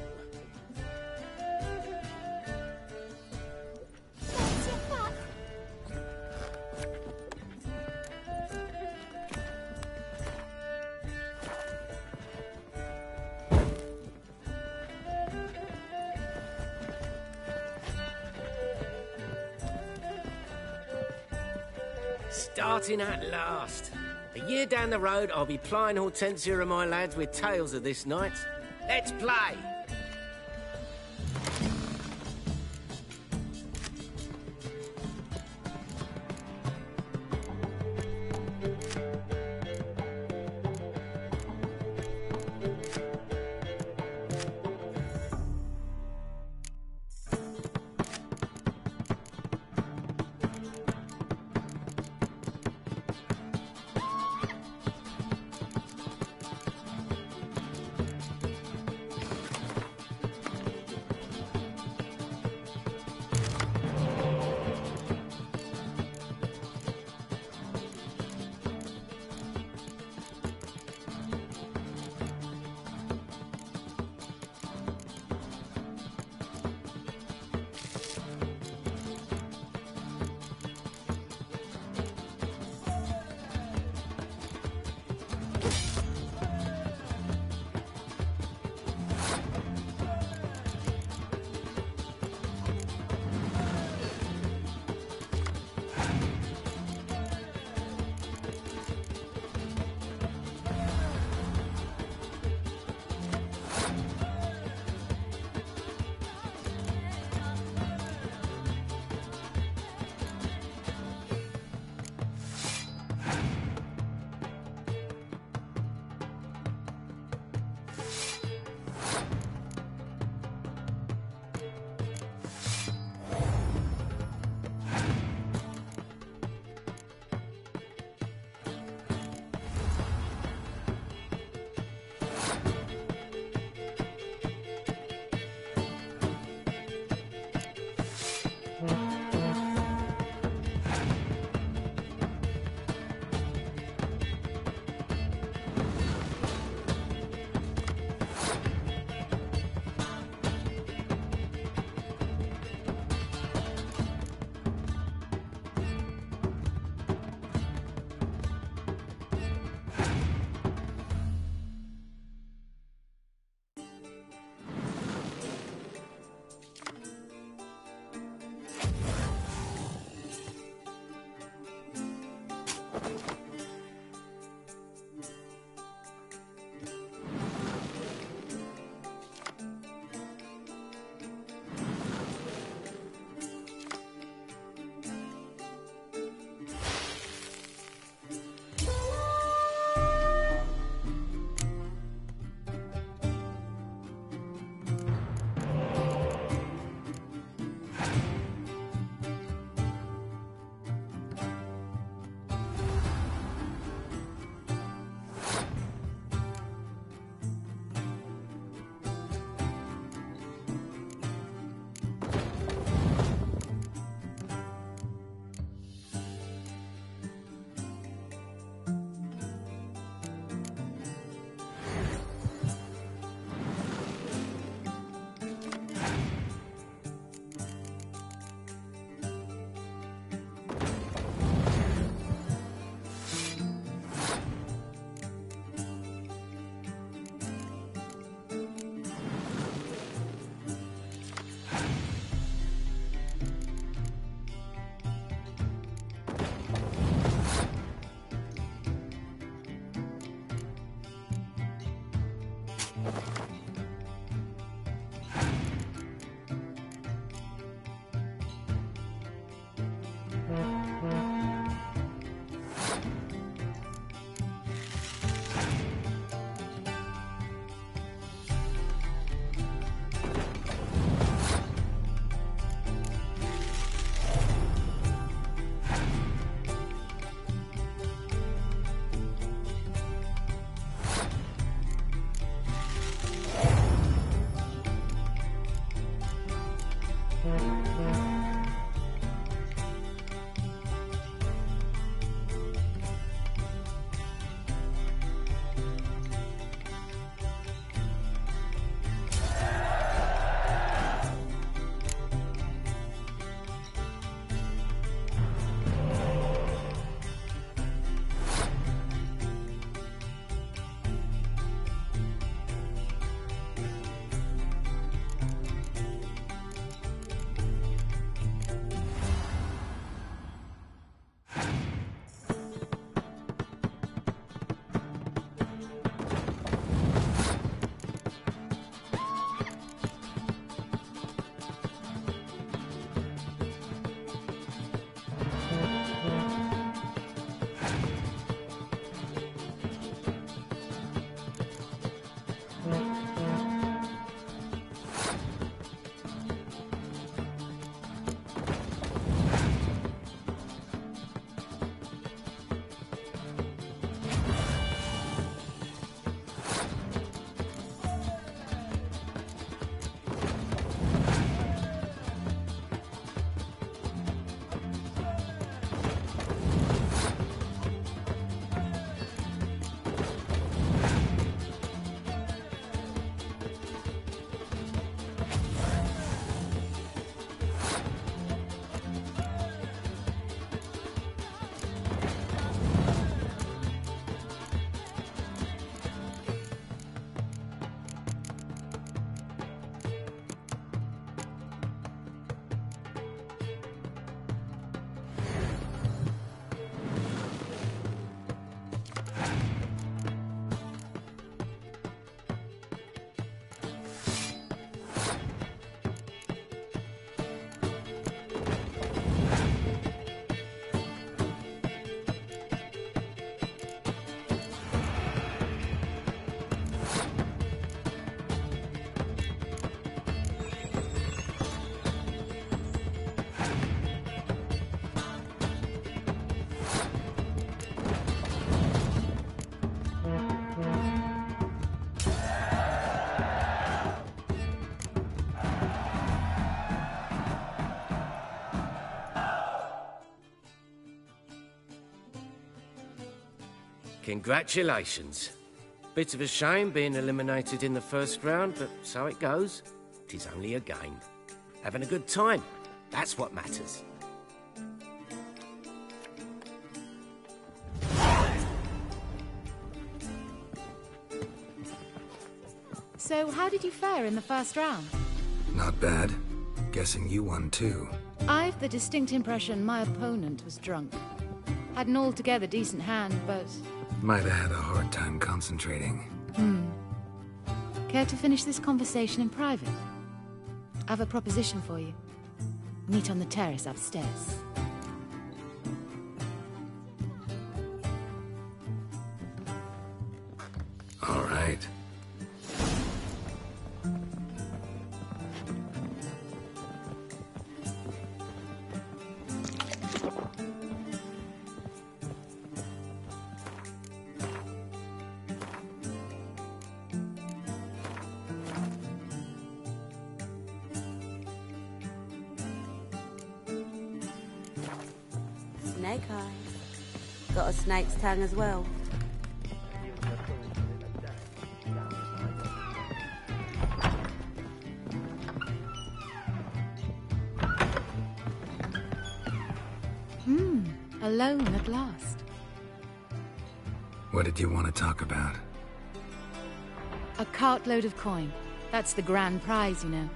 Starting at last. A year down the road, I'll be plying Hortensia and my lads with tales of this night. Let's play! Congratulations. Bit of a shame being eliminated in the first round, but so it goes. It is only a game. Having a good time, that's what matters. So, how did you fare in the first round? Not bad. Guessing you won too. I've the distinct impression my opponent was drunk. Had an altogether decent hand, but... Might have had a hard time concentrating. Care to finish this conversation in private? I have a proposition for you. Meet on the terrace upstairs. All right. Snake eye. Got a snake's tongue as well. Alone at last. What did you want to talk about? A cartload of coin. That's the grand prize, you know.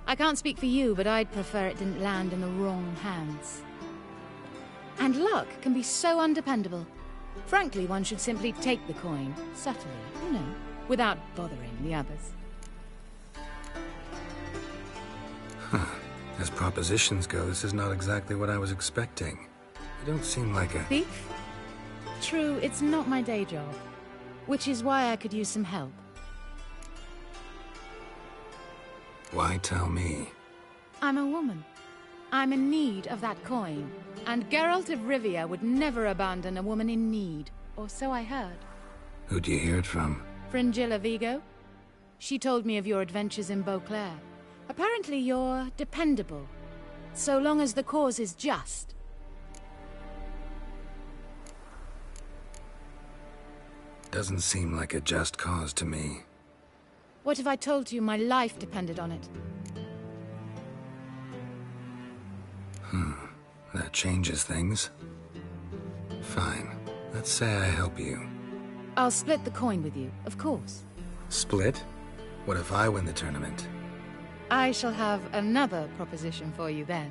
I can't speak for you, but I'd prefer it didn't land in the wrong hands. And luck can be so undependable. Frankly, one should simply take the coin, subtly, you know, without bothering the others. As propositions go, this is not exactly what I was expecting. You don't seem like a... Thief? True, it's not my day job. Which is why I could use some help. Why tell me? I'm a woman. I'm in need of that coin. And Geralt of Rivia would never abandon a woman in need. Or so I heard. Who'd you hear it from? Fringilla Vigo. She told me of your adventures in Beauclair. Apparently you're dependable, so long as the cause is just. Doesn't seem like a just cause to me. What if I told you my life depended on it? That changes things. Fine. Let's say I help you. I'll split the coin with you, of course. Split? What if I win the tournament? I shall have another proposition for you then.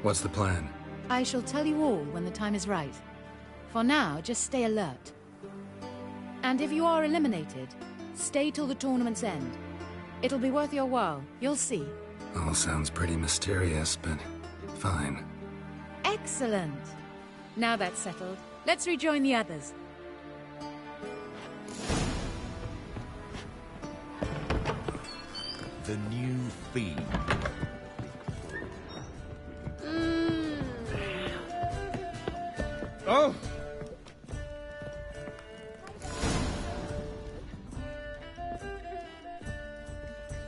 What's the plan? I shall tell you all when the time is right. For now, just stay alert. And if you are eliminated, stay till the tournament's end. It'll be worth your while, you'll see. All sounds pretty mysterious, but fine. Excellent! Now that's settled, let's rejoin the others. The new fiend. Oh!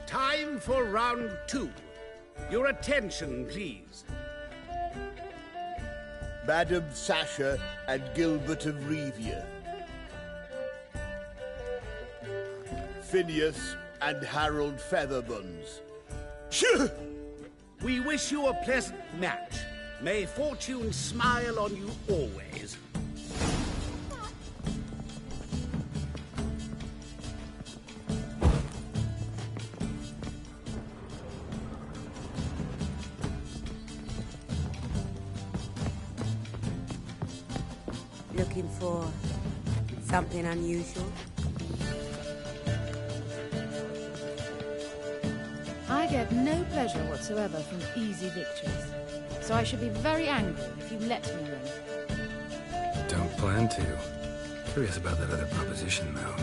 Time for round 2. Your attention, please. Madam Sasha and Gilbert of Revia. Phineas and Harold Featherbones. We wish you a pleasant match. May fortune smile on you always. Looking for something unusual? I get no pleasure whatsoever from easy victories, so I should be very angry if you let me win. Don't plan to. Curious about that other proposition, though.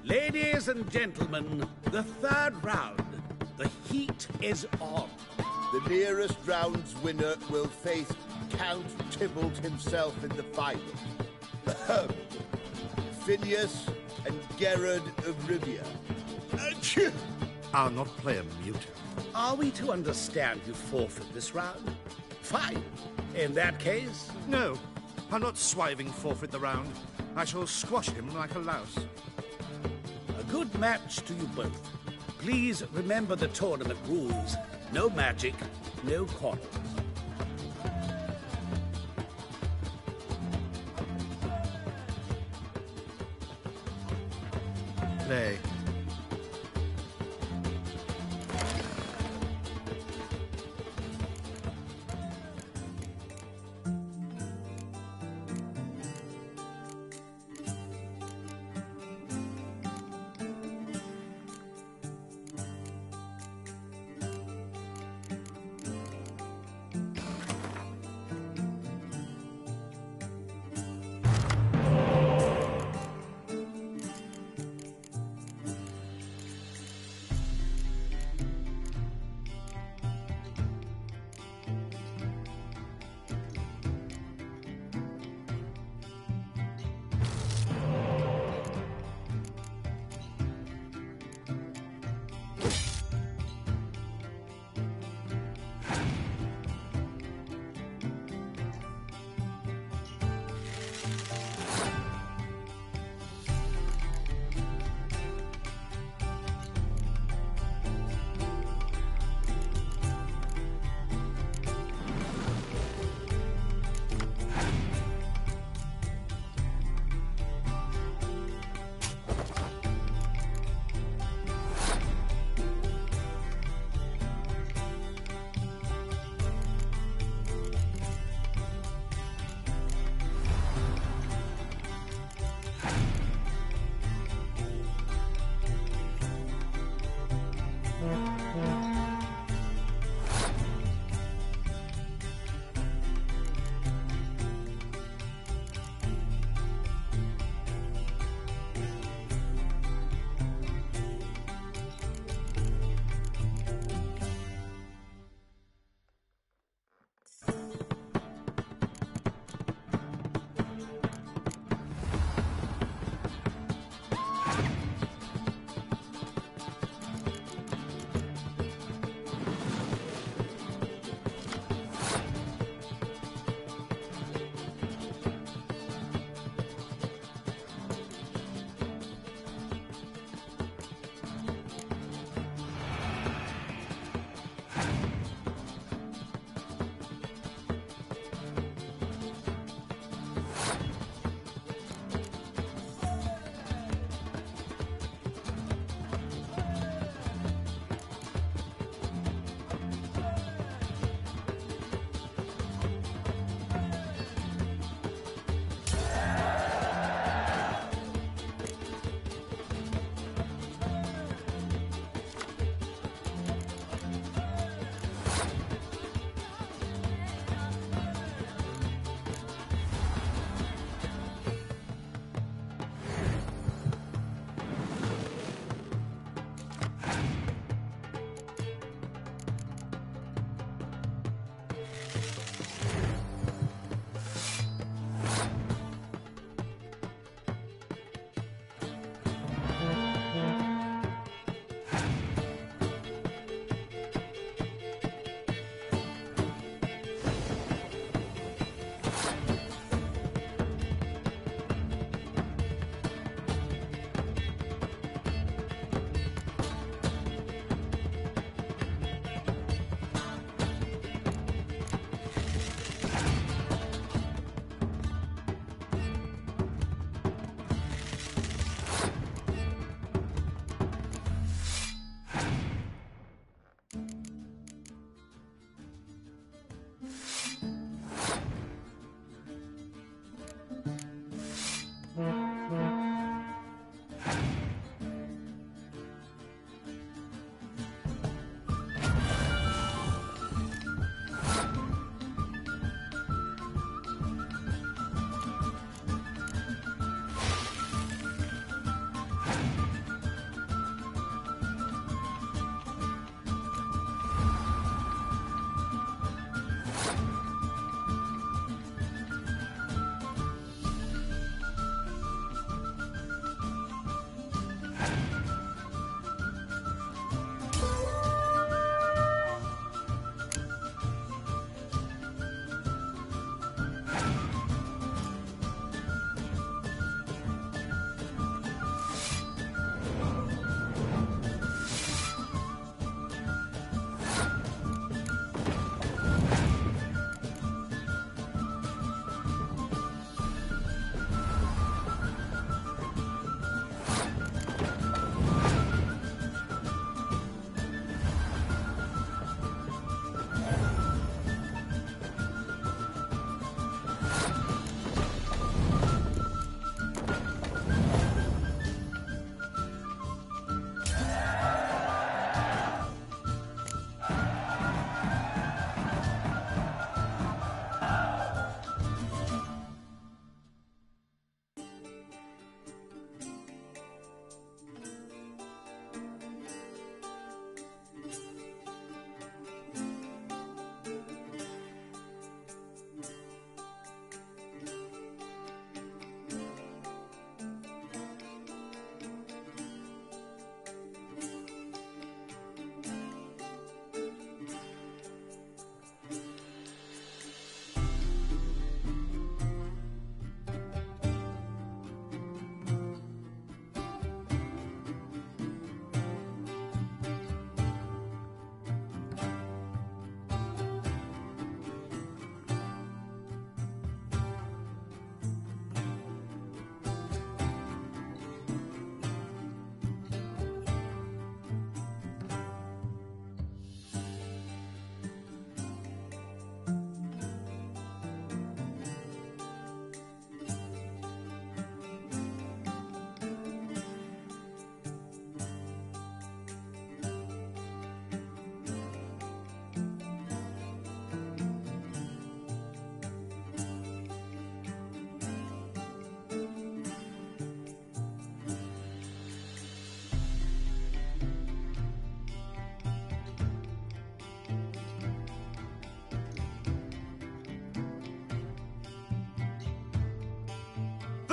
Ladies and gentlemen, the third round. The heat is on. The nearest round's winner will face Count Tybalt himself in the final. Phineas and Gerard of Rivia. I'll not play a mute. Are we to understand you forfeit this round? Fine. In that case... No, I'll not swiving forfeit the round. I shall squash him like a louse. A good match to you both. Please remember the tournament rules. No magic, no quarrels. Play.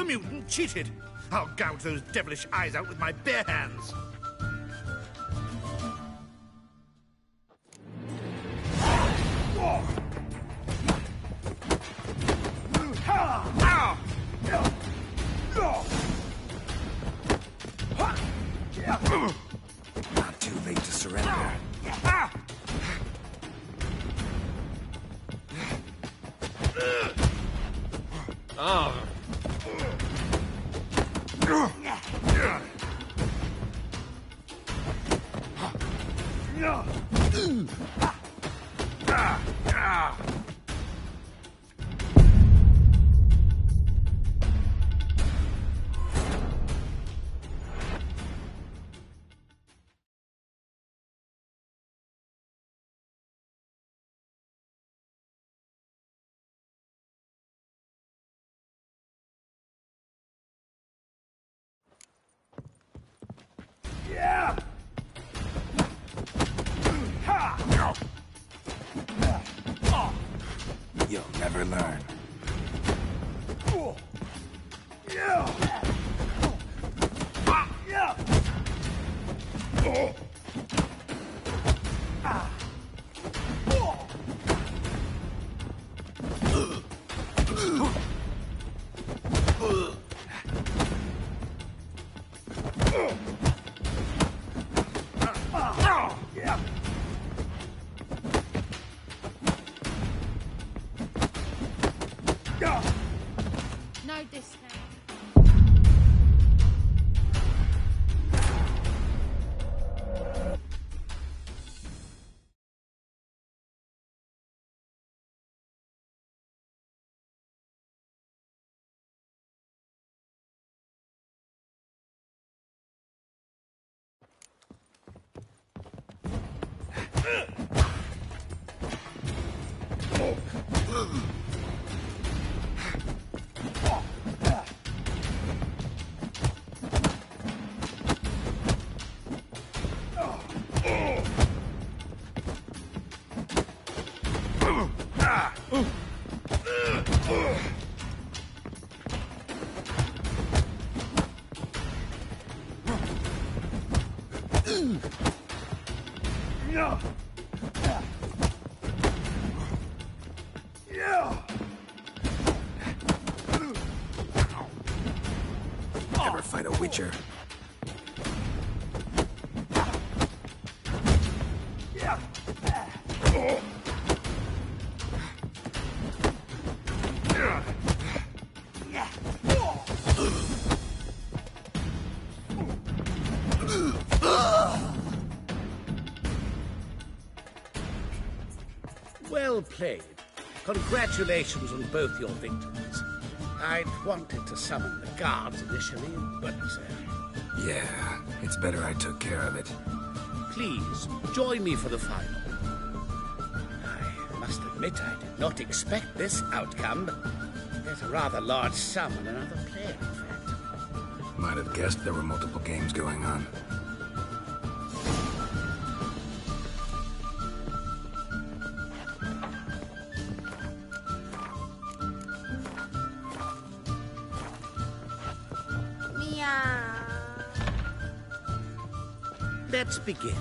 mutant cheated. I'll gouge those devilish eyes out with my bare hands. Not too late to surrender. You'll never learn. No discount. Ever fight a Witcher? Well played. Congratulations on both your victories. I'd wanted to summon the guards initially, but... Yeah, it's better I took care of it. Please, join me for the final. I must admit I did not expect this outcome. There's a rather large sum on another player, in fact. Might have guessed there were multiple games going on. Let's begin.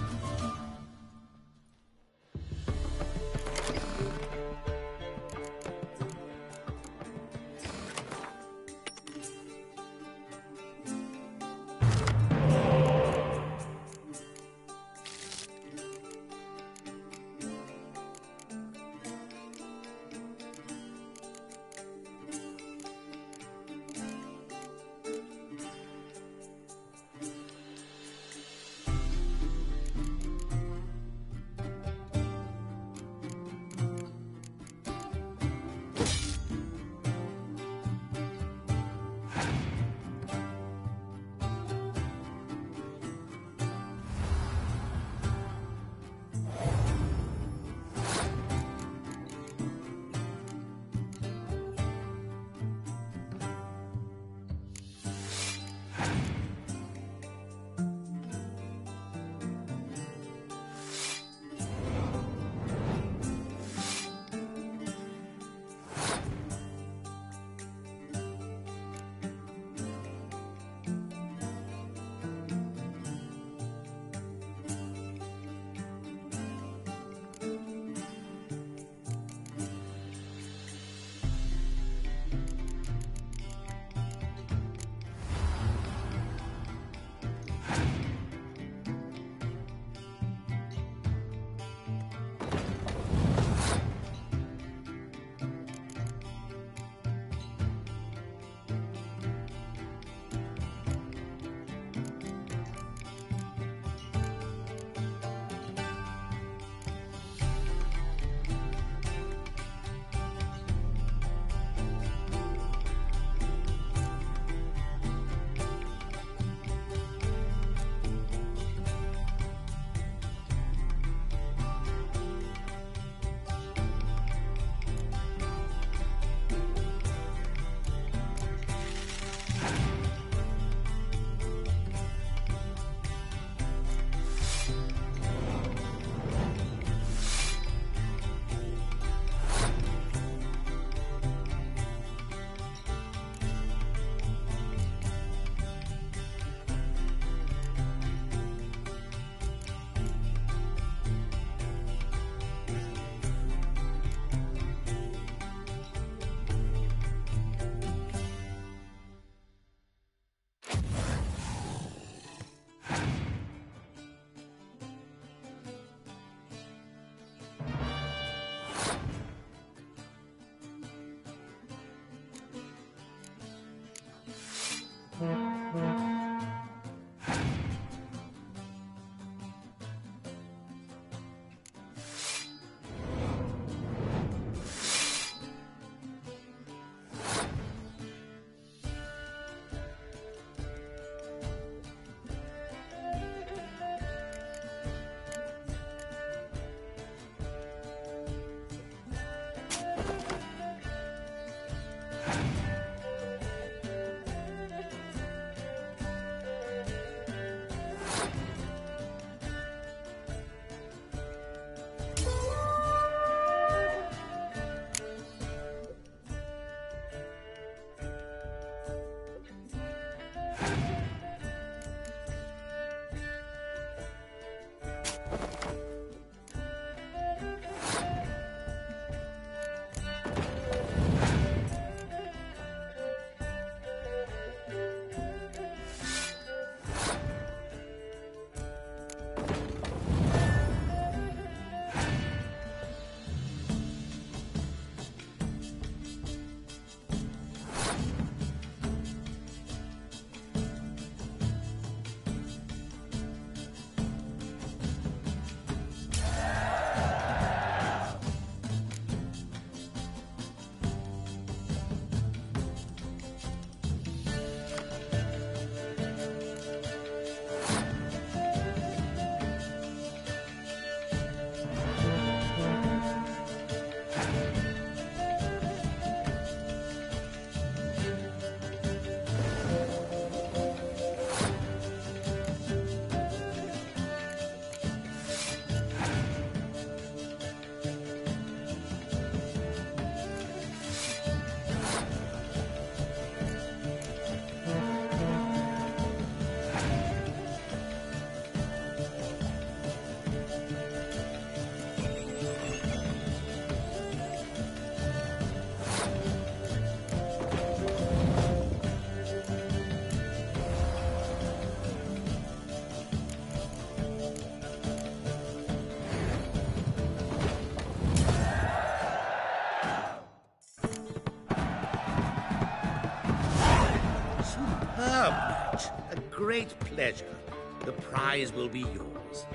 great pleasure. The prize will be yours.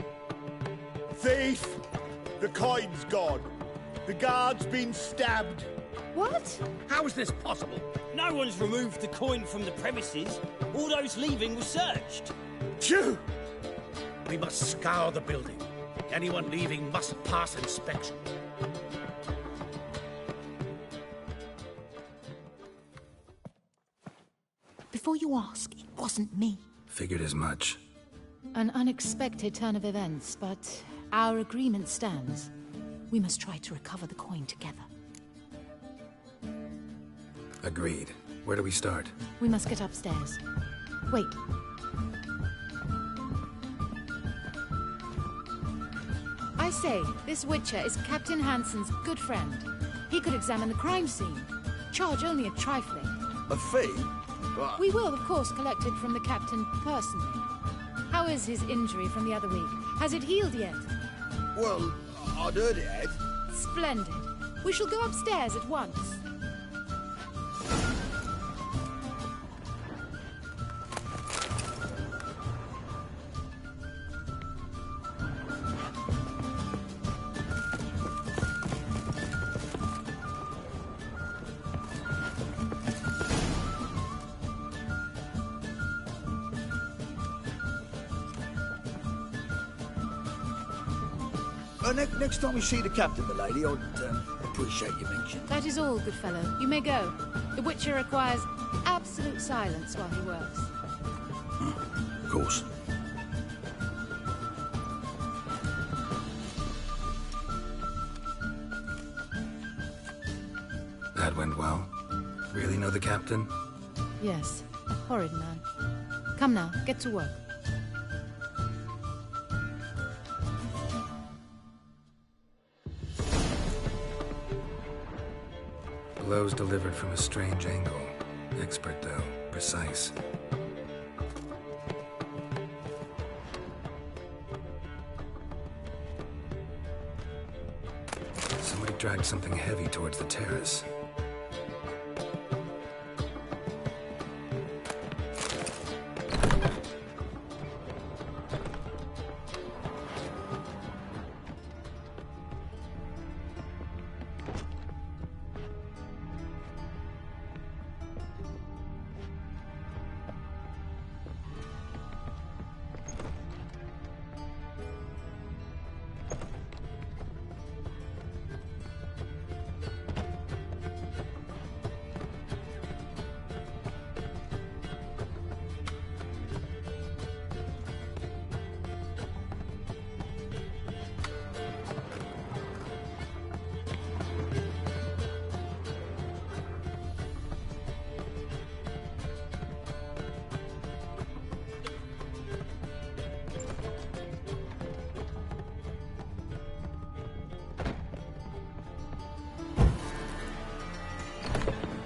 Thief! The coin's gone. The guard's been stabbed. What? How is this possible? No one's removed the coin from the premises. All those leaving were searched. Phew! We must scour the building. Anyone leaving must pass inspection. Before you ask, it wasn't me. Figured as much. An unexpected turn of events, but our agreement stands. We must try to recover the coin together. Agreed. Where do we start? We must get upstairs. Wait. I say, this Witcher is Captain Hansen's good friend. He could examine the crime scene. Charge only a trifling. A fee? But... We will, of course, collect it from the captain personally. How is his injury from the other week? Has it healed yet? Well, I'd heard it had. Splendid. We shall go upstairs at once. Next time we see the captain, milady, I'd appreciate your mention. That is all, good fellow. You may go. The Witcher requires absolute silence while he works. Of course. That went well. Really know the captain? Yes, a horrid man. Come now, get to work. Blows delivered from a strange angle. Expert, though. Precise. Somebody dragged something heavy towards the terrace.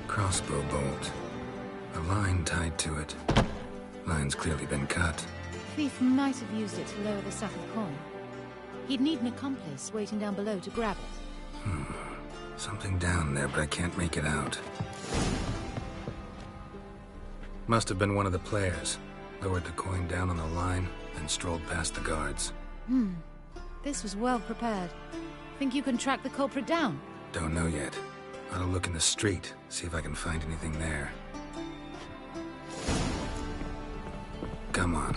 Crossbow bolt. A line tied to it. Line's clearly been cut. Thief might have used it to lower the sack of coin. He'd need an accomplice waiting down below to grab it. Something down there, but I can't make it out. Must have been one of the players. Lowered the coin down on the line, and strolled past the guards. This was well prepared. Think you can track the culprit down? Don't know yet. Ought to look in the street, see if I can find anything there. Come on.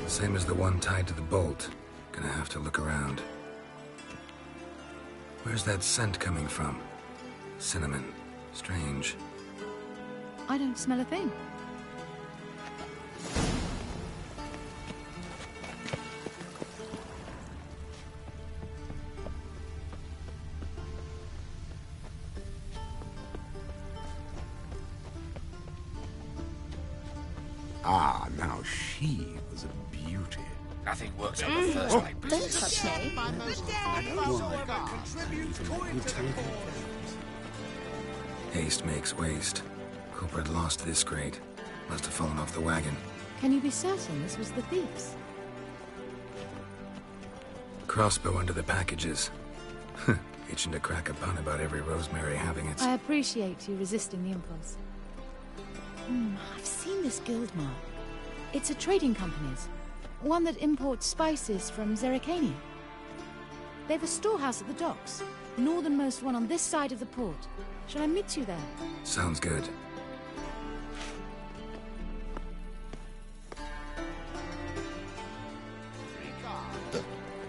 Same as the one tied to the bolt. Gonna have to look around. Where's that scent coming from? Cinnamon. Strange. I don't smell a thing. Ah, now she was a beauty. Nothing works on the first night. Don't touch me. Haste makes waste. Cooper had lost this crate. Must have fallen off the wagon. Can you be certain this was the thief's? Crossbow under the packages. Itching to crack a pun about every Rosemary having its... I appreciate you resisting the impulse. I've seen this guild mark. It's a trading company's. One that imports spices from Zerrikania. They've a storehouse at the docks. Northernmost one on this side of the port. Shall I meet you there? Sounds good.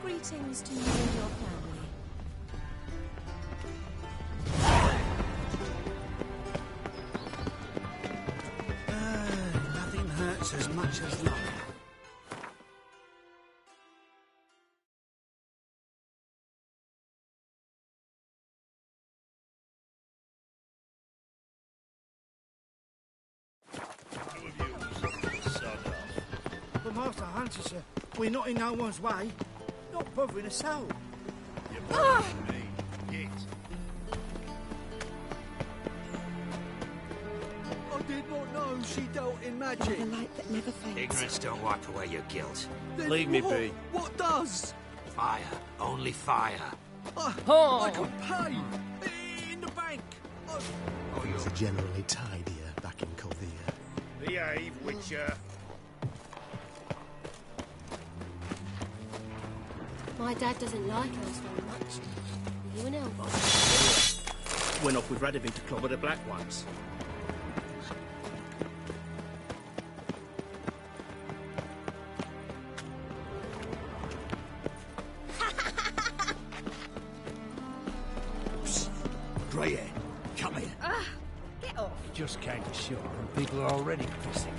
Greetings to you and your family. Nothing hurts as much as love. But Master Hunter, sir, we're not in no one's way. Not bothering a soul. You're bothering me. Git. I did not know she dealt in magic. The light that never fades. Ignorance don't wipe away your guilt. Then Leave me what? be. What does? Fire. Only fire. I can pay. In the bank. Things are generally tidier back in Calvia. Behave, Witcher. My dad doesn't like us very much. Are you an elf? Went off with Radovid to clobber the Black Ones. Dreyer, come here. Get off. Just came to shore and people are already pissing.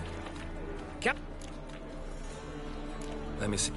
Cap. Let me see.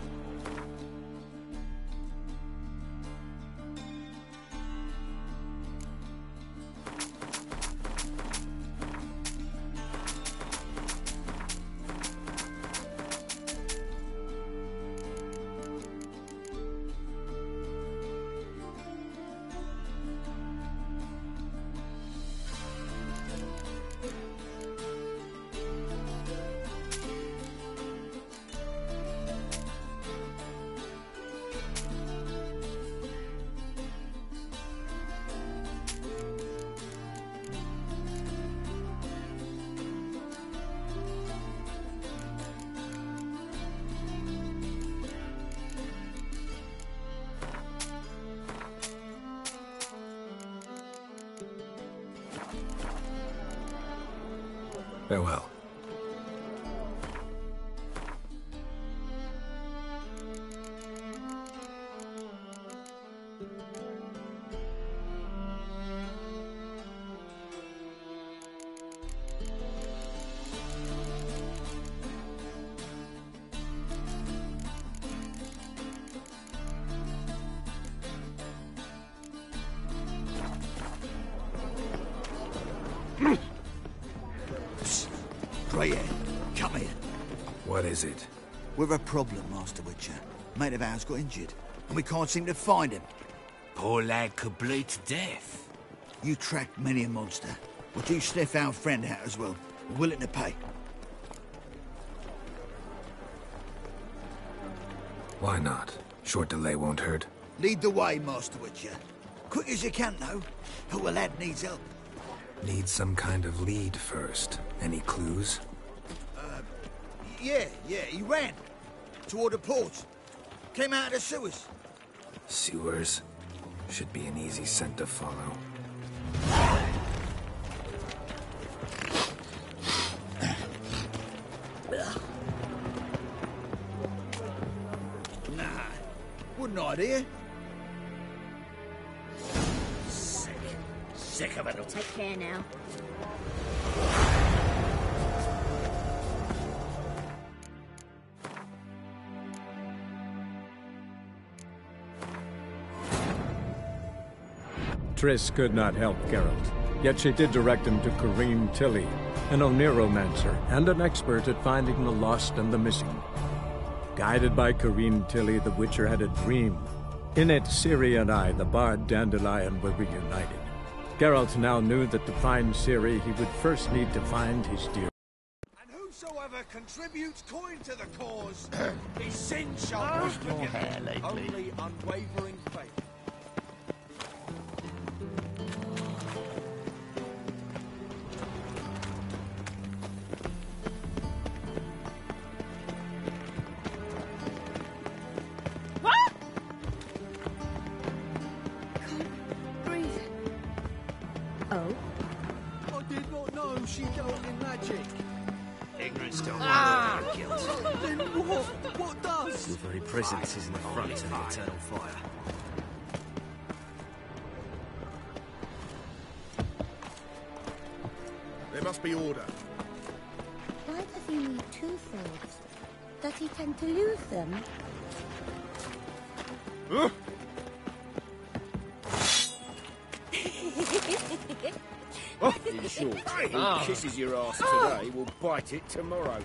Farewell. Dreyer, come here. What is it? We've a problem, Master Witcher. Mate of ours got injured, and we can't seem to find him. Poor lad could bleed to death. You tracked many a monster. Would you sniff our friend out as well? We're willing to pay. Why not? Short delay won't hurt. Lead the way, Master Witcher. Quick as you can, though. Oh, the lad needs help. Need some kind of lead first. Any clues? Yeah, he ran. Toward the port. Came out of the sewers. Sewers? Should be an easy scent to follow. Nah, wouldn't idea. Sick of it all. Take care now. Triss could not help Geralt, yet she did direct him to Kareem Tilly, an Oneromancer and an expert at finding the lost and the missing. Guided by Kareem Tilly, the Witcher had a dream. In it, Ciri and I, the bard Dandelion, were reunited. Geralt now knew that to find Ciri, he would first need to find his dear. And whosoever contributes coin to the cause, his sin shall be forgiven. Only unwavering faith. Oh? I did not know she dealt in magic. Ignorance don't lie to guilt. Then what? What does? Your very presence is an affront to the eternal fire. There must be order. Why does he need two swords? Does he tend to lose them? In short, who kisses your ass today will bite it tomorrow.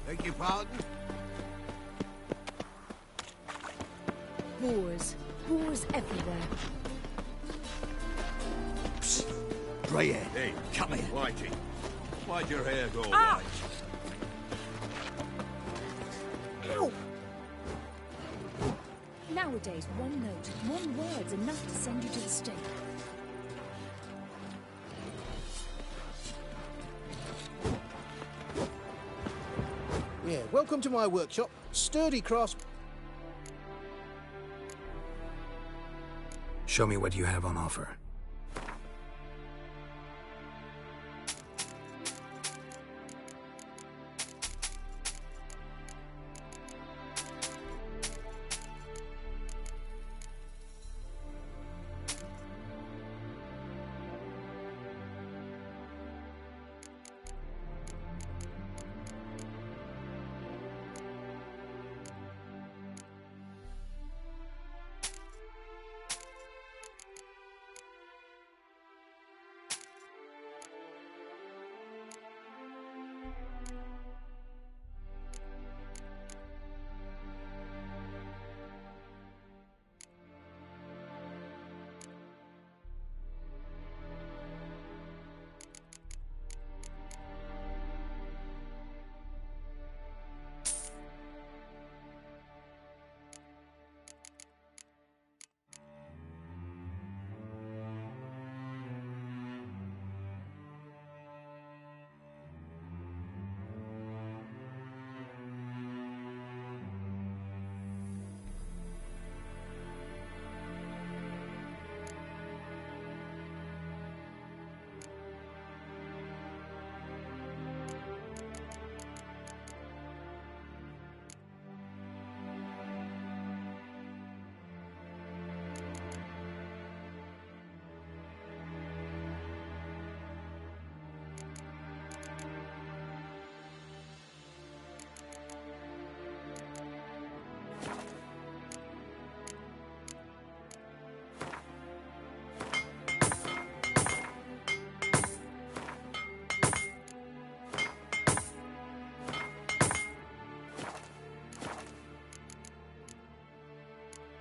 Beg your pardon? Boars. Boars everywhere. Grey hair. Hey, come here. Whitey, why'd your hair go Ah! white? Ow! Nowadays, one note, one word's enough to send you to the stake. Yeah, welcome to my workshop. Sturdy crafts. Show me what you have on offer.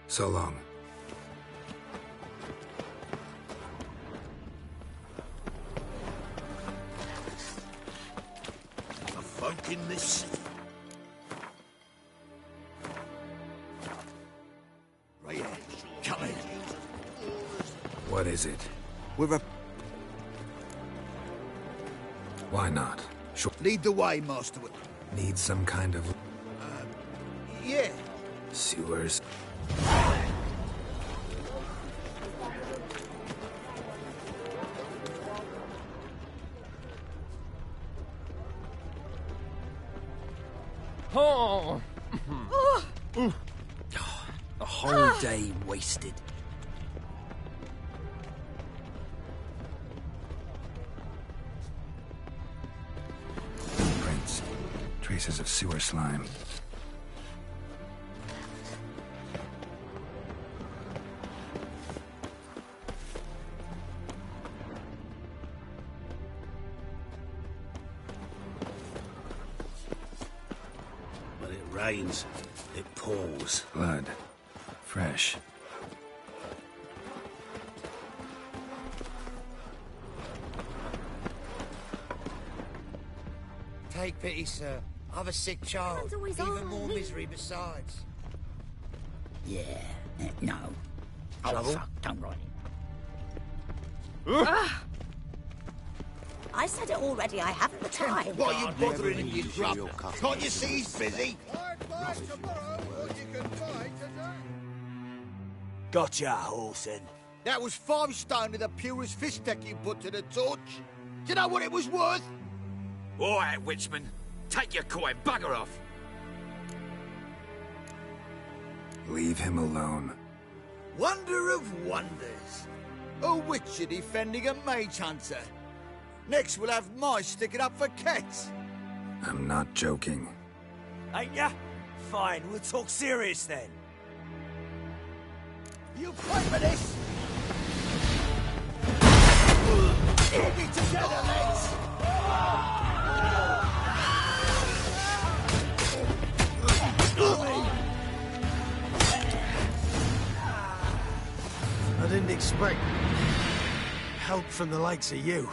So long. The folk in this city. Right here. Come in. What is it? We're a... Why not? Sure. Lead the way, Master. Need some kind of... Yeah. sewers. Oh! A whole day wasted. Prints. Traces of sewer slime. rains, it pours. Blood. Fresh. Take pity, sir. I've a sick child. Even more misery besides. Yeah, no. Oh, Trouble? fuck, don't write I said it already, I haven't the time. Why are you bothering him, you grub? Can't you see he's busy? Gotcha, Orson. That was 5 stone of the purest fish deck you put to the torch. Do you know what it was worth? All right, Witchman. Take your coin, bugger off. Leave him alone. Wonder of wonders. A witcher defending a mage hunter. Next we'll have mice sticking up for cats. I'm not joking. Ain't ya? Fine, we'll talk serious then. You play with this? Get me together, lads! I didn't expect help from the likes of you.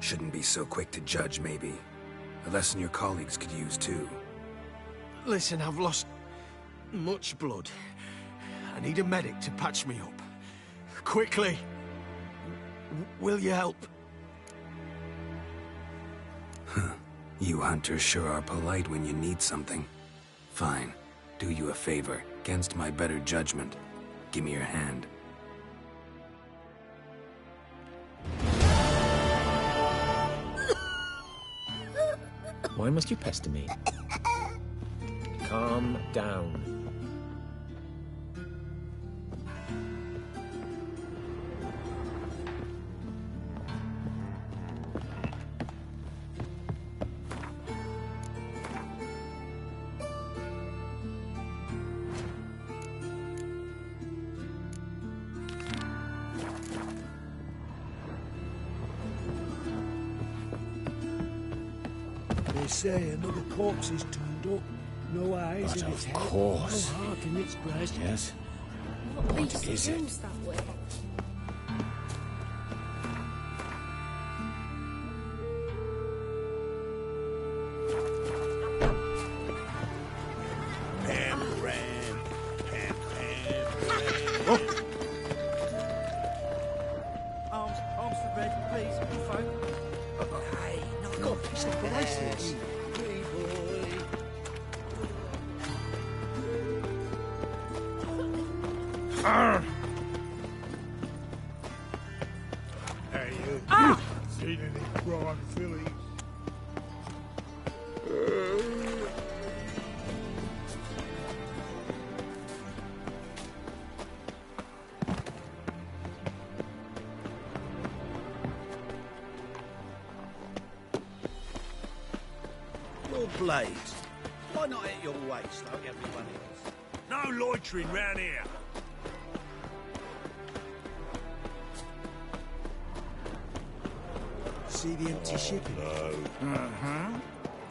Shouldn't be so quick to judge, maybe. A lesson your colleagues could use, too. Listen, I've lost much blood. I need a medic to patch me up. Quickly. Will you help? You hunters sure are polite when you need something. Fine. Do you a favor. Against my better judgment. Give me your hand. Why must you pester me? Calm down. They say another corpse is turned up. No eyes But in its of head, course. no heart in its breast. Yes. What is it? that way? Arms for red, please, folk. Hey, no, God, it's not bracelets. Hey, you. Seen any prime fillies? Your blades. Why not at your waist like everyone else? No loitering round here. See the empty shipping? No. Uh-huh.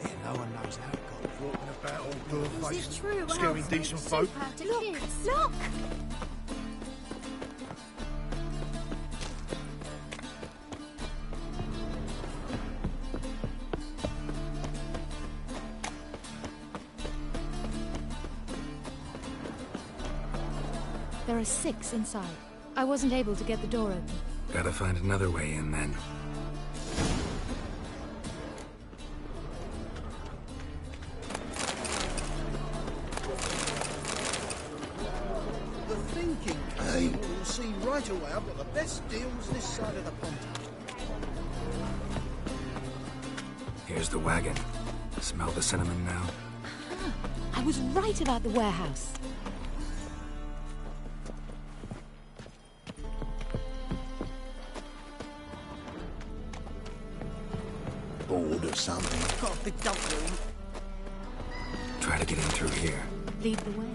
Yeah, no one knows how it got. Walking about all door Is it true? scaring decent folk. Look! Look! There are 6 inside. I wasn't able to get the door open. Gotta find another way in, then. The thinking people will see right away I've got the best deals this side of the pond. Here's the wagon. Smell the cinnamon now? I was right about the warehouse. Bored or something. Got a big dump room. Try to get in through here. Lead the way.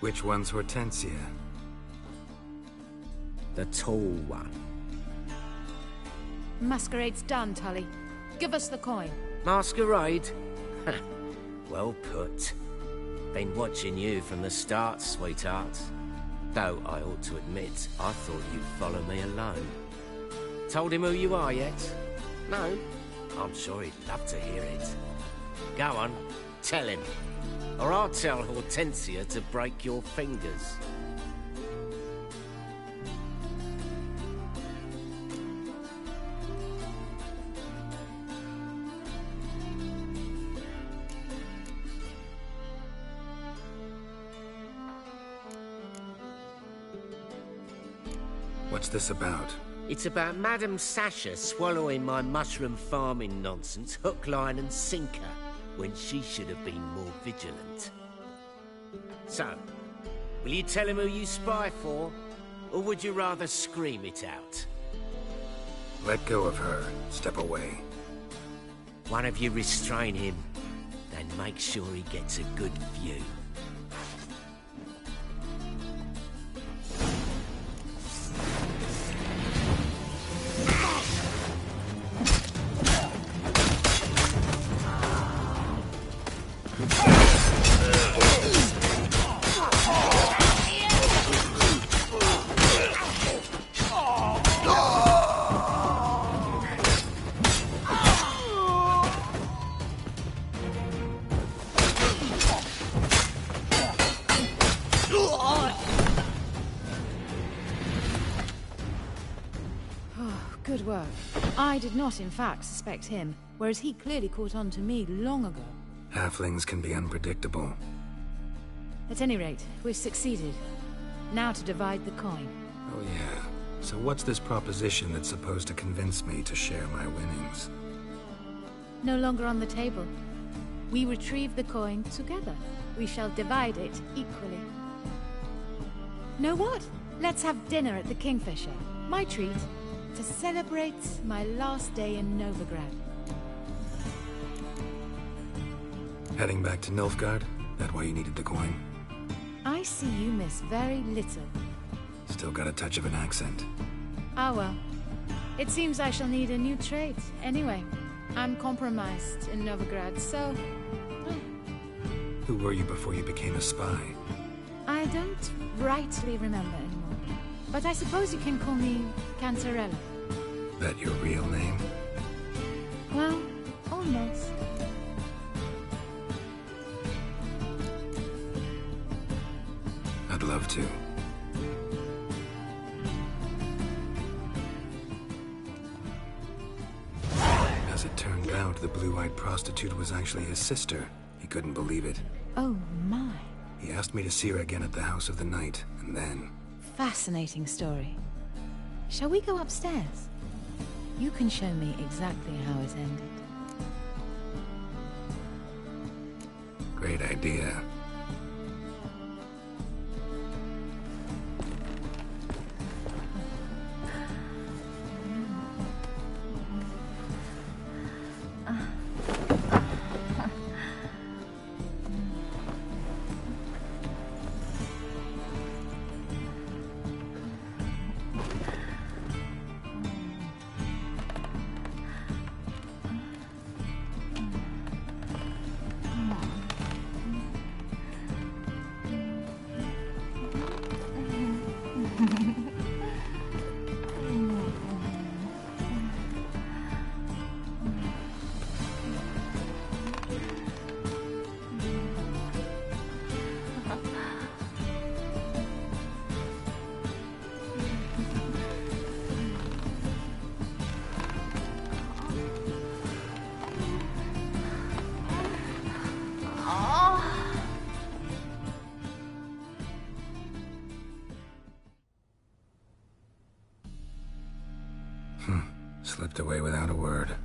Which one's Hortensia? The tall one. Masquerade's done, Tully. Give us the coin. Masquerade? Well put. Been watching you from the start, sweetheart. Though I ought to admit, I thought you'd follow me alone. Told him who you are yet? No? I'm sure he'd love to hear it. Go on, tell him. Or I'll tell Hortensia to break your fingers. What's this about? It's about Madame Sasha swallowing my mushroom farming nonsense hook, line and sinker, when she should have been more vigilant. So, will you tell him who you spy for, or would you rather scream it out? Let go of her. Step away. One of you restrain him, then make sure he gets a good view. Good work. I did not, in fact, suspect him, whereas he clearly caught on to me long ago. Halflings can be unpredictable. At any rate, we've succeeded. Now to divide the coin. Oh yeah. So what's this proposition that's supposed to convince me to share my winnings? No longer on the table. We retrieve the coin together. We shall divide it equally. Know what? Let's have dinner at the Kingfisher. My treat. To celebrate my last day in Novigrad. Heading back to Nilfgaard? That why you needed the coin? I see you miss very little. Still got a touch of an accent. Ah well. It seems I shall need a new trade. Anyway, I'm compromised in Novigrad, so... Who were you before you became a spy? I don't rightly remember anymore. But I suppose you can call me Cantarella. That your real name? Well, almost. I'd love to. As it turned out, the blue-eyed prostitute was actually his sister. He couldn't believe it. Oh my. He asked me to see her again at the House of the Night, and then... Fascinating story. Shall we go upstairs? You can show me exactly how it ended. Great idea. Slipped away without a word.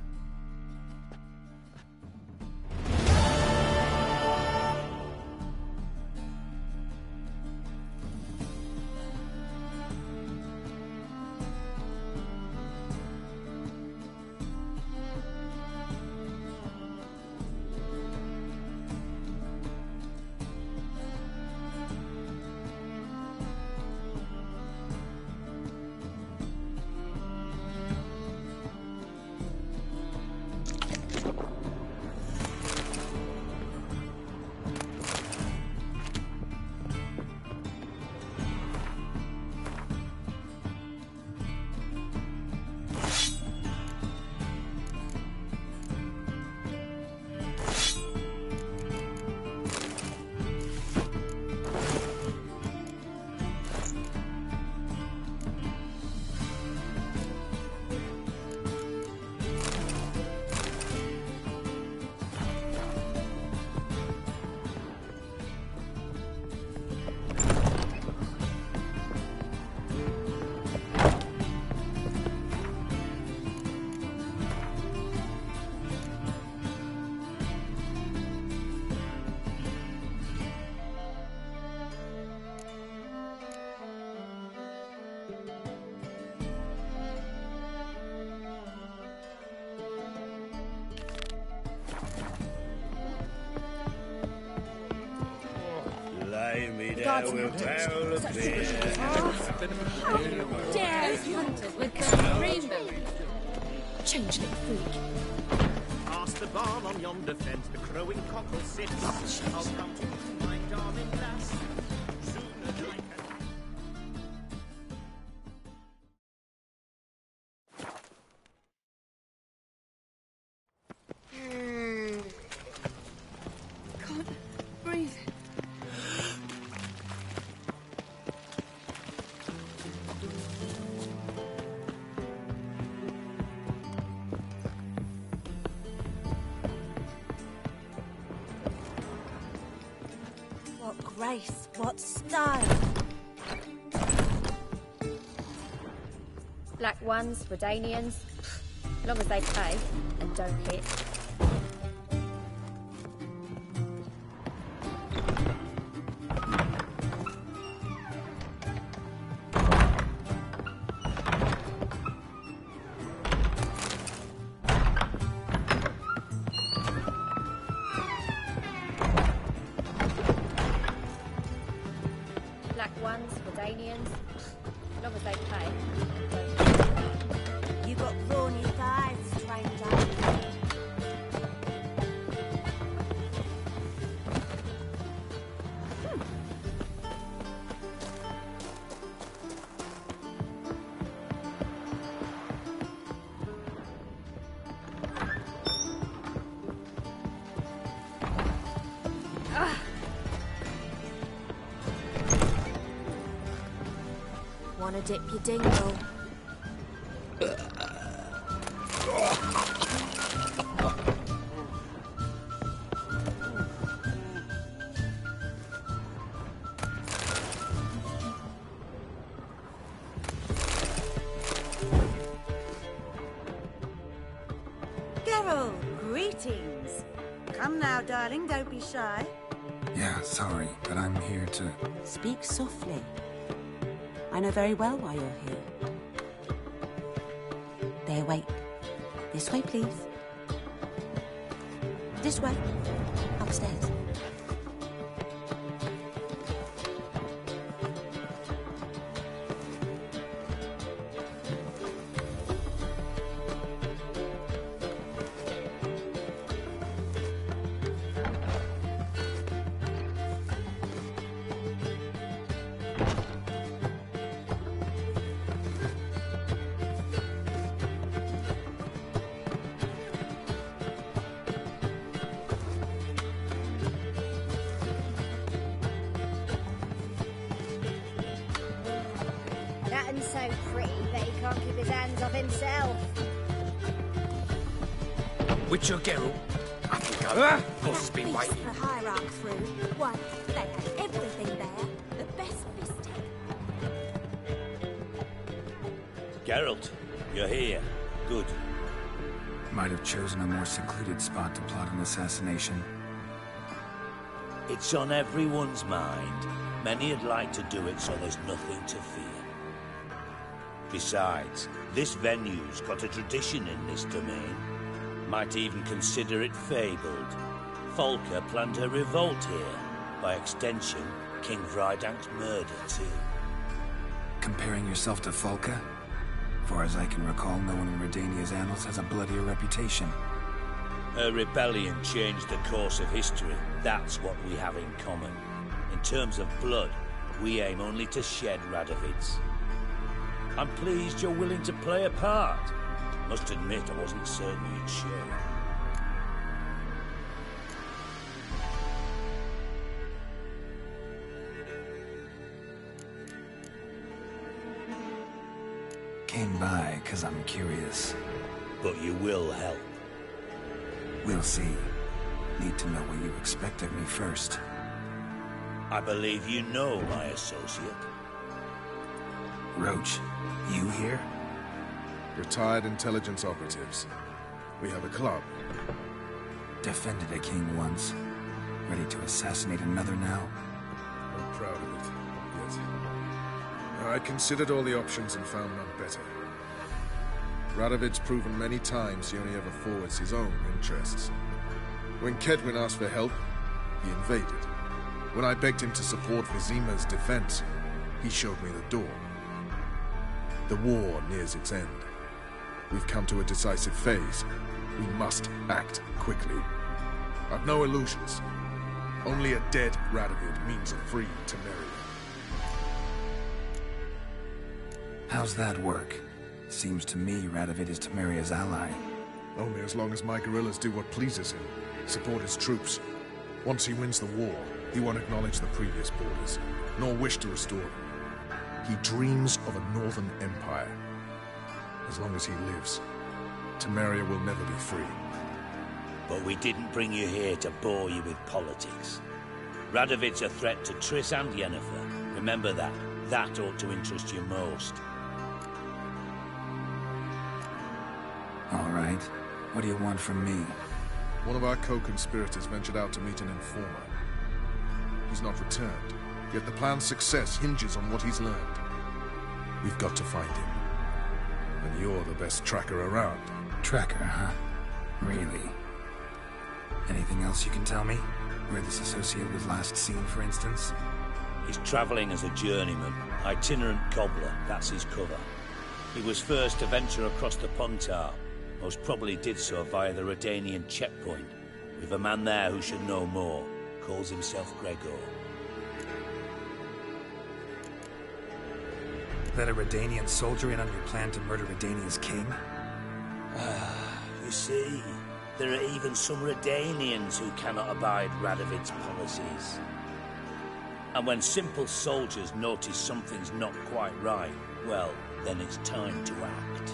cards we'll and tell a bit. How dare you? Hunted with the rainbow. Changeling freak. Past the barn on yonder fence, the crowing cockle sits. I'll come to you, my darling lass, soon as I can. Can't breathe. What grace, what style. Black ones, Redanians, as long as they pay and don't hit. Black ones, Redanians, as long as they pay and don't hit. You got brawny thighs, stranger. Wanna dip your dingle? Geralt, greetings. Come now, darling, don't be shy. Yeah, sorry, but I'm here to... Speak softly. I know very well why you're here. There, wait. This way, please. This way. Upstairs. That so pretty that he can't keep his hands off himself. Witcher Geralt, I can go. Of course, has been waiting. The hierarch through. Why, they had everything there. The best biscuit. Geralt, you're here. Good. Might have chosen a more secluded spot to plot an assassination. It's on everyone's mind. Many would like to do it, so there's nothing to fear. Besides, this venue's got a tradition in this domain. Might even consider it fabled. Folker planned her revolt here. By extension, King Vrydank's murder, too. Comparing yourself to Folka? Far as I can recall, no one in Redania's annals has a bloodier reputation. Her rebellion changed the course of history. That's what we have in common. In terms of blood, we aim only to shed Radovid's. I'm pleased you're willing to play a part. Must admit, I wasn't certain you'd share. Came by because I'm curious. But you will help. We'll see. Need to know what you expect of me first. I believe you know my associate. Roach, you here? Retired intelligence operatives. We have a club. Defended a king once. Ready to assassinate another now? I'm proud of it, yet. I considered all the options and found none better. Radovid's proven many times he only ever forwards his own interests. When Kedwin asked for help, he invaded. When I begged him to support Vizima's defense, he showed me the door. The war nears its end. We've come to a decisive phase. We must act quickly. I've no illusions. Only a dead Radovid means a free Temeria. How's that work? Seems to me Radovid is Temeria's ally. Only as long as my guerrillas do what pleases him. Support his troops. Once he wins the war, he won't acknowledge the previous borders, nor wish to restore them. He dreams of a northern empire. As long as he lives, Temeria will never be free. But we didn't bring you here to bore you with politics. Radovid's a threat to Triss and Yennefer. Remember that. That ought to interest you most. All right. What do you want from me? One of our co-conspirators ventured out to meet an informer. He's not returned, yet the plan's success hinges on what he's learned. We've got to find him. And you're the best tracker around. Tracker, huh? Really? Anything else you can tell me? Where this associate was last seen, for instance? He's travelling as a journeyman, itinerant cobbler, that's his cover. He was first to venture across the Pontar, most probably did so via the Redanian checkpoint. With a man there who should know more, calls himself Gregor. Let a Redanian soldier in on your plan to murder Redania's king? You see, there are even some Redanians who cannot abide Radovid's policies. And when simple soldiers notice something's not quite right, well, then it's time to act.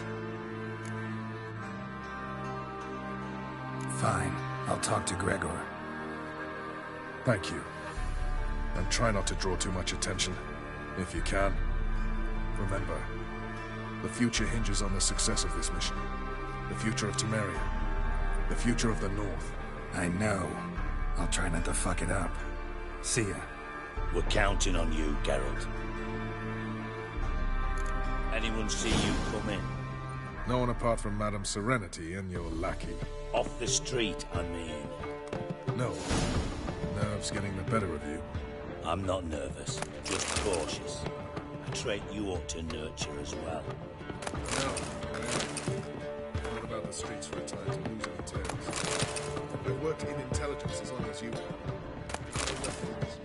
Fine. I'll talk to Gregor. Thank you. And try not to draw too much attention, if you can. Remember, the future hinges on the success of this mission. The future of Temeria. The future of the North. I know. I'll try not to fuck it up. See ya. We're counting on you, Geralt. Anyone see you come in? No one apart from Madame Serenity and your lackey. Off the street, I mean. No. Nerves getting the better of you. I'm not nervous, just cautious. A trait you ought to nurture as well. No. Not about the streets for a time to lose any tales. I've worked in intelligence as long as you have. Nothing else.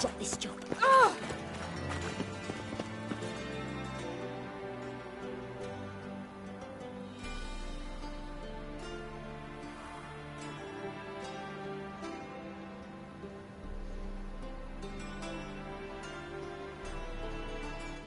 Drop this job.